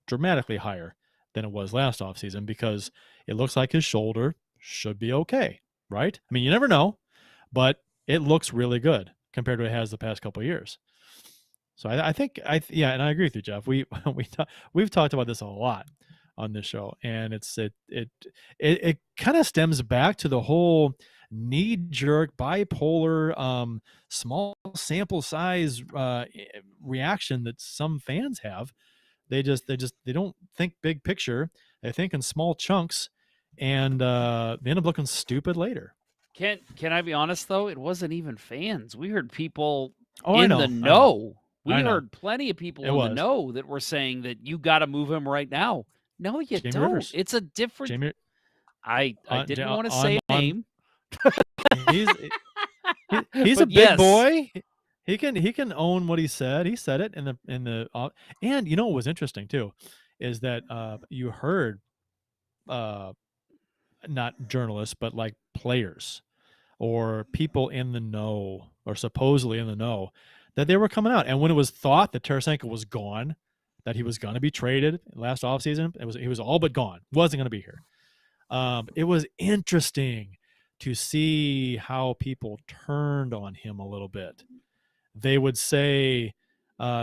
Speaker 2: dramatically higher than it was last offseason, because it looks like his shoulder should be okay, right? I mean, you never know, but it looks really good compared to what it has the past couple of years. So I think, yeah, and I agree with you, Jeff. We've talked about this a lot on this show, and it kind of stems back to the whole knee-jerk bipolar small sample size reaction that some fans have. They don't think big picture. They think in small chunks, and they end up looking stupid later.
Speaker 1: Can I be honest though? It wasn't even fans. We heard people
Speaker 2: the
Speaker 1: know. We
Speaker 2: I know.
Speaker 1: heard plenty of people in the know that were saying that you got to move him right now. No, you
Speaker 2: Jamie
Speaker 1: don't.
Speaker 2: Rivers.
Speaker 1: It's a different. I didn't want to say a name.
Speaker 2: He's a big boy. He can own what he said. He said it in the and you know what was interesting too is that you heard not journalists but like players or people in the know or supposedly in the know that they were coming out, and when it was thought that Tarasenko was gone, that he was going to be traded last offseason, he was all but gone, wasn't going to be here. It was interesting to see how people turned on him a little bit. They would say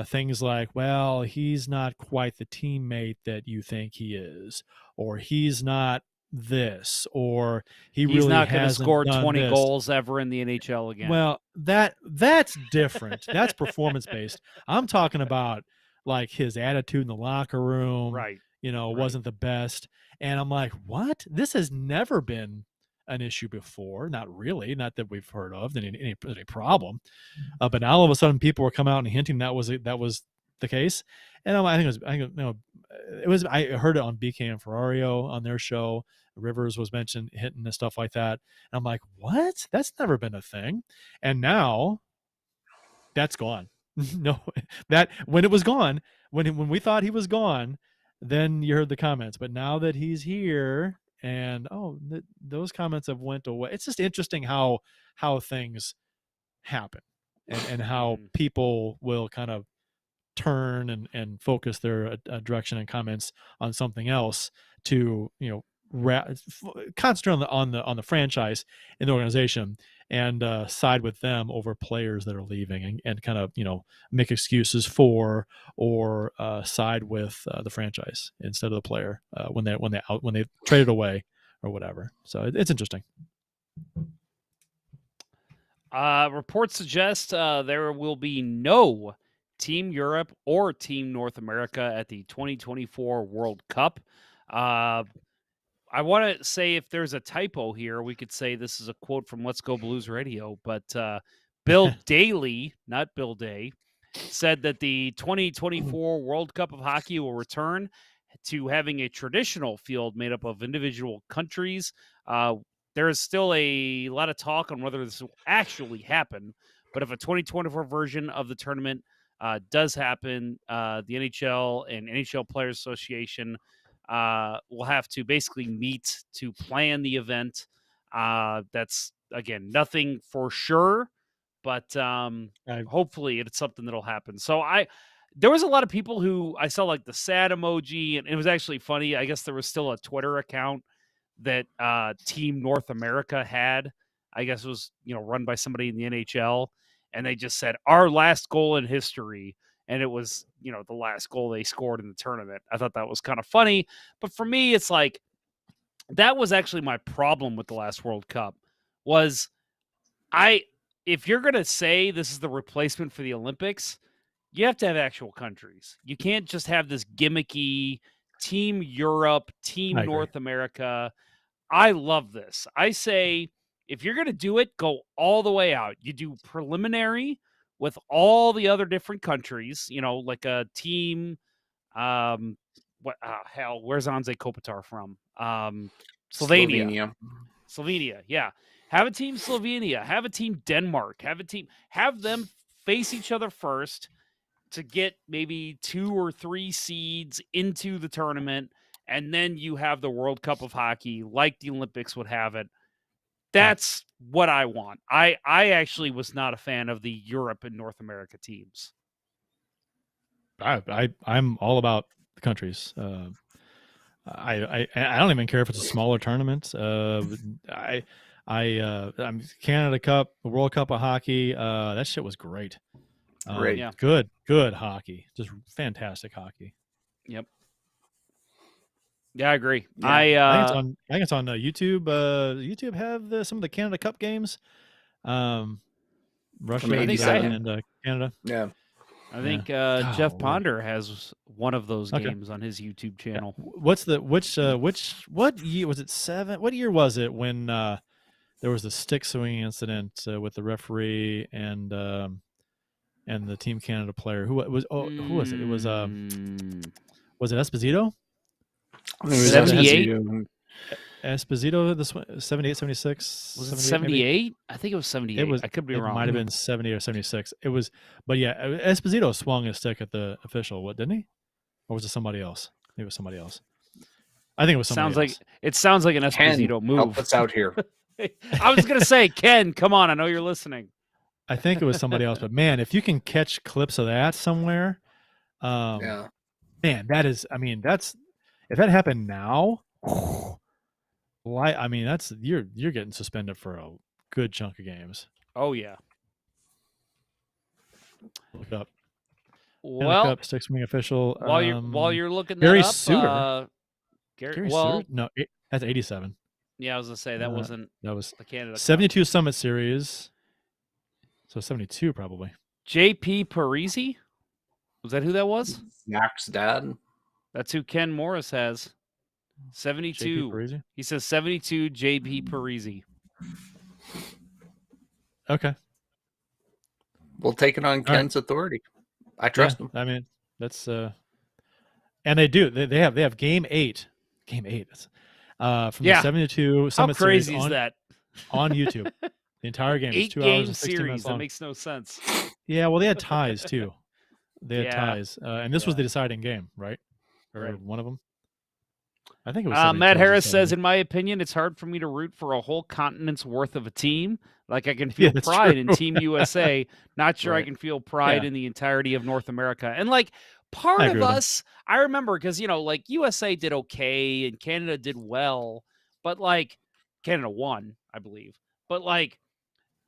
Speaker 2: things like, well, he's not quite the teammate that you think he is, or he's not this, or he's really
Speaker 1: not going to score 20
Speaker 2: this.
Speaker 1: goals ever in the NHL again.
Speaker 2: Well, that's different. That's performance based. I'm talking about like his attitude in the locker room,
Speaker 1: right?
Speaker 2: Wasn't the best. And I'm like, what? This has never been an issue before. Not really. Not that we've heard of any problem. But now all of a sudden people were coming out and hinting that was the case. And I heard it on BK and Ferrario on their show. Rivers was mentioned hitting and stuff like that. And I'm like, what? That's never been a thing. And now that's gone. No, that when it was gone, when we thought he was gone, then you heard the comments. But now that he's here, and those comments have went away. It's just interesting how things happen, and how people will kind of turn and focus their direction and comments on something else to concentrate on the franchise in the organization and side with them over players that are leaving and kind of make excuses for or side with the franchise instead of the player when they traded away or whatever. So it's interesting.
Speaker 1: Reports suggest there will be no Team Europe or Team North America at the 2024 World Cup. I want to say if there's a typo here, we could say this is a quote from Let's Go Blues Radio, but Bill Daly, not Bill Day, said that the 2024 World Cup of Hockey will return to having a traditional field made up of individual countries. There is still a lot of talk on whether this will actually happen, but if a 2024 version of the tournament does happen, the NHL and NHL Players Association will have to basically meet to plan the event. That's, again, nothing for sure, but hopefully it's something that'll happen. So there was a lot of people who I saw like the sad emoji, and it was actually funny. I guess there was still a Twitter account that Team North America had. I guess it was, run by somebody in the NHL, and they just said, our last goal in history. And it was, the last goal they scored in the tournament. I thought that was kind of funny. But for me, it's like, that was actually my problem with the last World Cup was if you're going to say this is the replacement for the Olympics, you have to have actual countries. You can't just have this gimmicky Team Europe, Team North America. I love this. I say, if you're going to do it, go all the way out. You do preliminary with all the other different countries, like a team, what hell? Where's Anze Kopitar from? Slovenia. Yeah. Have a team Slovenia. Have a team Denmark. Have them face each other first to get maybe 2 or 3 seeds into the tournament, and then you have the World Cup of Hockey like the Olympics would have it. That's what I want. I actually was not a fan of the Europe and North America teams.
Speaker 2: I'm all about the countries. I don't even care if it's a smaller tournament. I'm Canada Cup, the World Cup of Hockey. That shit was great.
Speaker 3: Great.
Speaker 1: Yeah.
Speaker 2: Good hockey. Just fantastic hockey.
Speaker 1: Yep. Yeah, I agree.
Speaker 2: Yeah. I think it's on YouTube. YouTube have some of the Canada Cup games. Russia and Canada.
Speaker 3: Yeah.
Speaker 1: I think Jeff Ponder has one of those games on his YouTube channel.
Speaker 2: What year was it? What year was it when there was the stick swinging incident with the referee and the Team Canada player? Who was it? It was Esposito?
Speaker 3: It was
Speaker 1: 78.
Speaker 2: Esposito, the 78, 76.
Speaker 1: Was it 78? I think it was 78. I could be wrong.
Speaker 2: It might have been 70 or 76. It was, but yeah, Esposito swung his stick at the official. What, didn't he? Or was it somebody else? Maybe it was somebody else. I think it was somebody else.
Speaker 1: It sounds like an Esposito move.
Speaker 3: Help us out here.
Speaker 1: I was going to say, Ken, come on. I know you're listening.
Speaker 2: I think it was somebody else, but man, if you can catch clips of that somewhere,
Speaker 3: yeah,
Speaker 2: man, that is, I mean, if that happened now, I mean, that's you're getting suspended for a good chunk of games.
Speaker 1: Oh yeah.
Speaker 2: Look up.
Speaker 1: Well,
Speaker 2: Cup, stick swing official.
Speaker 1: While you're looking that
Speaker 2: Gary
Speaker 1: up,
Speaker 2: Suter.
Speaker 1: Gary
Speaker 2: Suter? No, that's 87.
Speaker 1: Yeah, I was gonna say that was the Canada
Speaker 2: 72
Speaker 1: Cup.
Speaker 2: Summit Series. So 72 probably.
Speaker 1: JP Parisi? Was that who that was?
Speaker 3: Mac's dad.
Speaker 1: That's who Ken Morris has. 72. He says 72 JP Parisi.
Speaker 2: Okay.
Speaker 3: We'll take it on Ken's authority. I trust him.
Speaker 2: I mean, that's and they do. They have game 8. Game 8. From the 72 Summit
Speaker 1: Series.
Speaker 2: How crazy
Speaker 1: is that?
Speaker 2: On YouTube. The entire game.
Speaker 1: 8
Speaker 2: 2 hours and 60
Speaker 1: series.
Speaker 2: minutes long.
Speaker 1: That makes no sense.
Speaker 2: Yeah, well, they had ties too. They had ties, and this was the deciding game, right? Or one of them. I think it was.
Speaker 1: Matt Harris says, in my opinion, it's hard for me to root for a whole continent's worth of a team. Like I can feel pride in Team USA. Not sure I can feel pride in the entirety of North America. And like part of us, I remember because like USA did okay and Canada did well, but like Canada won, I believe. But like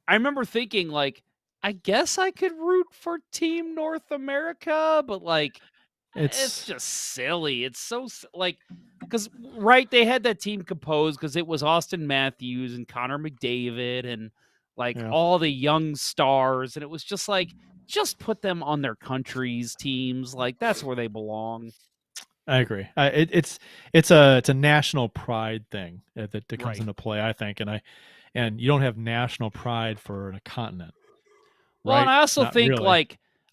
Speaker 1: I remember thinking like I guess I could root for Team North America, but like it's just silly. It's so like because they had that team composed because it was Austin Matthews and Connor McDavid and like all the young stars, and it was just like just put them on their country's teams. Like that's where they belong.
Speaker 2: I agree. It's a national pride thing that comes into play, I think, and you don't have national pride for a continent.
Speaker 1: Well,
Speaker 2: right?
Speaker 1: And I also
Speaker 2: Not
Speaker 1: think
Speaker 2: really.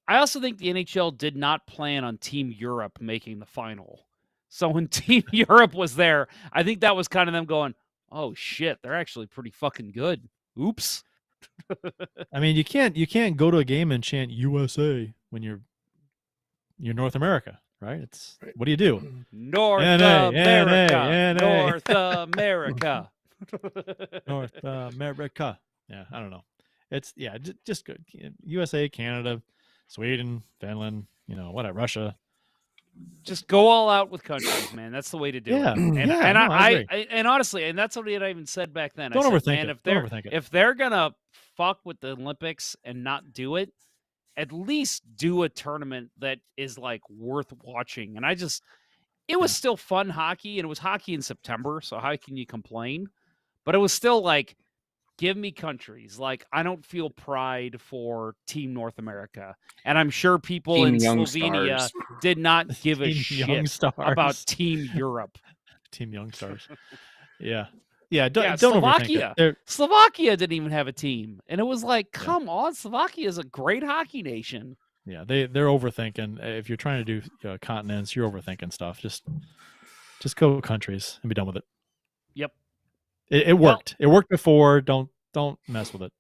Speaker 1: I also think the NHL did not plan on Team Europe making the final. So when Team Europe was there, I think that was kind of them going, "Oh shit, they're actually pretty fucking good." Oops.
Speaker 2: I mean, you can't go to a game and chant USA when you're North America, right? What do you do?
Speaker 1: North America. North America.
Speaker 2: North America. Yeah, I don't know. It's just good. USA, Canada, Sweden, Finland, whatever, Russia.
Speaker 1: Just go all out with countries, man. That's the way to do it. And I honestly, and that's what I even said back then.
Speaker 2: Don't overthink
Speaker 1: it. If they're gonna fuck with the Olympics and not do it, at least do a tournament that is like worth watching. And it was still fun hockey, and it was hockey in September, so how can you complain? But it was still like, give me countries. Like, I don't feel pride for Team North America. And I'm sure people
Speaker 3: Team
Speaker 1: in Slovenia
Speaker 3: Stars.
Speaker 1: did not give a shit about Team Europe.
Speaker 2: Team Young Stars. Don't
Speaker 1: Slovakia.
Speaker 2: overthink it.
Speaker 1: Slovakia didn't even have a team. And it was like, come on, Slovakia is a great hockey nation.
Speaker 2: Yeah, they're overthinking. If you're trying to do continents, you're overthinking stuff. Just go countries and be done with it.
Speaker 1: Yep.
Speaker 2: It worked. It worked before. Don't mess with it.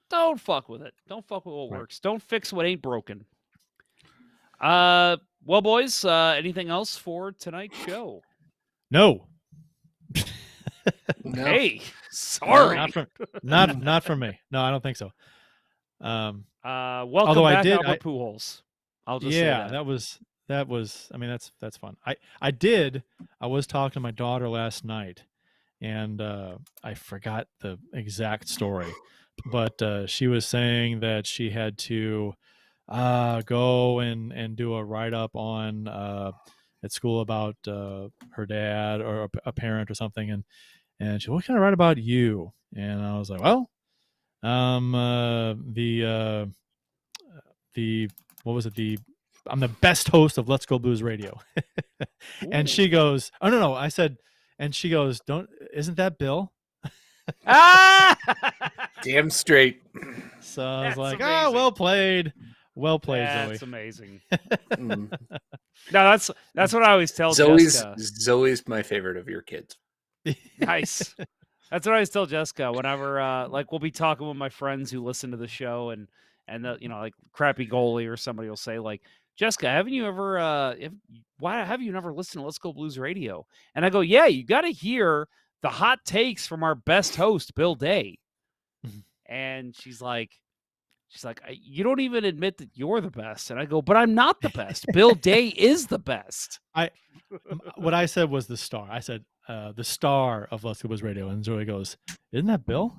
Speaker 1: Don't fuck with it. Don't fuck with what
Speaker 2: Right.
Speaker 1: works. Don't fix what ain't broken. Well, boys, anything else for tonight's show?
Speaker 2: No.
Speaker 3: No.
Speaker 1: Hey, sorry.
Speaker 2: Not from me. No, I don't think so.
Speaker 1: Welcome
Speaker 2: although
Speaker 1: back,
Speaker 2: I did,
Speaker 1: Albert Pujols. I'll just say that.
Speaker 2: that was. I mean, that's fun. I was talking to my daughter last night, and I forgot the exact story, but she was saying that she had to go and do a write-up on at school about her dad or a parent or something, and she, what can I write about you? And I was like, well, the what was it, I'm the best host of Let's Go Blues Radio. And she goes, oh no, I said, and she goes, isn't that Bill?
Speaker 3: Damn straight.
Speaker 2: So I was like,
Speaker 1: amazing.
Speaker 2: well played, Zoe.
Speaker 1: That's amazing. No, that's what I always tell Jessica.
Speaker 3: Zoe's my favorite of your kids.
Speaker 1: Nice. That's what I always tell Jessica whenever like we'll be talking with my friends who listen to the show and the, like crappy goalie or somebody will say like, Jessica, haven't you ever why have you never listened to Let's Go Blues Radio? And I go, yeah, you got to hear the hot takes from our best host, Bill Day. And she's like, you don't even admit that you're the best. And I go, but I'm not the best. Bill Day is the best.
Speaker 2: What I said was the star. I said the star of Let's Go Blues Radio, and Zoe goes, "Isn't that Bill?"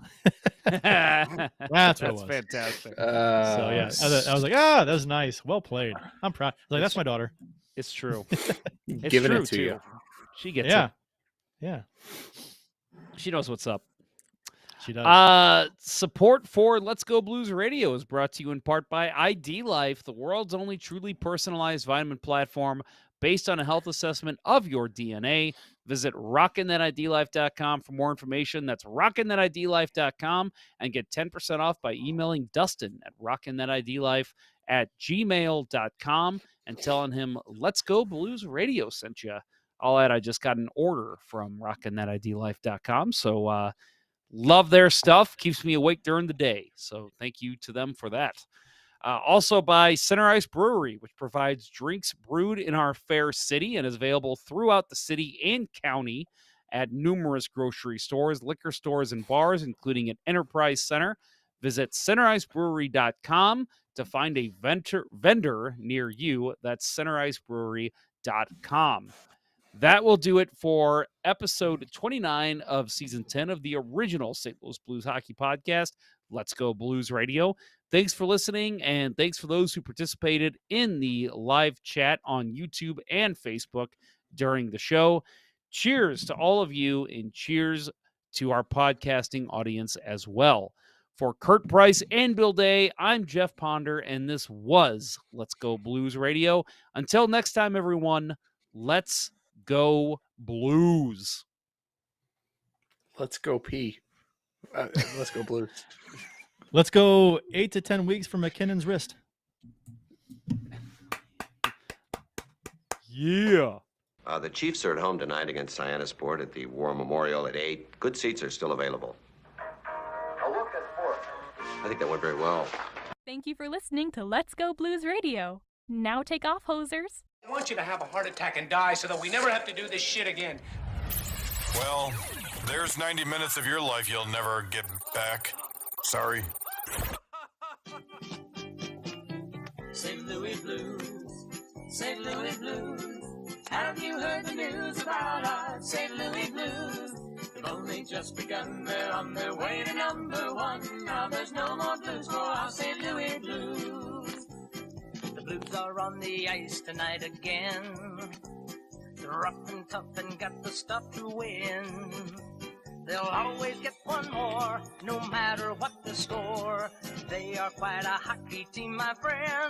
Speaker 2: That's what it was.
Speaker 1: Fantastic.
Speaker 2: So yeah, I was like, that was nice. Well played. I'm proud. Like, that's my daughter.
Speaker 1: It's true. It's
Speaker 3: Giving
Speaker 1: true
Speaker 3: it to
Speaker 1: too.
Speaker 3: you.
Speaker 1: She gets
Speaker 2: Yeah.
Speaker 1: it.
Speaker 2: Yeah.
Speaker 1: She knows what's up.
Speaker 2: She does.
Speaker 1: Support for Let's Go Blues Radio is brought to you in part by ID Life, the world's only truly personalized vitamin platform based on a health assessment of your DNA. Visit rockinthatidlife.com for more information. That's rockinthatidlife.com and get 10% off by emailing Dustin at rockinthatidlife@gmail.com and telling him Let's Go Blues Radio sent you. I'll add I just got an order from rockinthatidlife.com. So love their stuff. Keeps me awake during the day. So thank you to them for that. Also by Center Ice Brewery, which provides drinks brewed in our fair city and is available throughout the city and county at numerous grocery stores, liquor stores, and bars, including at Enterprise Center. Visit centericebrewery.com to find a vendor near you. That's centericebrewery.com. That will do it for episode 29 of season 10 of the original St. Louis Blues Hockey Podcast, Let's Go Blues Radio. Thanks for listening, and thanks for those who participated in the live chat on YouTube and Facebook during the show. Cheers to all of you, and cheers to our podcasting audience as well. For Kurt Price and Bill Day, I'm Jeff Ponder, and this was Let's Go Blues Radio. Until next time, everyone, let's go Blues.
Speaker 3: Let's go pee. Let's go Blues.
Speaker 2: Let's go 8 to 10 weeks for McKinnon's wrist.
Speaker 1: Yeah.
Speaker 4: The Chiefs are at home tonight against Cyanosport at the War Memorial at 8. Good seats are still available.
Speaker 5: A look at sports.
Speaker 4: I think that went very well.
Speaker 6: Thank you for listening to Let's Go Blues Radio. Now take off, hosers.
Speaker 7: I want you to have a heart attack and die so that we never have to do this shit again.
Speaker 8: Well, there's 90 minutes of your life you'll never get back. Sorry.
Speaker 9: St. Louis Blues, St. Louis Blues. Have you heard the news about our St. Louis Blues? They've only just begun, they're on their way to number one. Now there's no more blues for our St. Louis Blues. The Blues are on the ice tonight again. They're rough and tough and got the stuff to win. They'll always get one more, no matter what the score. They are quite a hockey team, my friend.